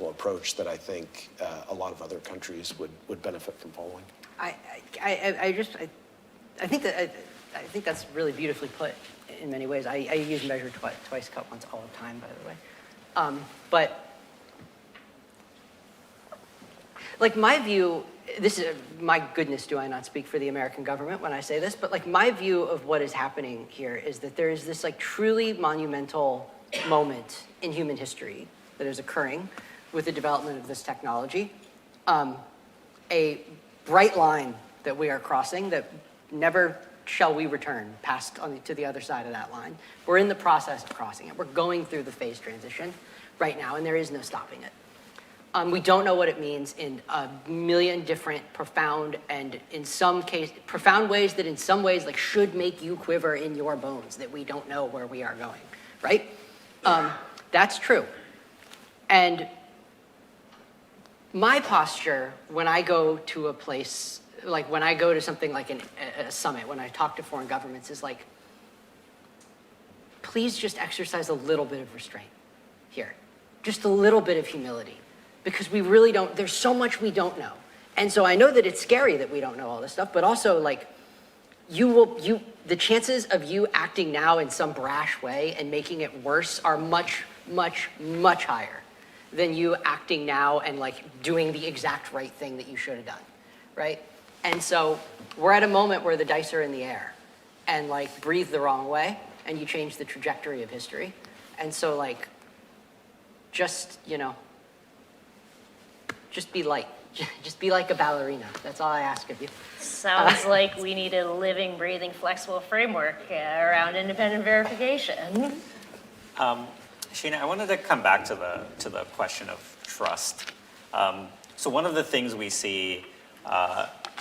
[SPEAKER 10] approach that I think a lot of other countries would benefit from following.
[SPEAKER 11] I think that's really beautifully put in many ways. I use measure twice, cut once all the time, by the way. But like my view, this is, my goodness, do I not speak for the American government when I say this, but like my view of what is happening here is that there is this like truly monumental moment in human history that is occurring with the development of this technology. A bright line that we are crossing that never shall we return past to the other side of that line. We're in the process of crossing it. We're going through the phase transition right now, and there is no stopping it. We don't know what it means in a million different profound and in some case, profound ways that in some ways like should make you quiver in your bones, that we don't know where we are going, right? That's true. And my posture when I go to a place, like when I go to something like a summit, when I talk to foreign governments, is like, please just exercise a little bit of restraint here. Just a little bit of humility. Because we really don't, there's so much we don't know. And so I know that it's scary that we don't know all this stuff, but also like, the chances of you acting now in some brash way and making it worse are much, much, much higher than you acting now and like doing the exact right thing that you should have done, right? And so we're at a moment where the dice are in the air and like breathe the wrong way and you change the trajectory of history. And so like, just, you know, just be light. Just be like a ballerina. That's all I ask of you.
[SPEAKER 8] Sounds like we need a living, breathing, flexible framework around independent verification.
[SPEAKER 9] Sheena, I wanted to come back to the question of trust. So one of the things we see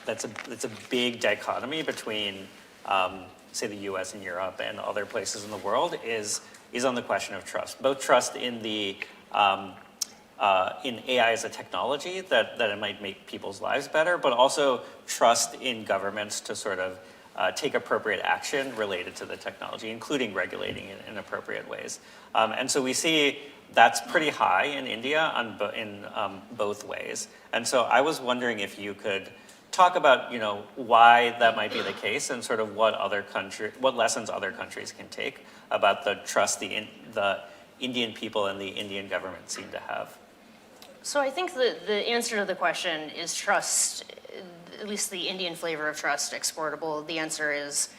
[SPEAKER 9] that's a big dichotomy between, say, the U.S. and Europe and other places in the world is on the question of trust. Both trust in the in AI as a technology that it might make people's lives better, but also trust in governments to sort of take appropriate action related to the technology, including regulating it in appropriate ways. And so we see that's pretty high in India in both ways. And so I was wondering if you could talk about, you know, why that might be the case and sort of what lessons other countries can take about the trust the Indian people and the Indian government seem to have.
[SPEAKER 8] So I think the answer to the question is trust, at least the Indian flavor of trust, exportable. The answer is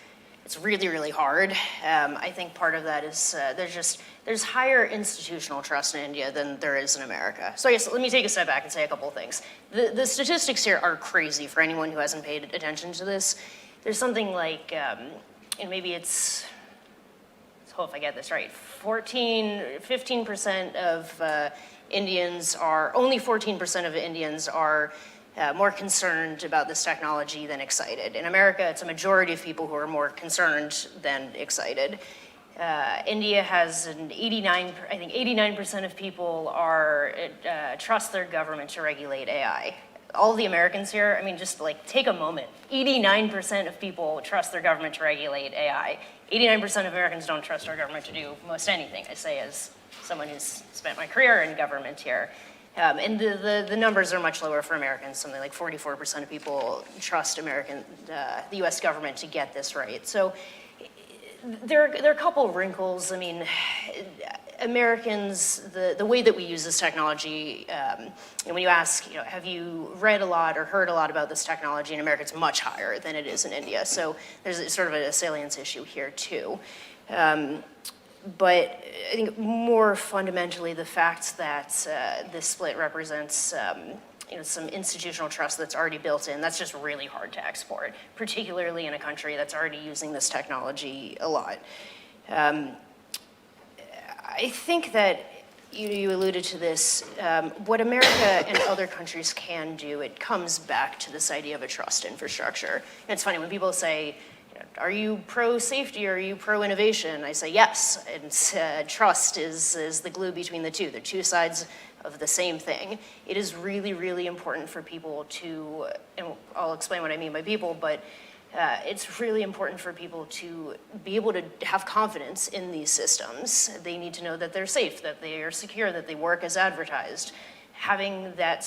[SPEAKER 8] it's really, really hard. I think part of that is there's higher institutional trust in India than there is in America. So I guess let me take a step back and say a couple of things. The statistics here are crazy for anyone who hasn't paid attention to this. There's something like, and maybe it's, I hope I get this right, 15% of Indians are, only 14% of Indians are more concerned about this technology than excited. In America, it's a majority of people who are more concerned than excited. India has an 89% of people trust their government to regulate AI. All the Americans here, I mean, just like take a moment. 89% of people trust their government to regulate AI. 89% of Americans don't trust our government to do most anything, I say as someone who's spent my career in government here. And the numbers are much lower for Americans. Something like 44% of people trust the U.S. government to get this right. So there are a couple of wrinkles. I mean, Americans, the way that we use this technology, and when you ask, you know, have you read a lot or heard a lot about this technology in America, it's much higher than it is in India. So there's sort of a salience issue here too. But I think more fundamentally, the fact that this split represents some institutional trust that's already built in, that's just really hard to export, particularly in a country that's already using this technology a lot. I think that you alluded to this, what America and other countries can do, it comes back to this idea of a trust infrastructure. And it's funny when people say, are you pro-safety or are you pro-innovation? I say yes, and trust is the glue between the two. They're two sides of the same thing. It is really, really important for people to, and I'll explain what I mean by people, but it's really important for people to be able to have confidence in these systems. They need to know that they're safe, that they are secure, that they work as advertised. Having that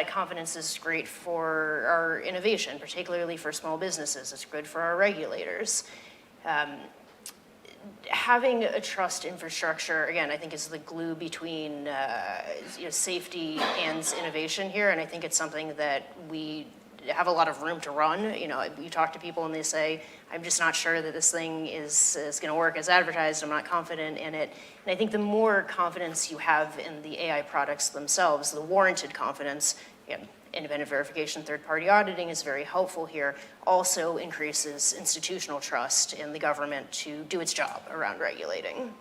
[SPEAKER 8] confidence is great for our innovation, particularly for small businesses. It's good for our regulators. Having a trust infrastructure, again, I think is the glue between safety and innovation here, and I think it's something that we have a lot of room to run. You know, you talk to people and they say, I'm just not sure that this thing is going to work as advertised. I'm not confident in it. And I think the more confidence you have in the AI products themselves, the warranted confidence, independent verification, third-party auditing is very helpful here, also increases institutional trust in the government to do its job around regulating.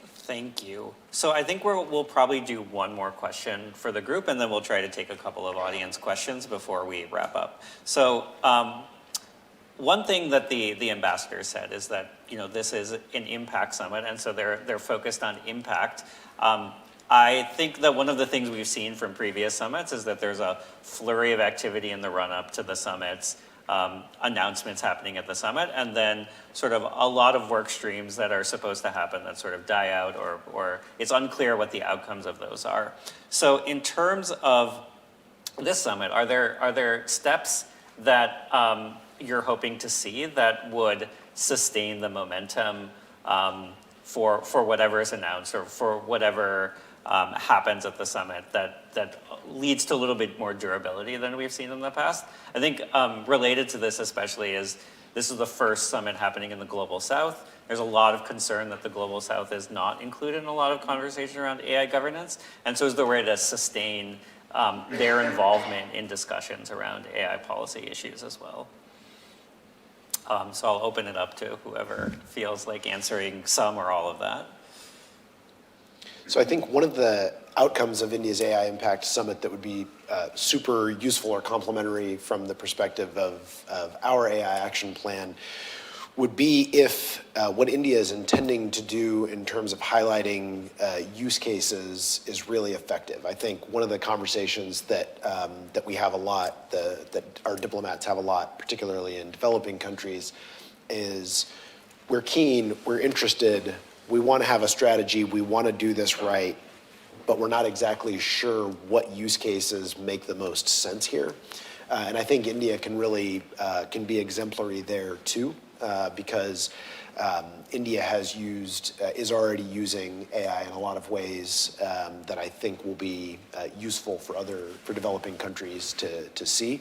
[SPEAKER 9] Thank you. So I think we'll probably do one more question for the group, and then we'll try to take a couple of audience questions before we wrap up. So one thing that the ambassador said is that this is an impact summit, and so they're focused on impact. I think that one of the things we've seen from previous summits is that there's a flurry of activity in the run-up to the summits. Announcements happening at the summit, and then sort of a lot of work streams that are supposed to happen that sort of die out, or it's unclear what the outcomes of those are. So in terms of this summit, are there steps that you're hoping to see that would sustain the momentum for whatever is announced or for whatever happens at the summit that leads to a little bit more durability than we've seen in the past? I think related to this especially is this is the first summit happening in the Global South. There's a lot of concern that the Global South is not included in a lot of conversation around AI governance. And so is there a way to sustain their involvement in discussions around AI policy issues as well? So I'll open it up to whoever feels like answering some or all of that.
[SPEAKER 10] So I think one of the outcomes of India's AI Impact Summit that would be super useful or complementary from the perspective of our AI action plan would be if what India is intending to do in terms of highlighting use cases is really effective. I think one of the conversations that we have a lot, that our diplomats have a lot, particularly in developing countries, is we're keen, we're interested, we want to have a strategy, we want to do this right, but we're not exactly sure what use cases make the most sense here. And I think India can really can be exemplary there too. Because India is already using AI in a lot of ways that I think will be useful for developing countries to see.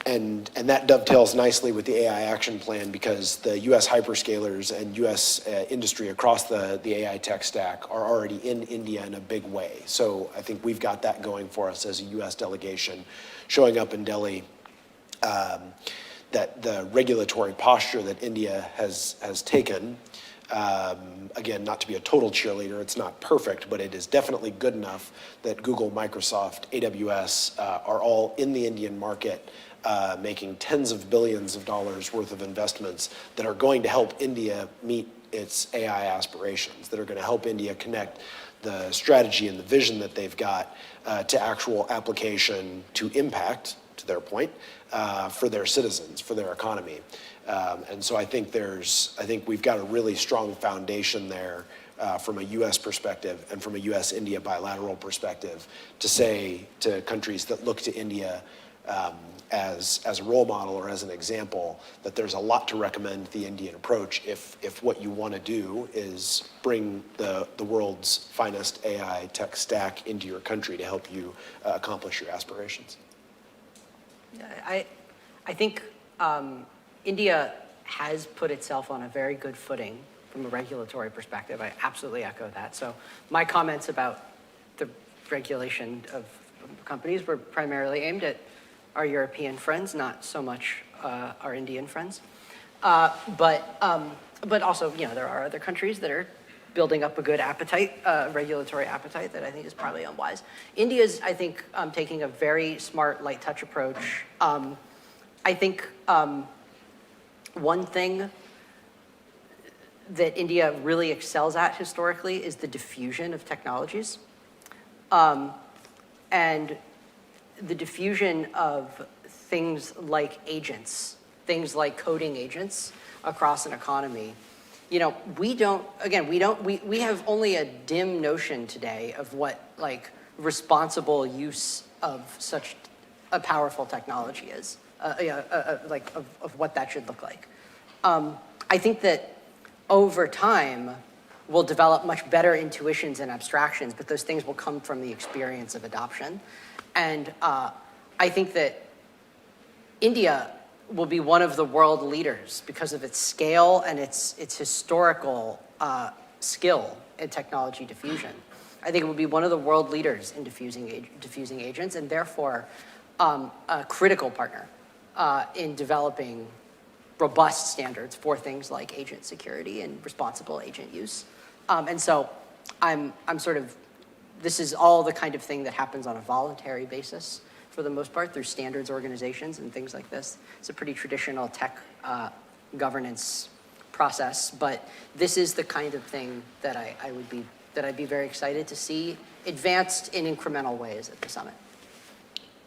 [SPEAKER 10] And that dovetails nicely with the AI action plan because the US hyperscalers and US industry across the AI tech stack are already in India in a big way. So I think we've got that going for us as a US delegation showing up in Delhi. That the regulatory posture that India has taken, again, not to be a total cheerleader, it's not perfect, but it is definitely good enough that Google, Microsoft, AWS are all in the Indian market, making tens of billions of dollars worth of investments that are going to help India meet its AI aspirations, that are going to help India connect the strategy and the vision that they've got to actual application to impact, to their point, for their citizens, for their economy. And so I think we've got a really strong foundation there from a US perspective and from a US-India bilateral perspective to say to countries that look to India as a role model or as an example that there's a lot to recommend the Indian approach if what you want to do is bring the world's finest AI tech stack into your country to help you accomplish your aspirations.
[SPEAKER 11] I think India has put itself on a very good footing from a regulatory perspective. I absolutely echo that. So my comments about the regulation of companies were primarily aimed at our European friends, not so much our Indian friends. But also, there are other countries that are building up a good appetite, regulatory appetite that I think is probably unwise. India's, I think, taking a very smart, light touch approach. I think one thing that India really excels at historically is the diffusion of technologies. And the diffusion of things like agents, things like coding agents across an economy. We have only a dim notion today of what responsible use of such a powerful technology is, of what that should look like. I think that over time, we'll develop much better intuitions and abstractions, but those things will come from the experience of adoption. And I think that India will be one of the world leaders because of its scale and its historical skill in technology diffusion. I think it will be one of the world leaders in diffusing agents and therefore a critical partner in developing robust standards for things like agent security and responsible agent use. And so I'm this is all the kind of thing that happens on a voluntary basis for the most part through standards organizations and things like this. It's a pretty traditional tech governance process, but this is the kind of thing that I'd be very excited to see advanced in incremental ways at the summit.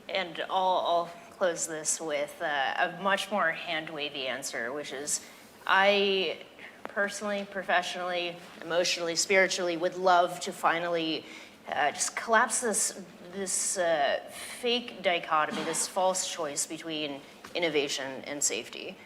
[SPEAKER 8] And I'll close this with a much more hand-wavy answer, which is I personally, professionally, emotionally, spiritually would love to finally just collapse this fake dichotomy, this false choice between innovation and safety.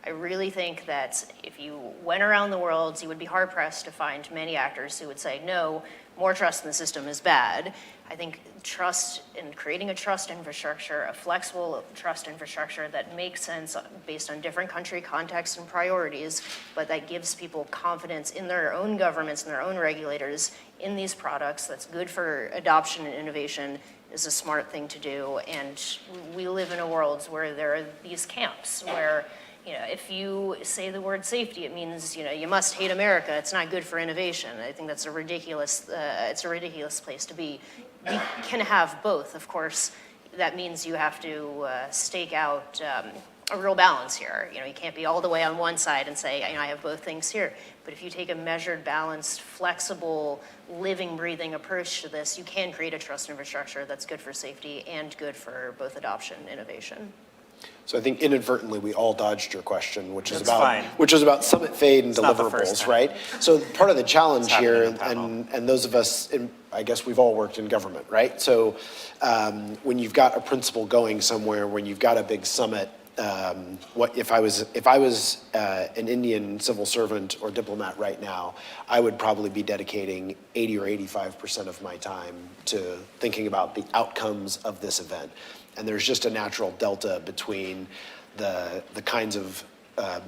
[SPEAKER 8] I really think that if you went around the world, you would be hard-pressed to find many actors who would say, no, more trust in the system is bad. I think trust and creating a trust infrastructure, a flexible trust infrastructure that makes sense based on different country contexts and priorities, but that gives people confidence in their own governments and their own regulators in these products, that's good for adoption and innovation, is a smart thing to do. And we live in a world where there are these camps where, you know, if you say the word safety, it means, you know, you must hate America. It's not good for innovation. I think that's a ridiculous, it's a ridiculous place to be. We can have both, of course. That means you have to stake out a real balance here. You know, you can't be all the way on one side and say, you know, I have both things here. But if you take a measured, balanced, flexible, living, breathing approach to this, you can create a trust infrastructure that's good for safety and good for both adoption and innovation.
[SPEAKER 10] So I think inadvertently we all dodged your question, which is
[SPEAKER 9] That's
[SPEAKER 10] about summit fade and
[SPEAKER 9] not the first
[SPEAKER 10] deliverables,
[SPEAKER 9] time.
[SPEAKER 10] right? So part of the challenge
[SPEAKER 9] happened
[SPEAKER 10] here,
[SPEAKER 9] in the panel.
[SPEAKER 10] and those of us, I guess we've all worked in government, right? So when you've got a principle going somewhere, when you've got a big summit, what if I was an Indian civil servant or diplomat right now, I would probably be dedicating 80 or 85% of my time to thinking about the outcomes of this event. And there's just a natural delta between the kinds of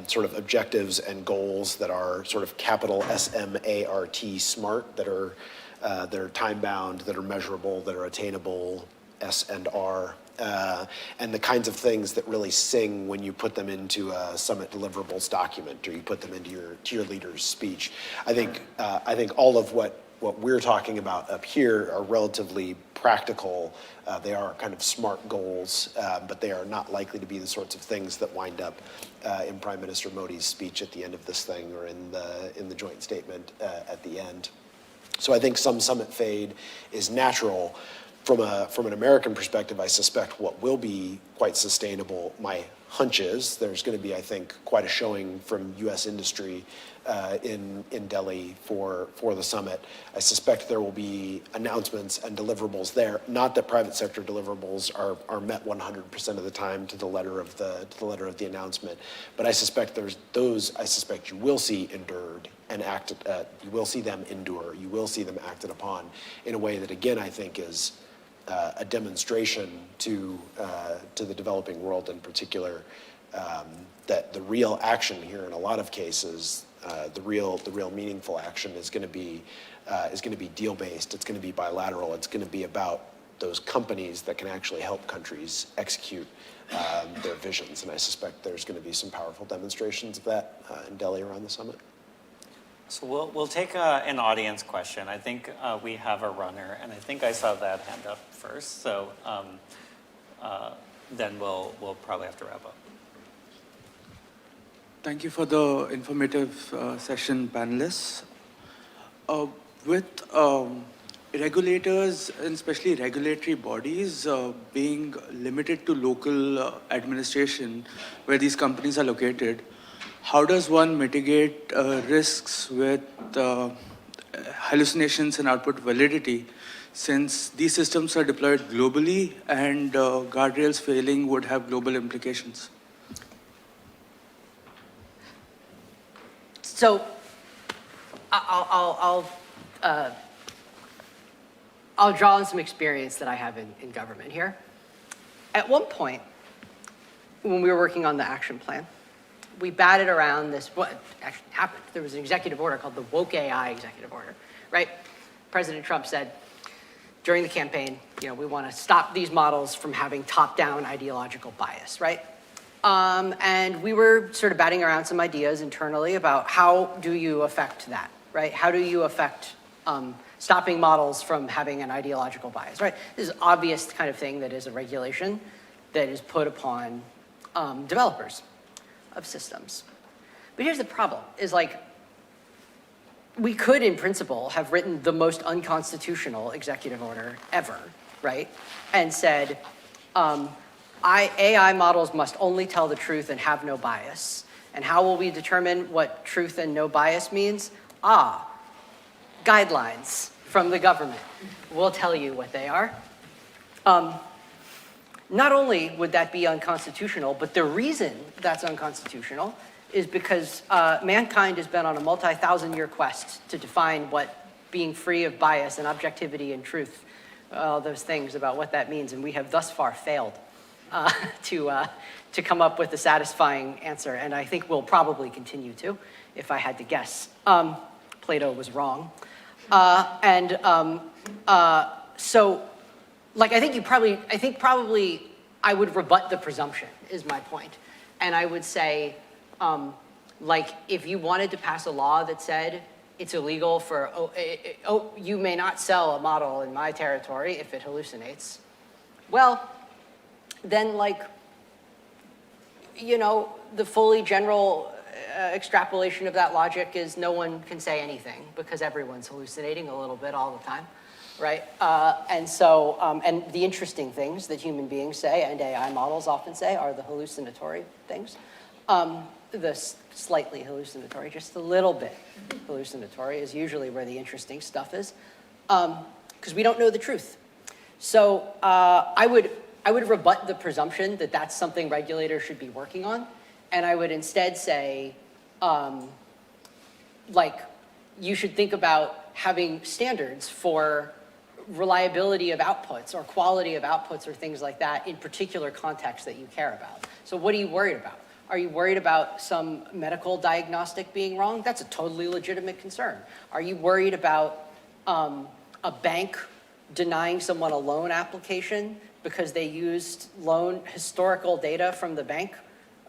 [SPEAKER 10] sort of objectives and goals that are sort of capital SMART smart, that are time bound, that are measurable, that are attainable, S&R, and the kinds of things that really sing when you put them into a summit deliverables document or you put them into your leader's speech. I think all of what we're talking about up here are relatively practical. They are kind of smart goals, but they are not likely to be the sorts of things that wind up in Prime Minister Modi's speech at the end of this thing or in the joint statement at the end. So I think some summit fade is natural. From an American perspective, I suspect what will be quite sustainable, my hunch is, there's going to be, I think, quite a showing from U.S. industry in Delhi for the summit. I suspect there will be announcements and deliverables there. Not that private sector deliverables are met 100% of the time to the letter of the announcement, but I suspect you will see endured and acted. You will see them endure. You will see them acted upon in a way that, again, I think is a demonstration to the developing world in particular, that the real action here in a lot of cases, the real meaningful action is going to be deal based. It's going to be bilateral. It's going to be about those companies that can actually help countries execute their visions. And I suspect there's going to be some powerful demonstrations of that in Delhi around the summit.
[SPEAKER 9] So we'll take an audience question. I think we have a runner, and I think I saw that hand up first. So then we'll probably have to wrap up.
[SPEAKER 12] Thank you for the informative session, panelists. With regulators, and especially regulatory bodies, being limited to local administration where these companies are located, how does one mitigate risks with hallucinations and output validity, since these systems are deployed globally and guardrails failing would have global implications?
[SPEAKER 11] So I'll draw on some experience that I have in government here. At one point, when we were working on the action plan, we batted around this, what actually happened, there was an executive order called the Woke AI Executive Order, right? President Trump said during the campaign, we want to stop these models from having top-down ideological bias, right? And we were sort of batting around some ideas internally about how do you affect that, right? How do you affect stopping models from having an ideological bias, right? This is obvious kind of thing that is a regulation that is put upon developers of systems. But here's the problem, is we could, in principle, have written the most unconstitutional executive order ever, right? And said, AI models must only tell the truth and have no bias. And how will we determine what truth and no bias means? Guidelines from the government. We'll tell you what they are, Not only would that be unconstitutional, but the reason that's unconstitutional is because mankind has been on a multi-thousand-year quest to define what being free of bias and objectivity and truth, all those things about what that means, and we have thus far failed to come up with a satisfying answer, and I think we'll probably continue to, if I had to guess. Plato was wrong. So, like, I think probably I would rebut the presumption, is my point. And I would say, like, if you wanted to pass a law that said it's illegal for, you may not sell a model in my territory if it hallucinates, well, then, like, you know, the fully general extrapolation of that logic is no one can say anything because everyone's hallucinating a little bit all the time, right? And the interesting things that human beings say and AI models often say are the hallucinatory things. The slightly hallucinatory, just a little bit hallucinatory is usually where the interesting stuff is, because we don't know the truth. So I would rebut the presumption that that's something regulators should be working on, and I would instead say, like, you should think about having standards for reliability of outputs or quality of outputs or things like that in particular contexts that you care about. So what are you worried about? Are you worried about some medical diagnostic being wrong? That's a totally legitimate concern. Are you worried about a bank denying someone a loan application because they used historical data from the bank,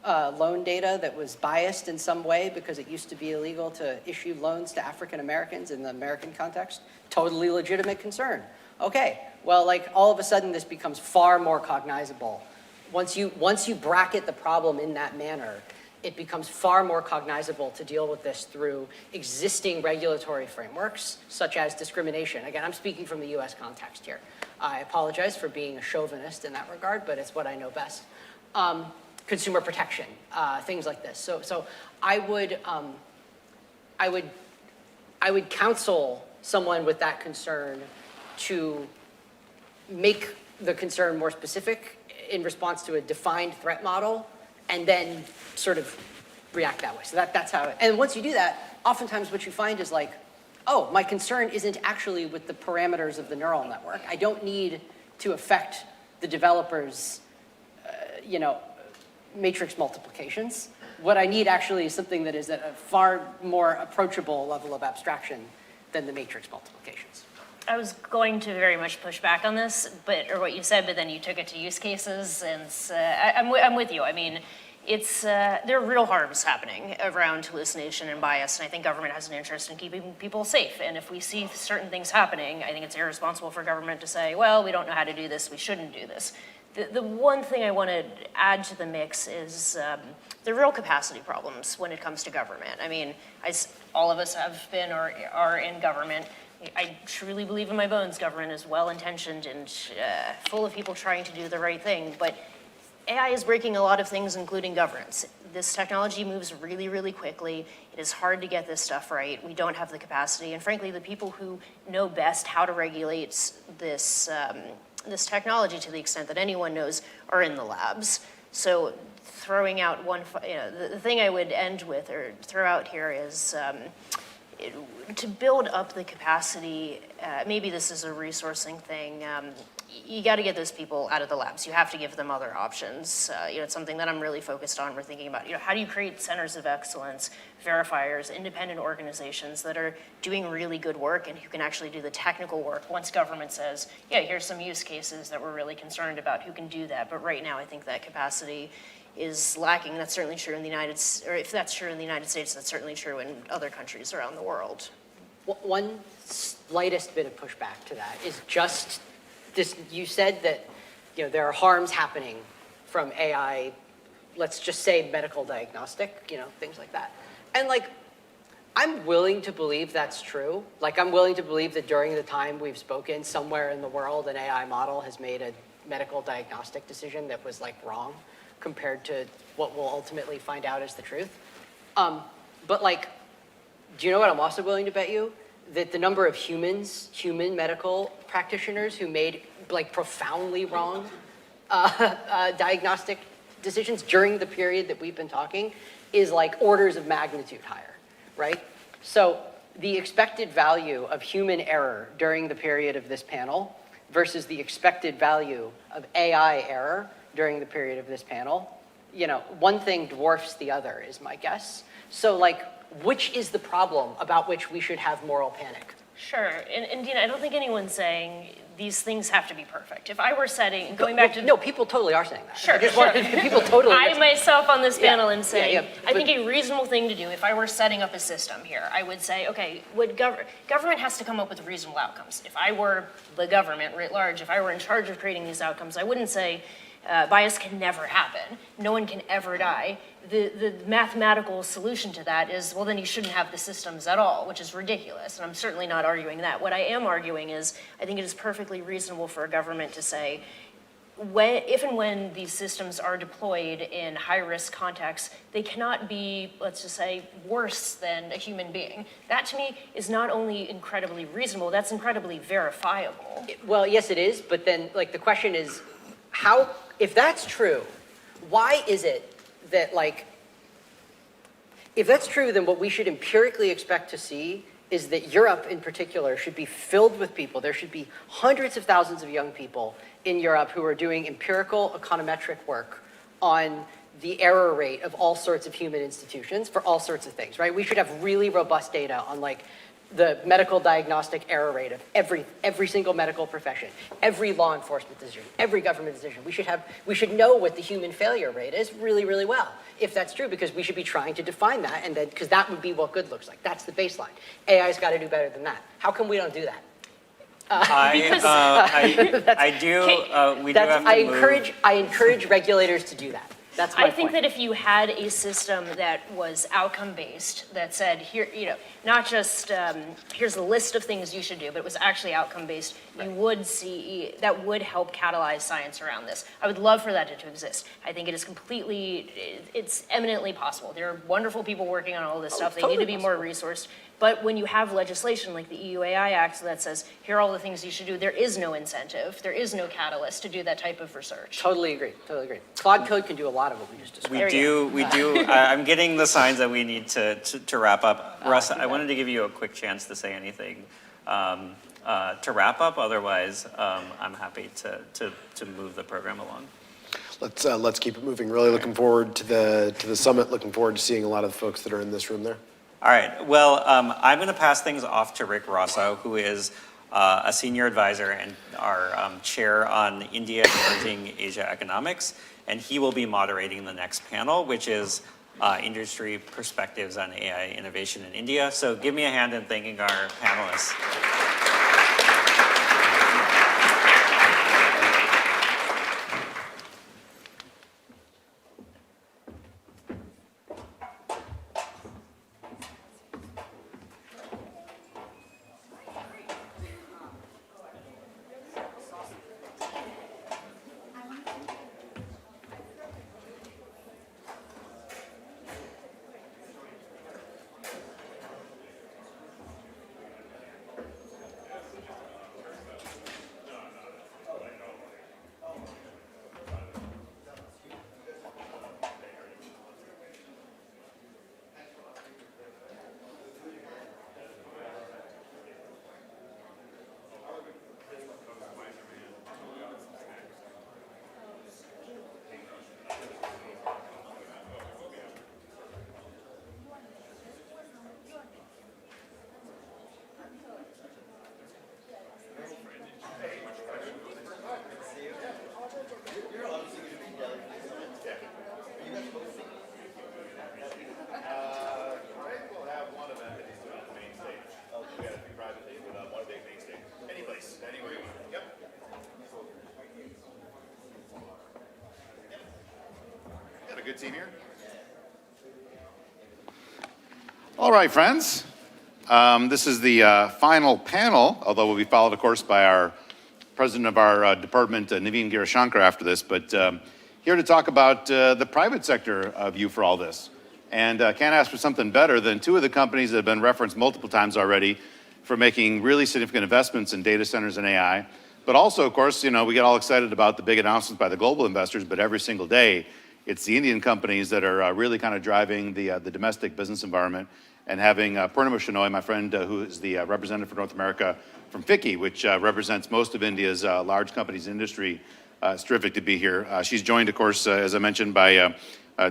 [SPEAKER 11] loan data that was biased in some way because it used to be illegal to issue loans to African Americans in the American context? Totally legitimate concern. Okay, well, like, all of a sudden this becomes far more cognizable. Once you bracket the problem in that manner, it becomes far more cognizable to deal with this through existing regulatory frameworks, such as discrimination. Again, I'm speaking from the US context here. I apologize for being a chauvinist in that regard, but it's what I know best. Consumer protection, things like this. So I would counsel someone with that concern to make the concern more specific in response to a defined threat model, and then sort of react that way. So that's how, and once you do that, oftentimes what you find is like, oh, my concern isn't actually with the parameters of the neural network. I don't need to affect the developer's, matrix multiplications. What I need actually is something that is at a far more approachable level of abstraction than the matrix multiplications.
[SPEAKER 8] I was going to very much push back on this, or what you said, but then you took it to use cases, and I'm with you. I mean, there are real harms happening around hallucination and bias, and I think government has an interest in keeping people safe. And if we see certain things happening, I think it's irresponsible for government to say, well, we don't know how to do this, we shouldn't do this. The one thing I want to add to the mix is the real capacity problems when it comes to government. I mean, all of us have been or are in government. I truly believe in my bones government is well-intentioned and full of people trying to do the right thing, but AI is breaking a lot of things, including governance. This technology moves really, really quickly. It is hard to get this stuff right. We don't have the capacity, and frankly, the people who know best how to regulate this technology, to the extent that anyone knows, are in the labs. So throwing out the thing I would end with or throw out here is to build up the capacity, maybe this is a resourcing thing, you got to get those people out of the labs. You have to give them other options. It's something that I'm really focused on. We're thinking about, how do you create centers of excellence, verifiers, independent organizations that are doing really good work and who can actually do the technical work once government says, yeah, here's some use cases that we're really concerned about, who can do that. But right now, I think that capacity is lacking. That's certainly true in the United States, or if that's true in the United States, that's certainly true in other countries around the world.
[SPEAKER 11] One slightest bit of pushback to that is just this. You said that there are harms happening from AI, let's just say medical diagnostic, things like that. And I'm willing to believe that's true. I'm willing to believe that during the time we've spoken, somewhere in the world, an AI model has made a medical diagnostic decision that was wrong compared to what we'll ultimately find out is the truth. But do you know what I'm also willing to bet you? that the number of human medical practitioners who made like profoundly wrong diagnostic decisions during the period that we've been talking is like orders of magnitude higher, right? So the expected value of human error during the period of this panel versus the expected value of AI error during the period of this panel, you know, one thing dwarfs the other is my guess. So like, which is the problem about which we should have moral panic?
[SPEAKER 8] Sure, and Dina, I don't think anyone's saying these things have to be perfect. If I were setting, going back to...
[SPEAKER 11] No, people totally are saying that.
[SPEAKER 8] Sure,
[SPEAKER 11] people totally...
[SPEAKER 8] I myself on this panel and saying,
[SPEAKER 11] yeah,
[SPEAKER 8] I think a reasonable thing to do, if I were setting up a system here, I would say, okay, government has to come up with reasonable outcomes. If I were the government writ large, if I were in charge of creating these outcomes, I wouldn't say, bias can never happen. No one can ever die. The mathematical solution to that is, well, then you shouldn't have the systems at all, which is ridiculous. And I'm certainly not arguing that. What I am arguing is, I think it is perfectly reasonable for a government to say, if and when these systems are deployed in high-risk contexts, they cannot be, let's just say, worse than a human being. That, to me, is not only incredibly reasonable, that's incredibly verifiable.
[SPEAKER 11] Well, yes, it is. But then, like, the question is, how, if that's true, why is it that, like, if that's true, then what we should empirically expect to see is that Europe in particular should be filled with people. There should be hundreds of thousands of young people in Europe who are doing empirical econometric work on the error rate of all sorts of human institutions for all sorts of things, right? We should have really robust data on like the medical diagnostic error rate of every single medical profession, every law enforcement decision, every government decision. We should know what the human failure rate is really, really well, if that's true, because we should be trying to define that, and then because that would be what good looks like. That's the baseline. AI's got to do better than that. How come we don't do that? I encourage regulators to do that. That's my
[SPEAKER 8] I think
[SPEAKER 11] point.
[SPEAKER 8] that if you had a system that was outcome-based, that said, here, you know, not just here's a list of things you should do, but it was actually outcome-based, you would see, that would help catalyze science around this. I would love for that to exist. I think it is it's eminently possible. There are wonderful people working on all of this stuff. They need to be more resourced. But when you have legislation like the EU AI Act that says, here are all the things you should do, there is no incentive, there is no catalyst to do that type of research.
[SPEAKER 11] Totally agree. Claude Code can do a lot of what we just described.
[SPEAKER 9] We do. I'm getting the signs that we need to wrap up. Russ, I wanted to give you a quick chance to say anything to wrap up. Otherwise, I'm happy to move the program along.
[SPEAKER 10] Let's keep it moving. Really looking forward to the summit. Looking forward to seeing a lot of the folks that are in this room there.
[SPEAKER 9] All right. Well, I'm going to pass things off to Rick Rosso, who is a senior advisor and our chair on India and Emerging Asia Economics, and he will be moderating the next panel, which is industry perspectives on AI innovation in India. So give me a hand in thanking our panelists.
[SPEAKER 7] Good team here. All right, friends. This is the final panel, although we'll be followed, of course, by our president of our department, Naveen Girashankar, after this. But here to talk about the private sector view for all this. And can't ask for something better than two of the companies that have been referenced multiple times already for making really significant investments in data centers and AI. But also, of course, we get all excited about the big announcements by the global investors, but every single day, it's the Indian companies that are really kind of driving the domestic business environment. And having Purnima Shenoy, my friend, who is the representative for North America from FICCI, which represents most of India's large companies industry, it's terrific to be here. She's joined, of course, as I mentioned, by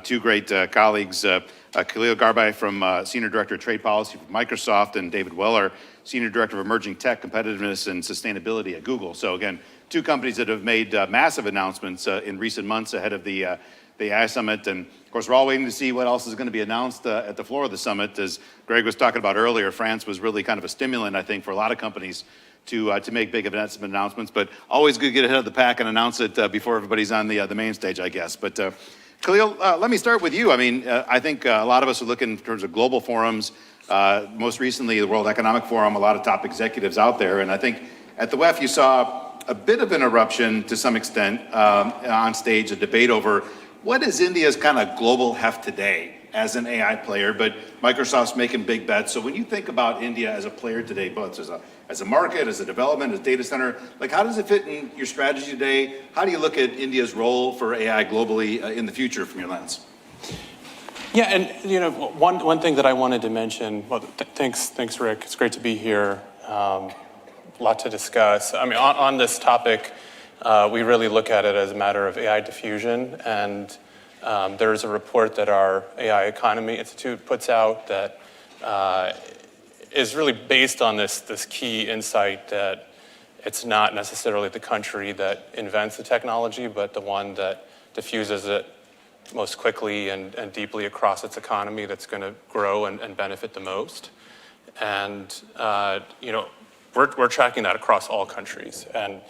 [SPEAKER 7] two great colleagues, Khalil Garbai from Senior Director of Trade Policy for Microsoft, and David Weller, Senior Director of Emerging Tech, Competitiveness, and Sustainability at Google. So again, two companies that have made massive announcements in recent months ahead of the AI Summit. And of course, we're all waiting to see what else is going to be announced at the floor of the summit. As Greg was talking about earlier, France was really kind of a stimulant, I think, for a lot of companies to make big investment announcements. But always good to get ahead of the pack and announce it before everybody's on the main stage, I guess. But Khalil, let me start with you. I mean, I think a lot of us are looking in terms of global forums. Most recently, the World Economic Forum, a lot of top executives out there. And I think at the WEF, you saw a bit of an eruption to some extent on stage, a debate over what is India's kind of global heft today as an AI player, but Microsoft's making big bets. So when you think about India as a player today, both as a market, as a development, as a data center, like how does it fit in your strategy today? How do you look at India's role for AI globally in the future from your lens?
[SPEAKER 13] Yeah, and one thing that I wanted to mention, well, thanks Rick, it's great to be here. A lot to discuss. I mean, on this topic, we really look at it as a matter of AI diffusion, and there's a report that our AI Economy Institute puts out that is really based on this key insight that it's not necessarily the country that invents the technology, but the one that diffuses it most quickly and deeply across its economy that's going to grow and benefit the most. And we're tracking that across all countries and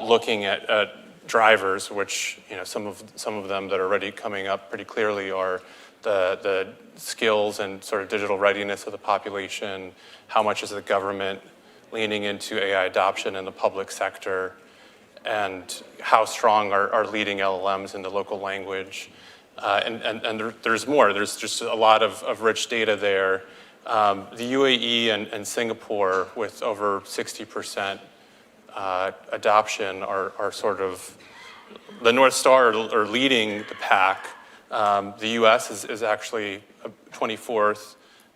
[SPEAKER 13] looking at drivers, which some of them that are already coming up pretty clearly are the skills and sort of digital readiness of the population. How much is the government leaning into AI adoption in the public sector? And how strong are leading LLMs in the local language? And there's more. There's just a lot of rich data there. The UAE and Singapore, with over 60% adoption, are sort of the North Star or leading the pack. The U.S. is actually 24th.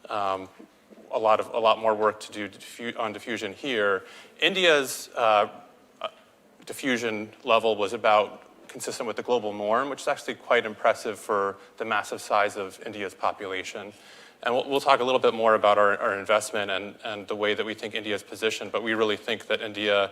[SPEAKER 13] A lot more work to do on diffusion here. India's diffusion level was about consistent with the global norm, which is actually quite impressive for the massive size of India's population. And we'll talk a little bit more about our investment and the way that we think India is positioned, but we really think that India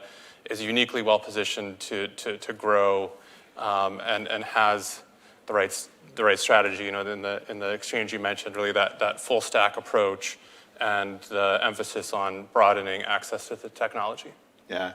[SPEAKER 13] is uniquely well positioned to grow and has the right strategy. In the exchange you mentioned, really that full stack approach and the emphasis on broadening access to the technology.
[SPEAKER 7] Yeah.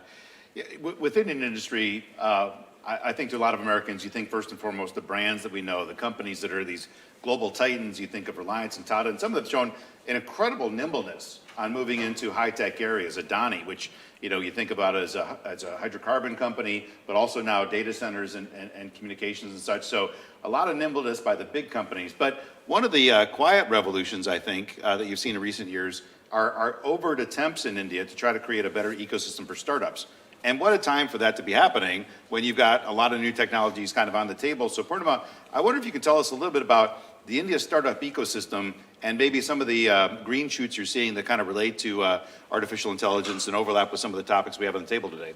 [SPEAKER 7] Within an industry, I think to a lot of Americans, you think first and foremost the brands that we know, the companies that are these global titans. You think of Reliance and Tata, and some of them have shown an incredible nimbleness on moving into high-tech areas. Adani, which you think about as a hydrocarbon company, but also now data centers and communications and such. So a lot of nimbleness by the big companies. But one of the quiet revolutions, I think, that you've seen in recent years are overt attempts in India to try to create a better ecosystem for startups. And what a time for that to be happening when you've got a lot of new technologies kind of on the table. So Purnima, I wonder if you could tell us a little bit about the India startup ecosystem and maybe some of the green shoots you're seeing that kind of relate to artificial intelligence and overlap with some of the topics we have on the table today.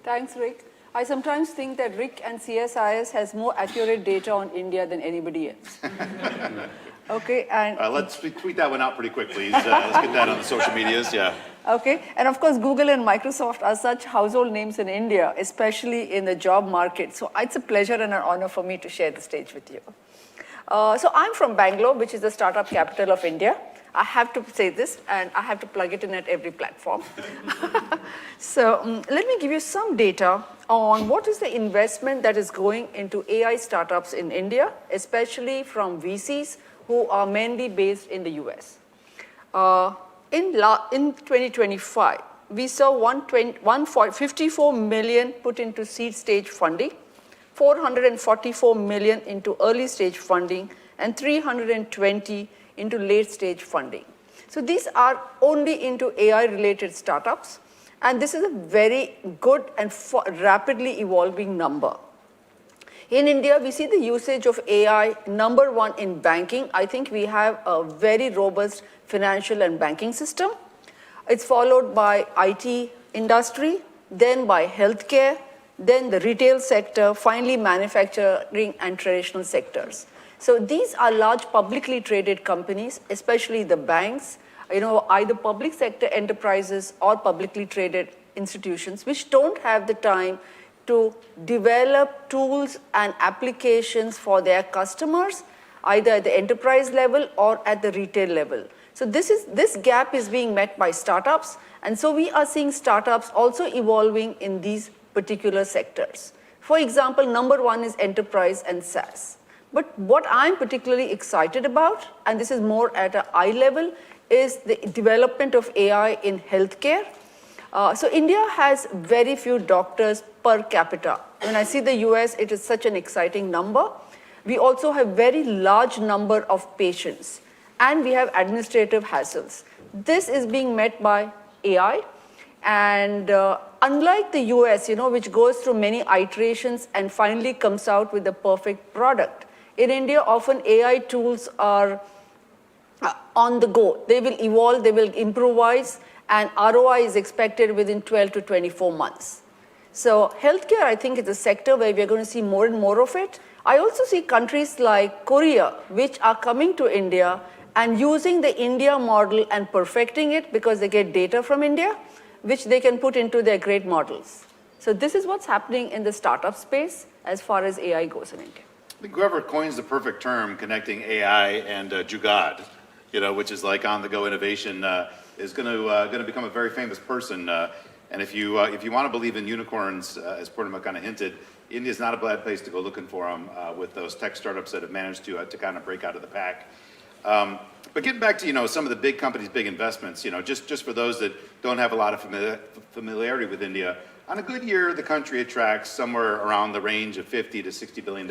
[SPEAKER 14] Thanks, Rick. I sometimes think that Rick and CSIS has more accurate data on India than anybody else. Okay, and
[SPEAKER 7] let's tweet that one out pretty quick, please. Let's get that on the social medias, yeah.
[SPEAKER 14] Okay, and of course, Google and Microsoft are such household names in India, especially in the job market. So it's a pleasure and an honor for me to share the stage with you. So I'm from Bangalore, which is the startup capital of India. I have to say this, and I have to plug it in at every platform. So let me give you some data on what is the investment that is going into AI startups in India, especially from VCs who are mainly based in the US. In 2025, we saw 154 million put into seed stage funding, 444 million into early stage funding, and 320 into late stage funding. So these are only into AI-related startups, and this is a very good and rapidly evolving number. In India, we see the usage of AI number one in banking. I think we have a very robust financial and banking system. It's followed by IT industry, then by healthcare, then the retail sector, finally manufacturing and traditional sectors. So these are large publicly traded companies, especially the banks, either public sector enterprises or publicly traded institutions, which don't have the time to develop tools and applications for their customers, either at the enterprise level or at the retail level. So this gap is being met by startups, and so we are seeing startups also evolving in these particular sectors. For example, number one is enterprise and SaaS. But what I'm particularly excited about, and this is more at an eye level, is the development of AI in healthcare. So India has very few doctors per capita. When I see the US, it is such an exciting number. We also have very large number of patients, and we have administrative hassles. This is being met by AI, and unlike the US, which goes through many iterations and finally comes out with the perfect product, in India, often AI tools are on the go. They will evolve, they will improvise, and ROI is expected within 12 to 24 months. So healthcare, I think, is a sector where we're going to see more and more of it. I also see countries like Korea, which are coming to India and using the India model and perfecting it because they get data from India, which they can put into their great models. So this is what's happening in the startup space as far as AI goes in India.
[SPEAKER 7] I think whoever coins the perfect term connecting AI and Jugaad, which is like on-the-go innovation, is going to become a very famous person. And if you want to believe in unicorns, as Purnima kind of hinted, India is not a bad place to go looking for them with those tech startups that have managed to kind of break out of the pack. But getting back to some of the big companies, big investments, just for those that don't have a lot of familiarity with India, on a good year, the country attracts somewhere around the range of $50 to $60 billion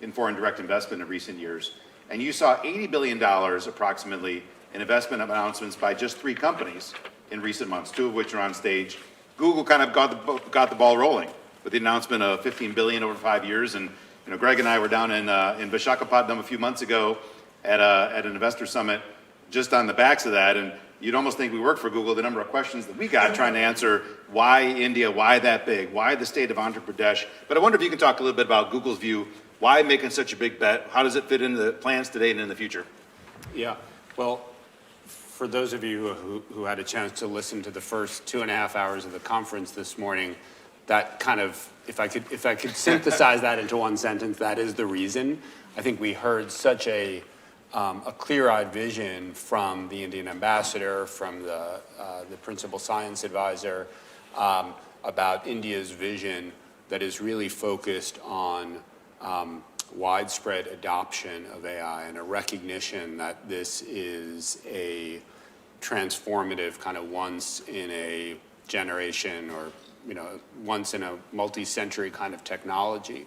[SPEAKER 7] in foreign direct investment in recent years. And you saw $80 billion approximately in investment announcements by just 3 companies in recent months, 2 of which are on stage. Google kind of got the ball rolling with the announcement of $15 billion over 5 years. And Greg and I were down in Visakhapatnam a few months ago at an investor summit just on the backs of that. And you'd almost think we work for Google, the number of questions that we got trying to answer why India, why that big, why the state of Andhra Pradesh. But I wonder if you can talk a little bit about Google's view, why making such a big bet, how does it fit into the plans today and in the future?
[SPEAKER 15] Yeah, well, for those of you who had a chance to listen to the first 2.5 hours of the conference this morning, that kind of, if I could synthesize that into one sentence, that is the reason. I think we heard such a clear-eyed vision from the Indian ambassador, from the principal science advisor, about India's vision that is really focused on widespread adoption of AI and a recognition that this is a transformative kind of once in a generation or once in a multi-century kind of technology.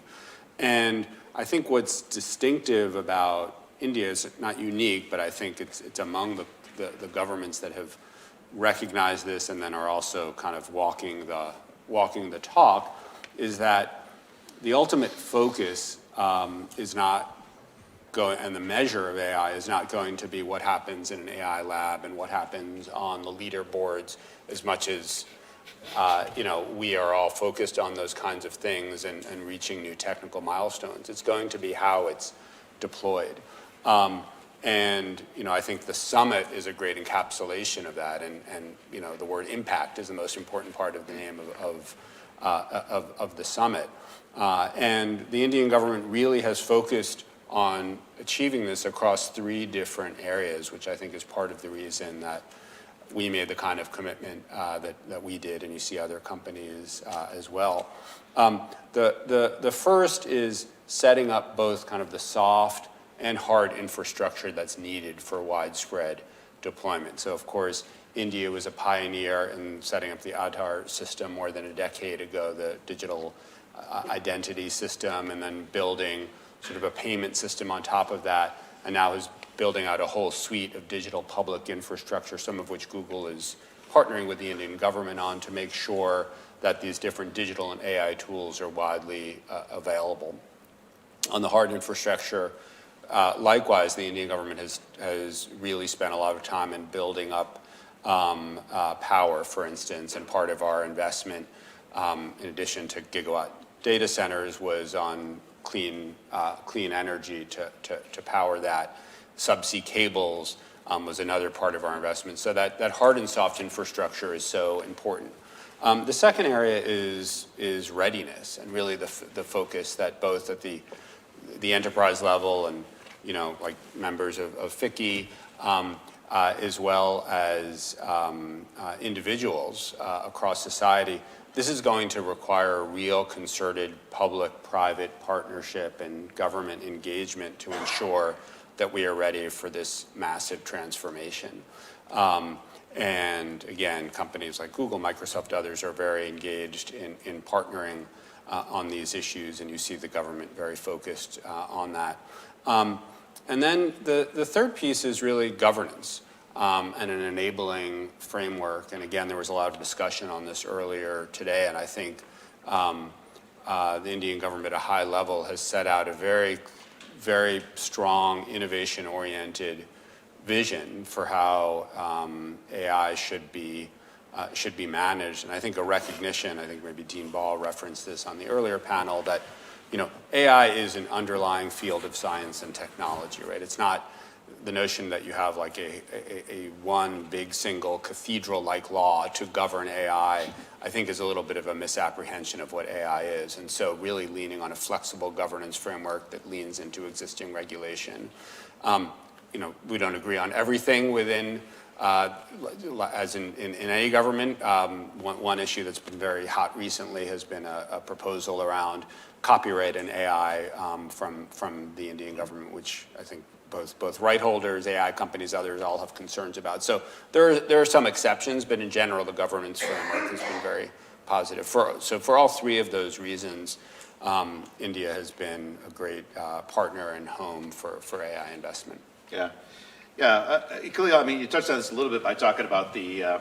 [SPEAKER 15] And I think what's distinctive about India is not unique, but I think it's among the governments that have recognized this and then are also kind of walking the talk, is that the ultimate focus is not going, and the measure of AI is not going to be what happens in an AI lab and what happens on the leaderboards as much as we are all focused on those kinds of things and reaching new technical milestones. It's going to be how it's deployed. And I think the summit is a great encapsulation of that. And the word impact is the most important part of the name of the summit. And the Indian government really has focused on achieving this across 3 different areas, which I think is part of the reason that we made the kind of commitment that we did, and you see other companies as well. The first is setting up both kind of the soft and hard infrastructure that's needed for widespread deployment. So, of course, India was a pioneer in setting up the Aadhaar system more than a decade ago, the digital identity system, and then building sort of a payment system on top of that, and now has building out a whole suite of digital public infrastructure, some of which Google is partnering with the Indian government on to make sure that these different digital and AI tools are widely available. On the hard infrastructure, likewise, the Indian government has really spent a lot of time in building up power, for instance, and part of our investment, in addition to gigawatt data centers, was on clean energy to power that. Subsea cables was another part of our investment. So that hard and soft infrastructure is so important. The second area is readiness, and really the focus that both at the enterprise level and, like members of FICCI, as well as individuals across society, this is going to require real concerted public-private partnership and government engagement to ensure that we are ready for this massive transformation. And again, companies like Google, Microsoft, others are very engaged in partnering on these issues, and you see the government very focused on that. And then the third piece is really governance and an enabling framework. And again, there was a lot of discussion on this earlier today, and I think the Indian government at a high level has set out a very, very strong, innovation-oriented vision for how AI should be managed. And I think a recognition, I think maybe Dean Ball referenced this on the earlier panel, that AI is an underlying field of science and technology, right? It's not the notion that you have like a one big single cathedral-like law to govern AI, I think is a little bit of a misapprehension of what AI is. And so really leaning on a flexible governance framework that leans into existing regulation. We don't agree on everything within, as in any government. One issue that's been very hot recently has been a proposal around copyright and AI from the Indian government, which I think both right holders, AI companies, others all have concerns about. So there are some exceptions, but in general, the governance framework has been very positive. So for all three of those reasons, India has been a great partner and home for AI investment.
[SPEAKER 7] Yeah. Khalil, I mean, you touched on this a little bit by talking about your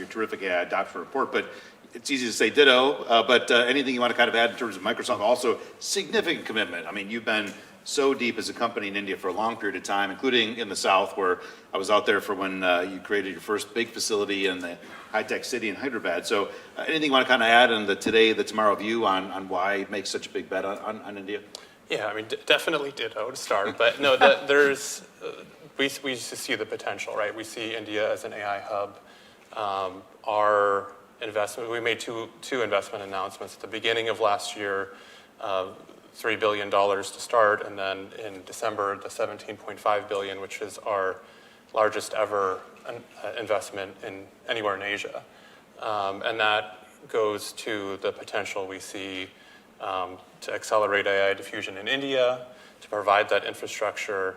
[SPEAKER 7] terrific AI adoption report, but it's easy to say ditto, but anything you want to kind of add in terms of Microsoft, also significant commitment. I mean, you've been so deep as a company in India for a long period of time, including in the South, where I was out there for when you created your first big facility in the high-tech city in Hyderabad. So anything you want to kind of add in the today, the tomorrow view on why make such a big bet on India?
[SPEAKER 13] Yeah, I mean, definitely ditto to start, but no, we see the potential, right? We see India as an AI hub. Our investment, we made two investment announcements at the beginning of last year, $3 billion to start, and then in December, the $17.5 billion, which is our largest ever investment anywhere in Asia. And that goes to the potential we see to accelerate AI diffusion in India, to provide that infrastructure,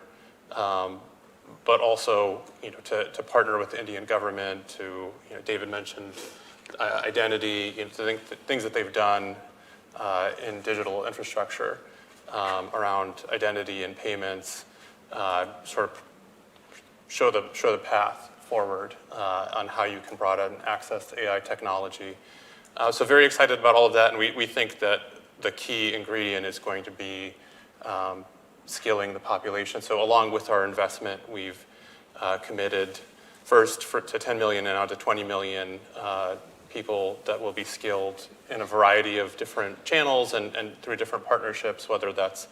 [SPEAKER 13] but also to partner with the Indian government to, David mentioned identity, things that they've done in digital infrastructure around identity and payments, sort of show the path forward on how you can broaden access to AI technology. So very excited about all of that, and we think that the key ingredient is going to be skilling the population. So along with our investment, we've committed first to 10 million and now to 20 million people that will be skilled in a variety of different channels and through different partnerships, whether that's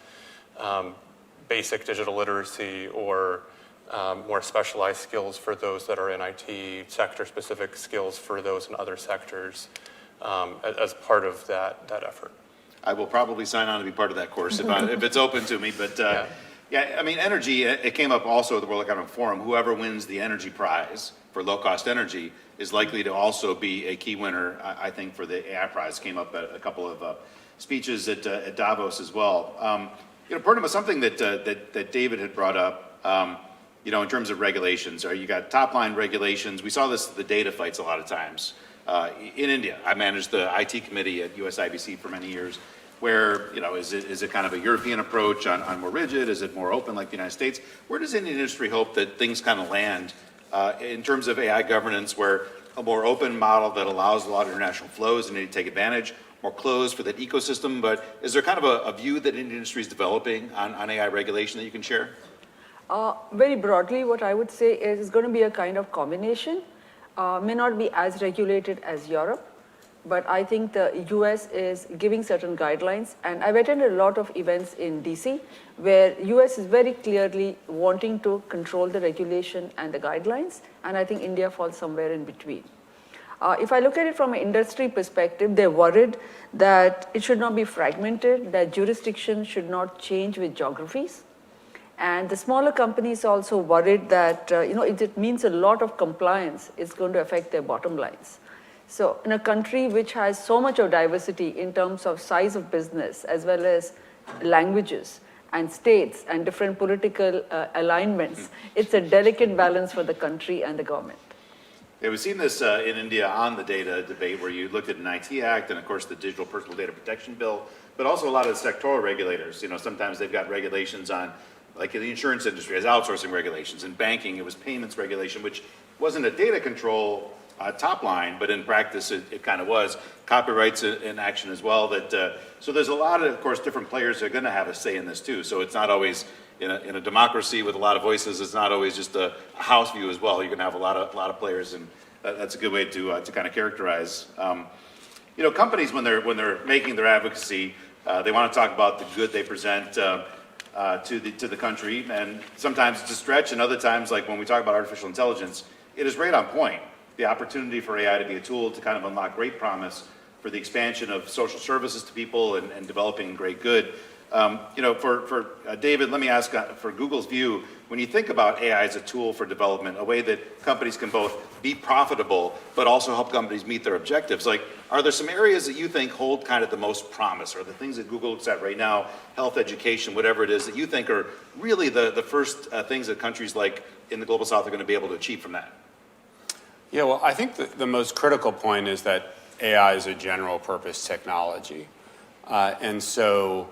[SPEAKER 13] basic digital literacy or more specialized skills for those that are in IT, sector-specific skills for those in other sectors as part of that effort.
[SPEAKER 7] I will probably sign on to be part of that course if it's open to me. But yeah, I mean, energy, it came up also at the World Economic Forum. Whoever wins the energy prize for low-cost energy is likely to also be a key winner, I think, for the AI prize. Came up at a couple of speeches at Davos as well. Purnima, something that David had brought up, in terms of regulations. You got top-line regulations. We saw this at the data fights a lot of times. In India, I managed the IT committee at USIBC for many years. where, is it kind of a European approach on more rigid? Is it more open like the United States? Where does Indian industry hope that things kind of land in terms of AI governance, where a more open model that allows a lot of international flows and they take advantage, more closed for that ecosystem? But is there kind of a view that Indian industry is developing on AI regulation that you can share?
[SPEAKER 14] Very broadly, what I would say is it's going to be a kind of combination. May not be as regulated as Europe, but I think the US is giving certain guidelines. And I've attended a lot of events in DC where US is very clearly wanting to control the regulation and the guidelines. And I think India falls somewhere in between. If I look at it from an industry perspective, they're worried that it should not be fragmented, that jurisdiction should not change with geographies. And the smaller companies also worried that, if it means a lot of compliance, it's going to affect their bottom lines. So in a country which has so much of diversity in terms of size of business, as well as languages and states and different political alignments, it's a delicate balance for the country and the government.
[SPEAKER 7] Yeah, we've seen this in India on the data debate, where you looked at an IT Act and, of course, the Digital Personal Data Protection Bill, but also a lot of the sectoral regulators. Sometimes they've got regulations on, like in the insurance industry, has outsourcing regulations. In banking, it was payments regulation, which wasn't a data control top line, but in practice, it kind of was. Copyrights in action as well. So there's a lot of course, different players that are going to have a say in this too. So it's not always, in a democracy with a lot of voices, it's not always just a house view as well. You're going to have a lot of players, and that's a good way to kind of characterize. Companies when they're making their advocacy, they want to talk about the good they present to the country, and sometimes it's a stretch, and other times, like when we talk about artificial intelligence, it is right on point. The opportunity for AI to be a tool to kind of unlock great promise for the expansion of social services to people and developing great good. For David, let me ask for Google's view, when you think about AI as a tool for development, a way that companies can both be profitable, but also help companies meet their objectives, like, are there some areas that you think hold kind of the most promise, or the things that Google looks at right now, health, education, whatever it is, that you think are really the first things that countries like in the Global South are going to be able to achieve from that?
[SPEAKER 15] Yeah, well, I think the most critical point is that AI is a general purpose technology. And so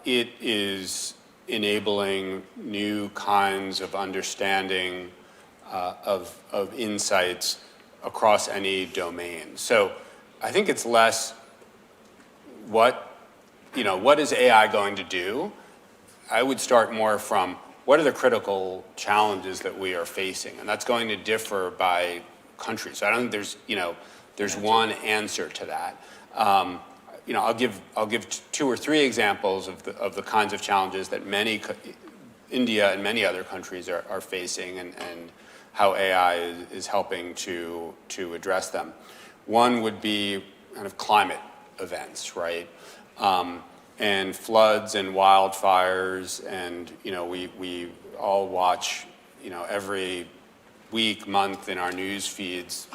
[SPEAKER 15] it is enabling new kinds of understanding of insights across any domain. So I think it's less what is AI going to do? I would start more from what are the critical challenges that we are facing? And that's going to differ by country. So I don't think there's one answer to that. I'll give 2 or 3 examples of the kinds of challenges that India and many other countries are facing, and how AI is helping to address them. One would be kind of climate events, right? And floods and wildfires, and we all watch every week, month in our news feeds,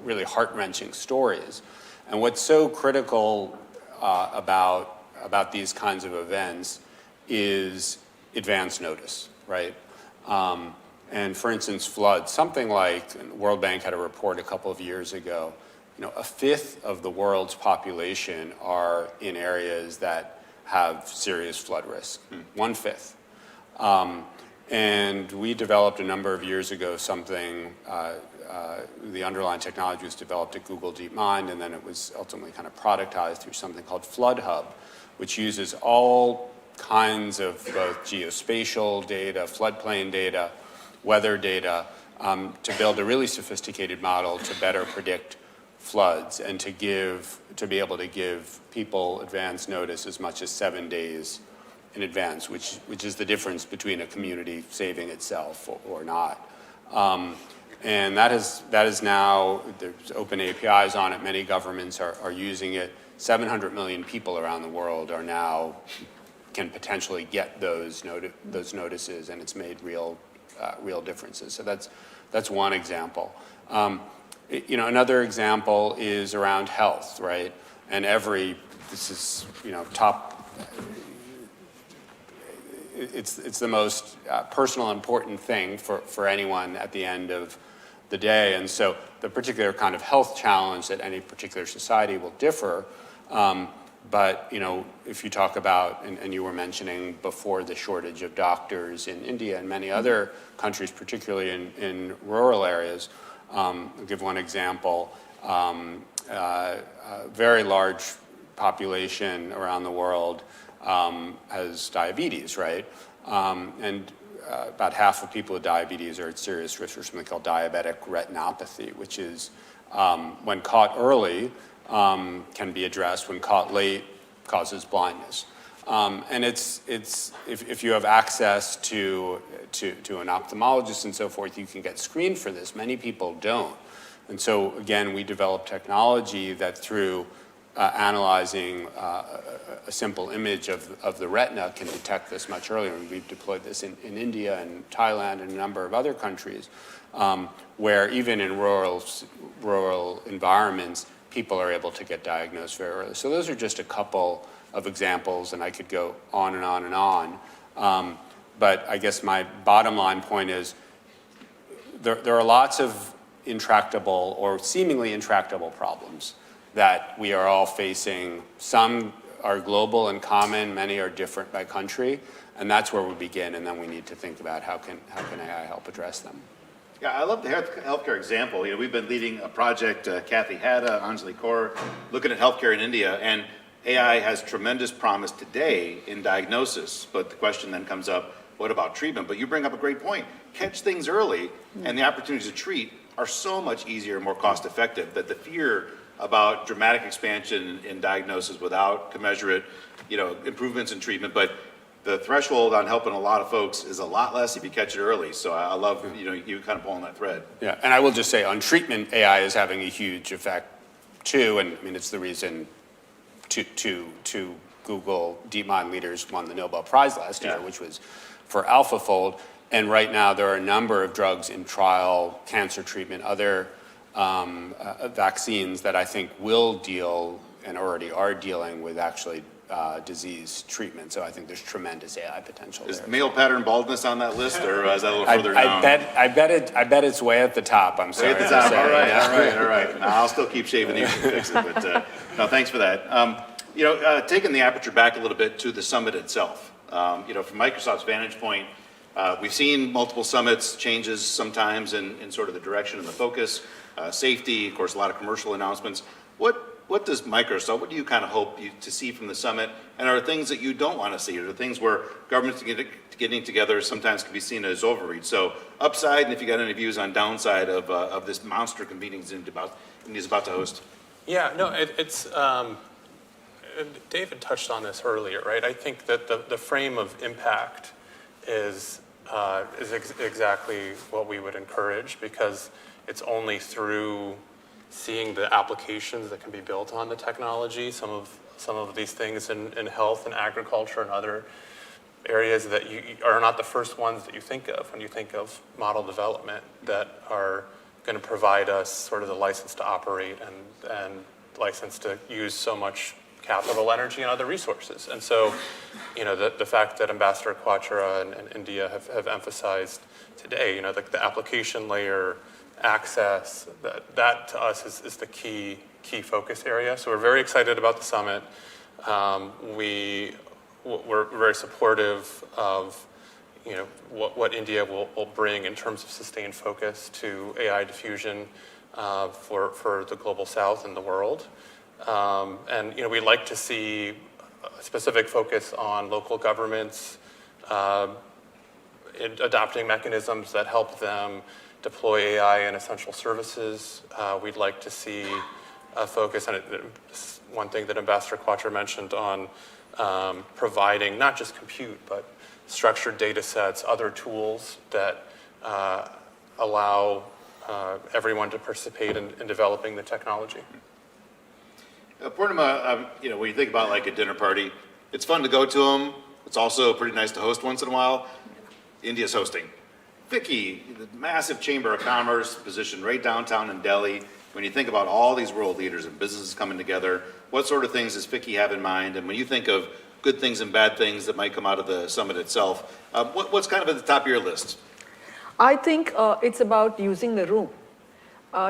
[SPEAKER 15] really heart-wrenching stories. And what's so critical about these kinds of events is advance notice, right? And for instance, floods, something like the World Bank had a report a couple of years ago, 1/5 of the world's population are in areas that have serious flood risk, 1/5. And we developed a number of years ago something, the underlying technology was developed at Google DeepMind, and then it was ultimately kind of productized through something called Flood Hub, which uses all kinds of both geospatial data, floodplain data, weather data, to build a really sophisticated model to better predict floods, and to be able to give people advance notice as much as 7 days in advance, which is the difference between a community saving itself or not. And that is now, there's open APIs on it. Many governments are using it. 700 million people around the world can potentially get those notices, and it's made real differences. So that's one example. Another example is around health, right? And this is top. It's the most personal, important thing for anyone at the end of the day. And so the particular kind of health challenge that any particular society will differ. But, you know, if you talk about, and you were mentioning before the shortage of doctors in India and many other countries, particularly in rural areas, I'll give one example. A very large population around the world has diabetes, right? And about half of people with diabetes are at serious risk for something called diabetic retinopathy, which is, when caught early, can be addressed. When caught late, causes blindness. And if you have access to an ophthalmologist and so forth, you can get screened for this. Many people don't. And so, again, we developed technology that through analyzing a simple image of the retina can detect this much earlier. And we've deployed this in India and Thailand and a number of other countries where even in rural environments, people are able to get diagnosed very early. So those are just a couple of examples, and I could go on and on and on. But I guess my bottom line point is there are lots of intractable or seemingly intractable problems that we are all facing. Some are global and common, many are different by country, and that's where we begin, and then we need to think about how can AI help address them.
[SPEAKER 7] Yeah, I love the healthcare example. You know, we've been leading a project, Kathy Hadda, Anjali Kaur, looking at healthcare in India, and AI has tremendous promise today in diagnosis, but the question then comes up, what about treatment? But you bring up a great point. Catch things early, and the opportunities to treat are so much easier and more cost-effective that the fear about dramatic expansion in diagnosis without commensurate, improvements in treatment, but the threshold on helping a lot of folks is a lot less if you catch it early. So I love, you kind of pulling that thread.
[SPEAKER 15] Yeah, and I will just say on treatment, AI is having a huge effect too, and I mean, it's the reason two Google DeepMind leaders won the Nobel Prize last year, which was for AlphaFold. And right now there are a number of drugs in trial, cancer treatment, other vaccines that I think will deal and already are dealing with actually disease treatment. So I think there's tremendous AI potential there.
[SPEAKER 7] Is male pattern baldness on that list, or is that a little further down?
[SPEAKER 15] I bet it's way at the top. I'm sorry.
[SPEAKER 7] Way at the top. All right. Now, I'll still keep shaving these and fix it, but no, thanks for that. Taking the aperture back a little bit to the summit itself. From Microsoft's vantage point, we've seen multiple summits changes sometimes in sort of the direction and the focus, safety, of course, a lot of commercial announcements. What does Microsoft, what do you kind of hope to see from the summit? And are there things that you don't want to see? Are there things where governments getting together sometimes can be seen as overreach? So upside, and if you got any views on downside of this monster convening India's about to host?
[SPEAKER 13] Yeah, no, it's David touched on this earlier, right? I think that the frame of impact is exactly what we would encourage, because it's only through seeing the applications that can be built on the technology, some of these things in health and agriculture and other areas that you are not the first ones that you think of when you think of model development, that are going to provide us sort of the license to operate and license to use so much capital, energy, and other resources. And so, the fact that Ambassador Quachara and India have emphasized today, the application layer, access, that to us is the key focus area. So we're very excited about the summit. We're very supportive of what India will bring in terms of sustained focus to AI diffusion for the global south and the world. And we'd like to see a specific focus on local governments adopting mechanisms that help them deploy AI in essential services. We'd like to see a focus on one thing that Ambassador Quachara mentioned on providing not just compute, but structured data sets, other tools that allow everyone to participate in developing the technology.
[SPEAKER 7] Purnima, when you think about like a dinner party, it's fun to go to them. It's also pretty nice to host once in a while. India's hosting. FICCI, the massive chamber of commerce positioned right downtown in Delhi. When you think about all these world leaders and businesses coming together, what sort of things does FICCI have in mind? And when you think of good things and bad things that might come out of the summit itself, what's kind of at the top of your list?
[SPEAKER 14] I think it's about using the room.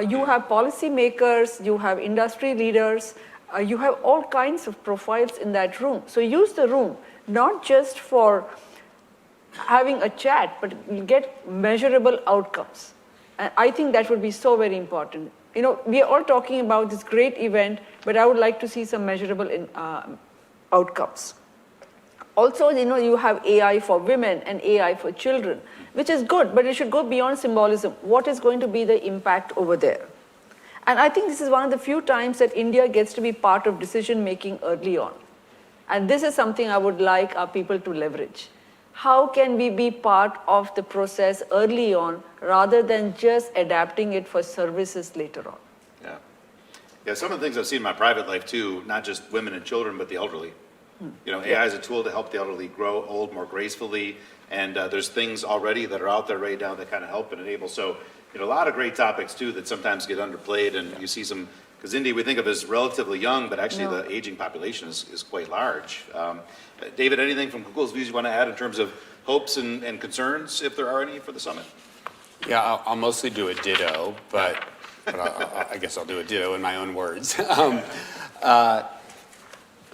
[SPEAKER 14] You have policymakers, you have industry leaders, you have all kinds of profiles in that room. So use the room, not just for having a chat, but you get measurable outcomes. And I think that would be so very important. You know, we are all talking about this great event, but I would like to see some measurable outcomes. Also, you know, you have AI for women and AI for children, which is good, but it should go beyond symbolism. What is going to be the impact over there? And I think this is one of the few times that India gets to be part of decision-making early on. And this is something I would like our people to leverage. How can we be part of the process early on rather than just adapting it for services later on?
[SPEAKER 7] Yeah. Yeah, some of the things I've seen in my private life too, not just women and children, but the elderly. You know, AI is a tool to help the elderly grow old more gracefully, and there's things already that are out there right now that kind of help and enable. So, you know, a lot of great topics too that sometimes get underplayed, and you see some, because India we think of as relatively young, but actually the aging population is quite large. David, anything from Google's views you want to add in terms of hopes and concerns, if there are any, for the summit?
[SPEAKER 15] Yeah, I'll mostly do a ditto, but I guess I'll do a ditto in my own words.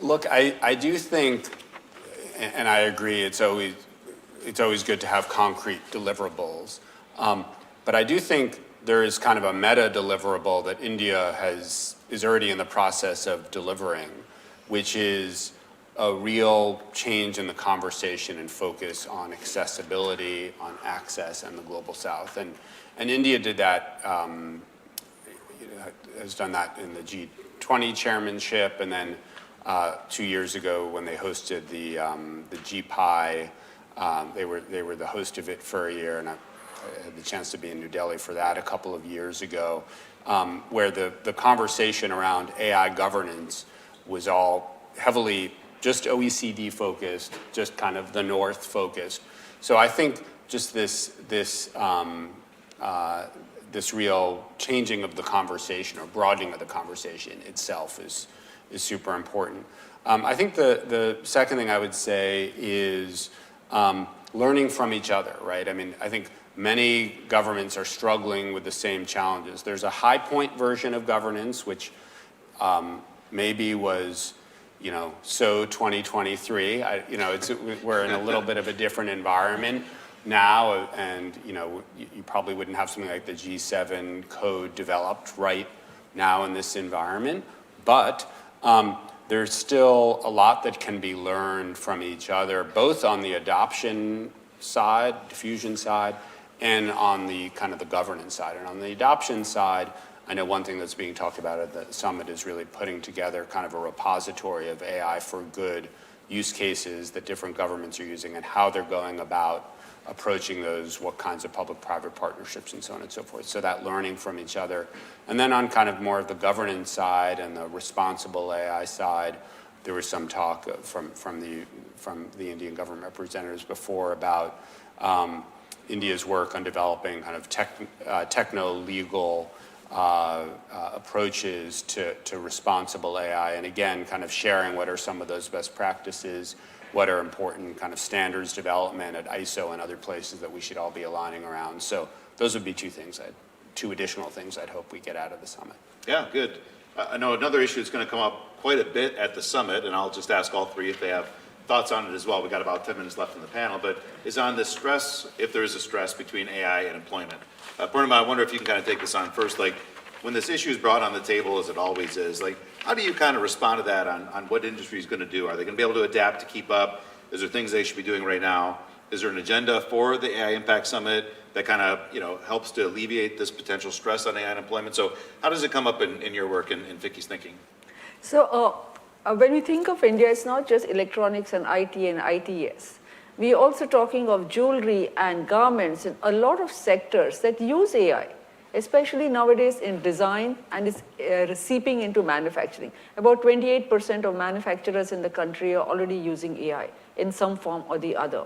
[SPEAKER 15] Look, I do think, and I agree, it's always good to have concrete deliverables. But I do think there is kind of a meta deliverable that India is already in the process of delivering, which is a real change in the conversation and focus on accessibility, on access, and the global South. And India did that, has done that in the G20 chairmanship, and then 2 years ago when they hosted the GPI, they were the host of it for a year, and I had the chance to be in New Delhi for that a couple of years ago, where the conversation around AI governance was all heavily just OECD focused, just kind of the North focused. So I think just this real changing of the conversation or broadening of the conversation itself is super important. I think the second thing I would say is learning from each other, right? I mean, I think many governments are struggling with the same challenges. There's a high point version of governance, which maybe was, so 2023. We're in a little bit of a different environment now, and you probably wouldn't have something like the G7 code developed right now in this environment, but there's still a lot that can be learned from each other, both on the adoption side, diffusion side, and on the kind of the governance side. And on the adoption side, I know one thing that's being talked about at the summit is really putting together kind of a repository of AI for good use cases that different governments are using and how they're going about approaching those, what kinds of public-private partnerships and so on and so forth. So that learning from each other. And then on kind of more of the governance side and the responsible AI side, there was some talk from the Indian government representatives before about India's work on developing kind of techno-legal approaches to responsible AI, and again, kind of sharing what are some of those best practices, what are important kind of standards development at ISO and other places that we should all be aligning around. So those would be two additional things I'd hope we get out of the summit.
[SPEAKER 7] Yeah, good. I know another issue that's going to come up quite a bit at the summit, and I'll just ask all three if they have thoughts on it as well. We've got about 10 minutes left in the panel, but is on the stress, if there is a stress between AI and employment. Purnima, I wonder if you can kind of take this on first. Like, when this issue is brought on the table, as it always is, like, how do you kind of respond to that on what industry is going to do? Are they going to be able to adapt to keep up? Is there things they should be doing right now? Is there an agenda for the AI Impact Summit that kind of, helps to alleviate this potential stress on AI and employment? So how does it come up in your work and in Vicky's thinking?
[SPEAKER 14] So when we think of India, it's not just electronics and IT and ITS. We're also talking of jewelry and garments and a lot of sectors that use AI, especially nowadays in design, and it's seeping into manufacturing. About 28% of manufacturers in the country are already using AI in some form or the other.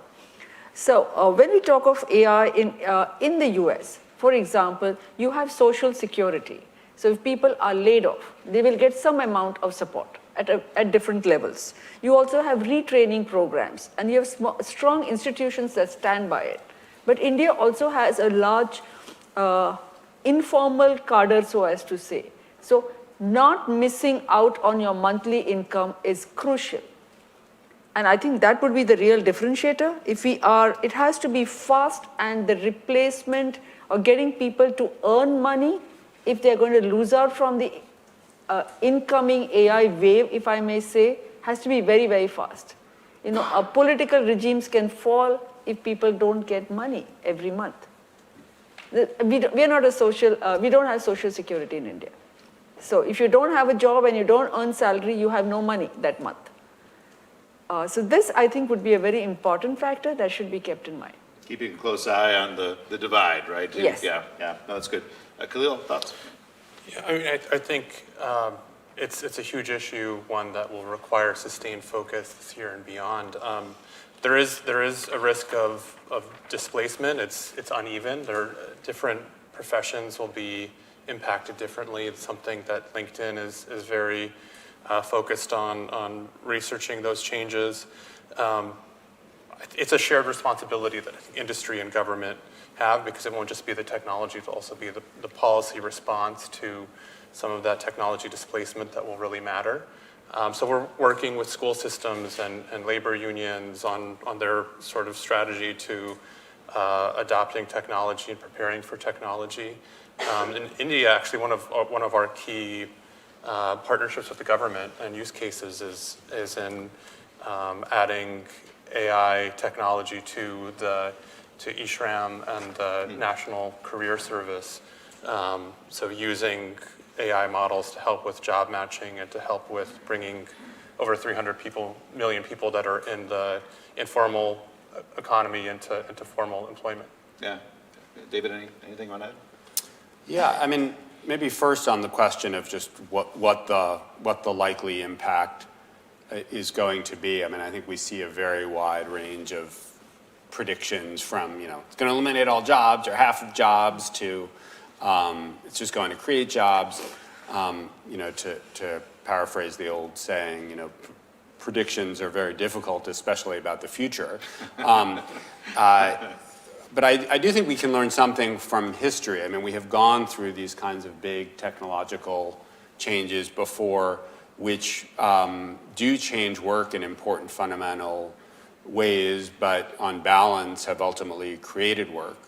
[SPEAKER 14] So when we talk of AI in the US, for example, you have social security. So if people are laid off, they will get some amount of support at different levels. You also have retraining programs, and you have strong institutions that stand by it. But India also has a large informal cadre, so as to say. So not missing out on your monthly income is crucial. And I think that would be the real differentiator. If we are, it has to be fast, and the replacement or getting people to earn money if they're going to lose out from the incoming AI wave, if I may say, has to be very, very fast. You know, political regimes can fall if people don't get money every month. We don't have social security in India. So if you don't have a job and you don't earn salary, you have no money that month. So this, I think, would be a very important factor that should be kept in mind.
[SPEAKER 7] Keeping a close eye on the divide, right?
[SPEAKER 14] Yes.
[SPEAKER 7] Yeah, no, that's good. Khalil, thoughts?
[SPEAKER 13] Yeah, I mean, I think it's a huge issue, one that will require sustained focus this year and beyond. There is a risk of displacement. It's uneven. Different professions will be impacted differently. It's something that LinkedIn is very focused on researching those changes. It's a shared responsibility that I think industry and government have, because it won't just be the technology, it'll also be the policy response to some of that technology displacement that will really matter. So we're working with school systems and labor unions on their sort of strategy to adopting technology and preparing for technology. In India, actually, one of our key partnerships with the government and use cases is in adding AI technology to eShram and the National Career Service. So using AI models to help with job matching and to help with bringing over 300 million people that are in the informal economy into formal employment.
[SPEAKER 7] Yeah. David, anything on that?
[SPEAKER 15] Yeah, I mean, maybe first on the question of just what the likely impact is going to be. I mean, I think we see a very wide range of predictions from, it's going to eliminate all jobs or half of jobs to it's just going to create jobs. To paraphrase the old saying, predictions are very difficult, especially about the future. But I do think we can learn something from history. I mean, we have gone through these kinds of big technological changes before, which do change work in important fundamental ways, but on balance have ultimately created work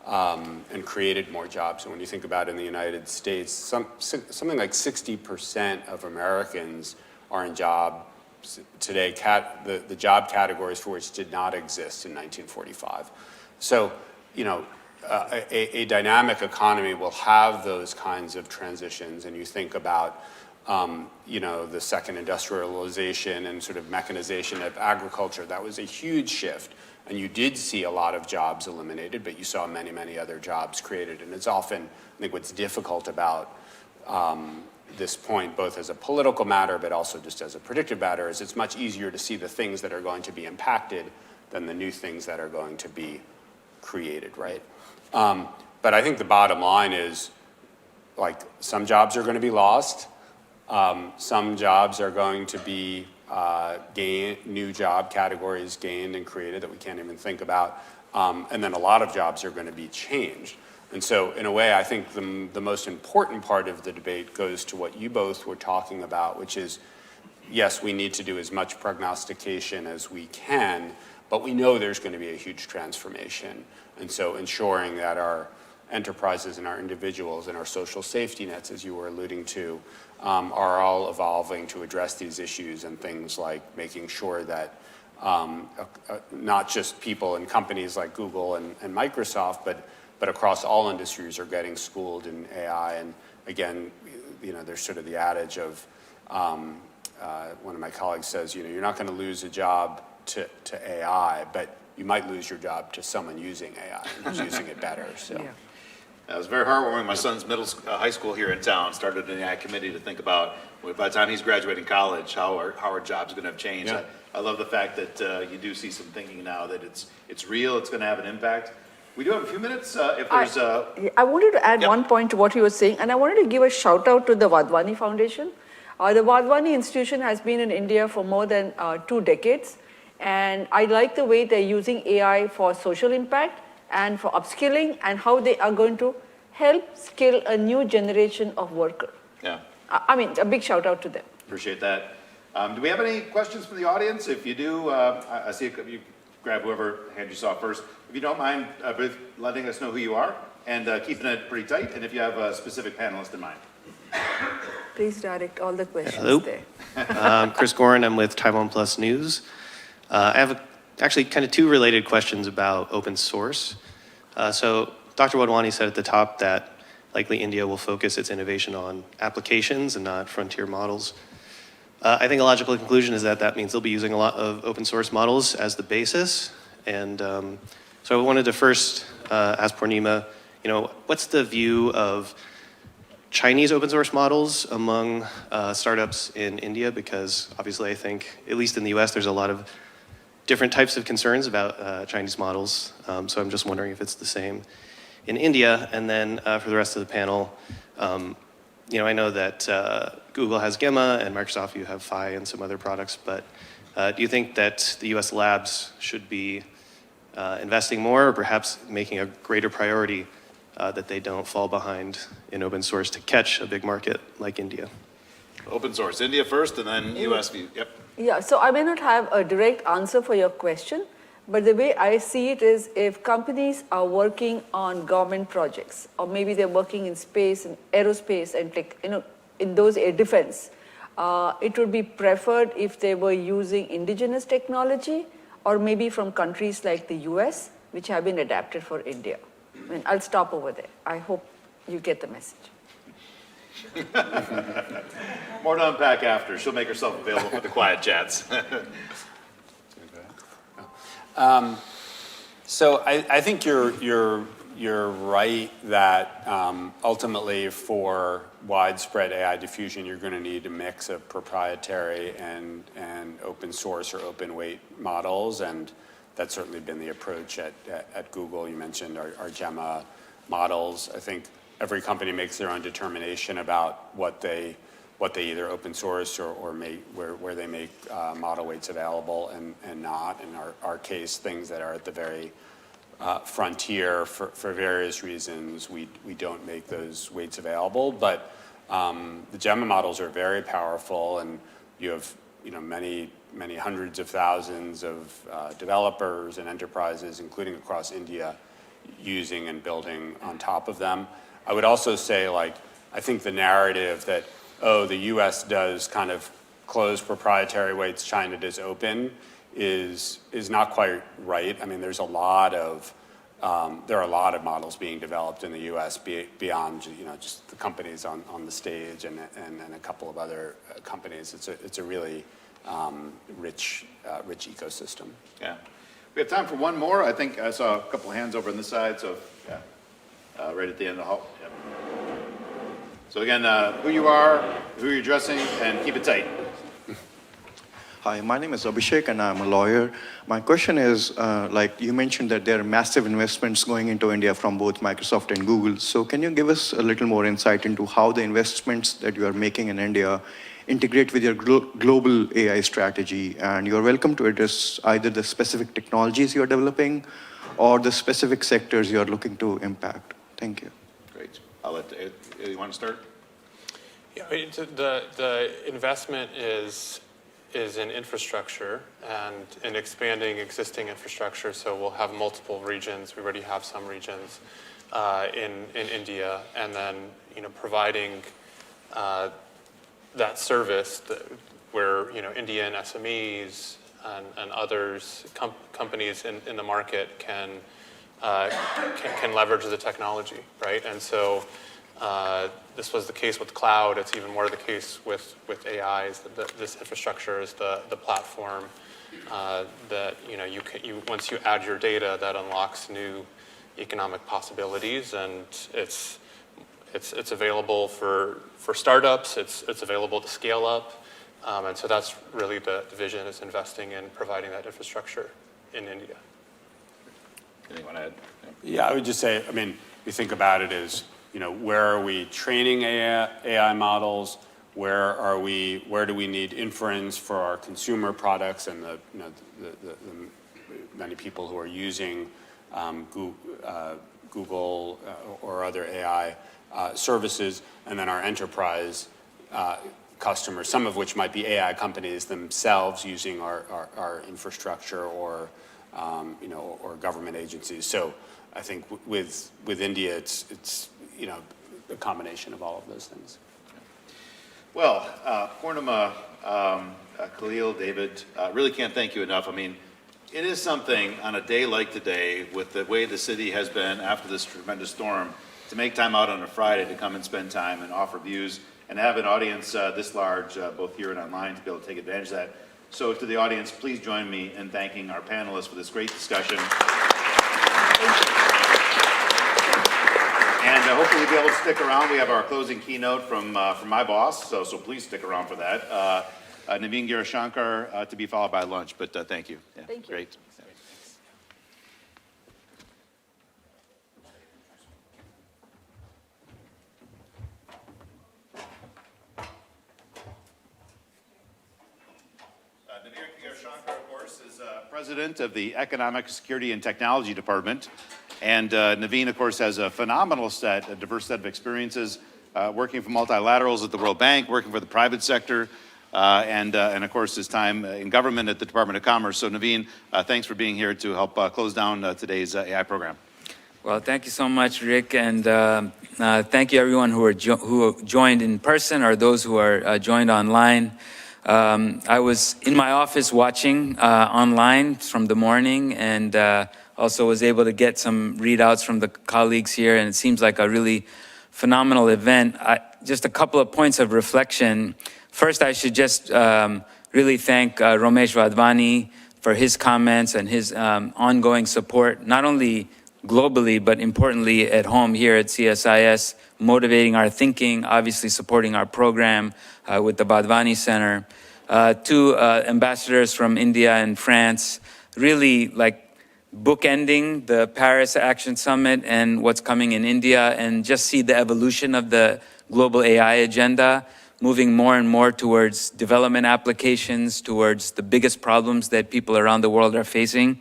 [SPEAKER 15] and created more jobs. And when you think about in the United States, something like 60% of Americans are in jobs today, the job categories for which did not exist in 1945. So, a dynamic economy will have those kinds of transitions. And you think about, the second industrialization and sort of mechanization of agriculture. That was a huge shift. And you did see a lot of jobs eliminated, but you saw many, many other jobs created. And it's often, I think, what's difficult about this point, both as a political matter, but also just as a predictive matter, is it's much easier to see the things that are going to be impacted than the new things that are going to be created, right? But I think the bottom line is, like, some jobs are going to be lost. Some jobs are going to be new job categories gained and created that we can't even think about. And then a lot of jobs are going to be changed. And so in a way, I think the most important part of the debate goes to what you both were talking about, which is, yes, we need to do as much prognostication as we can, but we know there's going to be a huge transformation. And so ensuring that our enterprises and our individuals and our social safety nets, as you were alluding to, are all evolving to address these issues, and things like making sure that not just people in companies like Google and Microsoft, but across all industries are getting schooled in AI. And again, there's sort of the adage of, one of my colleagues says, you're not going to lose a job to AI, but you might lose your job to someone using AI and who's using it better. So. Yeah.
[SPEAKER 7] It was very heartwarming. My son's high school here in town started an AI committee to think about, by the time he's graduating college, how our jobs are going to have changed. Yeah. I love the fact that you do see some thinking now that it's real, it's going to have an impact. We do have a few minutes. If there's
[SPEAKER 14] I wanted to add one point to what you were saying, and I wanted to give a shout out to the Wadhwani Foundation. The Wadhwani institution has been in India for more than 2 decades, and I like the way they're using AI for social impact and for upskilling, and how they are going to help skill a new generation of workers.
[SPEAKER 7] Yeah.
[SPEAKER 14] I mean, a big shout out to them.
[SPEAKER 7] Appreciate that. Do we have any questions from the audience? If you do, I see you grab whoever hand you saw first. If you don't mind letting us know who you are and keeping it pretty tight, and if you have a specific panelist in mind.
[SPEAKER 14] Please direct all the questions
[SPEAKER 16] Hello.
[SPEAKER 14] there.
[SPEAKER 16] I'm Chris Gorin. I'm with Taiwan Plus News. I have actually kind of two related questions about open source. So Dr. Wadhwani said at the top that likely India will focus its innovation on applications and not frontier models. I think a logical conclusion is that that means they'll be using a lot of open source models as the basis. And so I wanted to first ask Purnima, what's the view of Chinese open source models among startups in India? Because obviously I think, at least in the US, there's a lot of different types of concerns about Chinese models. So I'm just wondering if it's the same in India. And then for the rest of the panel, I know that Google has Gemma and Microsoft, you have Phi and some other products, but do you think that the US labs should be investing more or perhaps making a greater priority that they don't fall behind in open source to catch a big market like India?
[SPEAKER 7] Open source, India first and then US view. Yep.
[SPEAKER 14] Yeah, so I may not have a direct answer for your question, but the way I see it is if companies are working on government projects, or maybe they're working in space and aerospace and in those air defense, it would be preferred if they were using indigenous technology or maybe from countries like the US, which have been adapted for India. I mean, I'll stop over there. I hope you get the message.
[SPEAKER 7] More to unpack after. She'll make herself available for the quiet chats.
[SPEAKER 15] So I think you're right that ultimately for widespread AI diffusion, you're going to need a mix of proprietary and open source or open weight models, and that's certainly been the approach at Google. You mentioned our Gemma models. I think every company makes their own determination about what they either open source or where they make model weights available and not. In our case, things that are at the very frontier for various reasons, we don't make those weights available. But the Gemma models are very powerful, and you have many hundreds of thousands of developers and enterprises, including across India, using and building on top of them. I would also say, I think the narrative that, the US does kind of closed proprietary weights, China does open, is not quite right. I mean, there are a lot of models being developed in the US beyond just the companies on the stage and a couple of other companies. It's a really rich ecosystem.
[SPEAKER 7] Yeah. We have time for one more. I think I saw a couple of hands over on this side, so yeah. Right at the end of the hall. Yep. So again, who you are, who you're addressing, and keep it tight.
[SPEAKER 17] Hi, my name is Abhishek and I'm a lawyer. My question is, like you mentioned that there are massive investments going into India from both Microsoft and Google. So can you give us a little more insight into how the investments that you are making in India integrate with your global AI strategy? And you're welcome to address either the specific technologies you're developing or the specific sectors you're looking to impact. Thank you.
[SPEAKER 7] Great. I'll let you want to start?
[SPEAKER 13] Yeah, the investment is in infrastructure and in expanding existing infrastructure. So we'll have multiple regions. We already have some regions in India, and then providing that service where Indian SMEs and others companies in the market can leverage the technology, right? And so this was the case with cloud. It's even more the case with AI. This infrastructure is the platform that once you add your data, that unlocks new economic possibilities, and it's available for startups. It's available to scale up, and so that's really the vision, is investing in providing that infrastructure in India.
[SPEAKER 7] Anything you want to add?
[SPEAKER 15] Yeah, I would just say, we think about it as, where are we training AI models? Where do we need inference for our consumer products and the many people who are using Google or other AI services, and then our enterprise customers, some of which might be AI companies themselves using our infrastructure or, or government agencies. So I think with India, it's a combination of all of those things.
[SPEAKER 7] Well, Purnima, Khalil, David, really can't thank you enough. I mean, it is something on a day like today, with the way the city has been after this tremendous storm, to make time out on a Friday to come and spend time and offer views and have an audience this large, both here and online, to be able to take advantage of that. So to the audience, please join me in thanking our panelists for this great discussion. And hopefully you'll be able to stick around. We have our closing keynote from my boss, so please stick around for that. Naveen Girashankar to be followed by lunch, but thank you. Yeah,
[SPEAKER 14] thank you.
[SPEAKER 7] Great. President of the Economic Security and Technology Department. And Naveen, of course, has a phenomenal a diverse set of experiences working for multilaterals at the World Bank, working for the private sector, and of course, his time in government at the Department of Commerce. So Naveen, thanks for being here to help close down today's AI program.
[SPEAKER 18] Well, thank you so much, Rick, and thank you everyone who joined in person or those who are joined online. I was in my office watching online from the morning, and also was able to get some readouts from the colleagues here, and it seems like a really phenomenal event. Just a couple of points of reflection. First, I should just really thank Ramesh Wadhwani for his comments and his ongoing support, not only globally, but importantly at home here at CSIS, motivating our thinking, obviously supporting our program with the Wadhwani Center. Two ambassadors from India and France, really like bookending the Paris Action Summit and what's coming in India, and just see the evolution of the global AI agenda, moving more and more towards development applications, towards the biggest problems that people around the world are facing.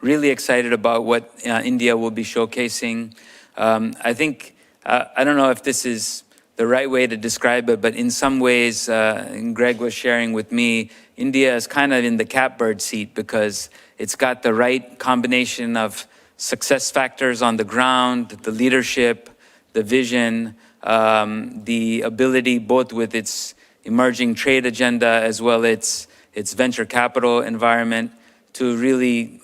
[SPEAKER 18] Really excited about what India will be showcasing. I think, I don't know if this is the right way to describe it, but in some ways, Greg was sharing with me, India is kind of in the catbird seat because it's got the right combination of success factors on the ground, the leadership, the vision, the ability both with its emerging trade agenda as well as its venture capital environment to really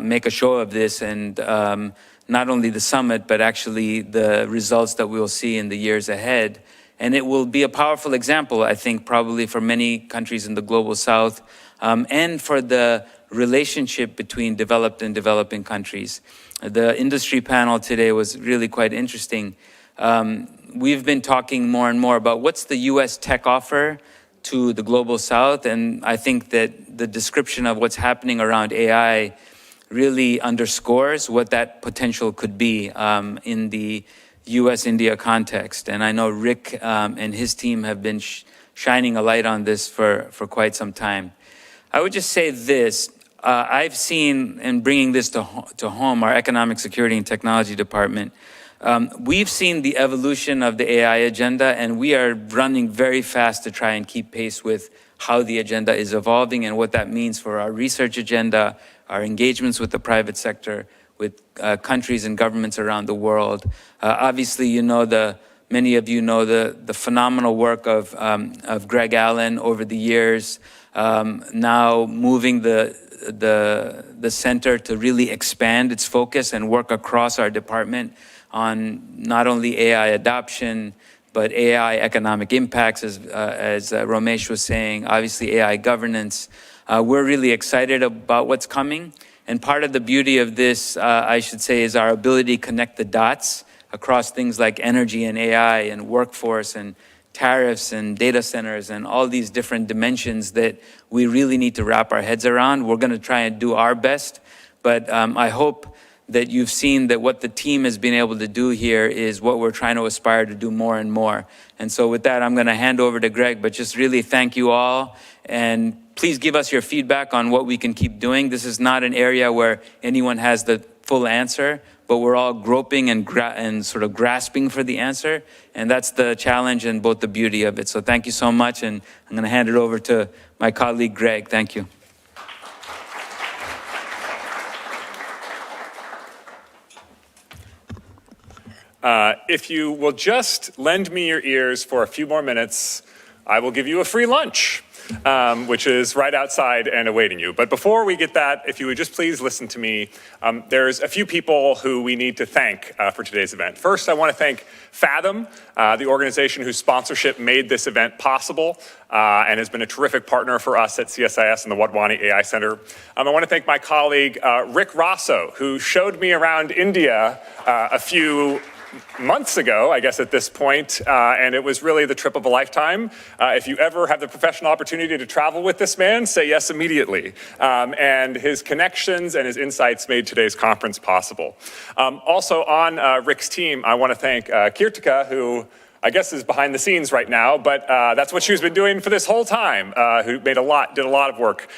[SPEAKER 18] make a show of this, and not only the summit, but actually the results that we'll see in the years ahead. And it will be a powerful example, I think, probably for many countries in the global south, and for the relationship between developed and developing countries. The industry panel today was really quite interesting. We've been talking more and more about what's the US tech offer to the global south, and I think that the description of what's happening around AI really underscores what that potential could be in the US-India context. And I know Rick and his team have been shining a light on this for quite some time. I would just say this, I've seen, and bringing this to home, our Economic Security and Technology Department, we've seen the evolution of the AI agenda, and we are running very fast to try and keep pace with how the agenda is evolving and what that means for our research agenda, our engagements with the private sector, with countries and governments around the world. Obviously, many of you know the phenomenal work of Greg Allen over the years, now moving the center to really expand its focus and work across our department on not only AI adoption, but AI economic impacts, as Ramesh was saying, obviously AI governance. We're really excited about what's coming. And part of the beauty of this, I should say, is our ability to connect the dots across things like energy and AI and workforce and tariffs and data centers and all these different dimensions that we really need to wrap our heads around. We're going to try and do our best, but I hope that you've seen that what the team has been able to do here is what we're trying to aspire to do more and more. And so with that, I'm going to hand over to Greg, but just really thank you all. And please give us your feedback on what we can keep doing. This is not an area where anyone has the full answer, but we're all groping and sort of grasping for the answer. And that's the challenge and both the beauty of it. So thank you so much. And I'm going to hand it over to my colleague, Greg. Thank you.
[SPEAKER 3] If you will just lend me your ears for a few more minutes, I will give you a free lunch, which is right outside and awaiting you. But before we get that, if you would just please listen to me, there's a few people who we need to thank for today's event. First, I want to thank Fathom, the organization whose sponsorship made this event possible and has been a terrific partner for us at CSIS and the Wadhwani AI Center. I want to thank my colleague, Rick Rosso, who showed me around India a few months ago, I guess at this point, and it was really the trip of a lifetime. If you ever have the professional opportunity to travel with this man, say yes immediately. And his connections and his insights made today's conference possible. Also on Rick's team, I want to thank Kirtika, who I guess is behind the scenes right now, but that's what she's been doing for this whole time, who did a lot of work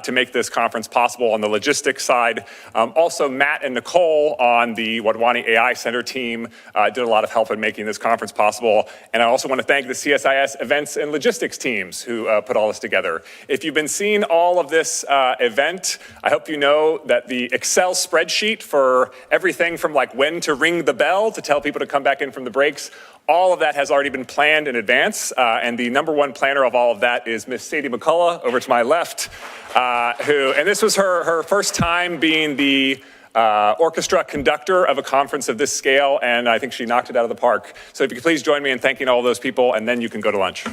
[SPEAKER 3] to make this conference possible on the logistics side. Also, Matt and Nicole on the Wadhwani AI Center team did a lot of help in making this conference possible. And I also want to thank the CSIS events and logistics teams who put all this together. If you've been seeing all of this event, I hope you know that the Excel spreadsheet for everything from like when to ring the bell to tell people to come back in from the breaks, all of that has already been planned in advance, and the number one planner of all of that is Miss Sadie McCullough over to my left, and this was her first time being the orchestra conductor of a conference of this scale, and I think she knocked it out of the park. So if you could please join me in thanking all those people, and then you can go to lunch.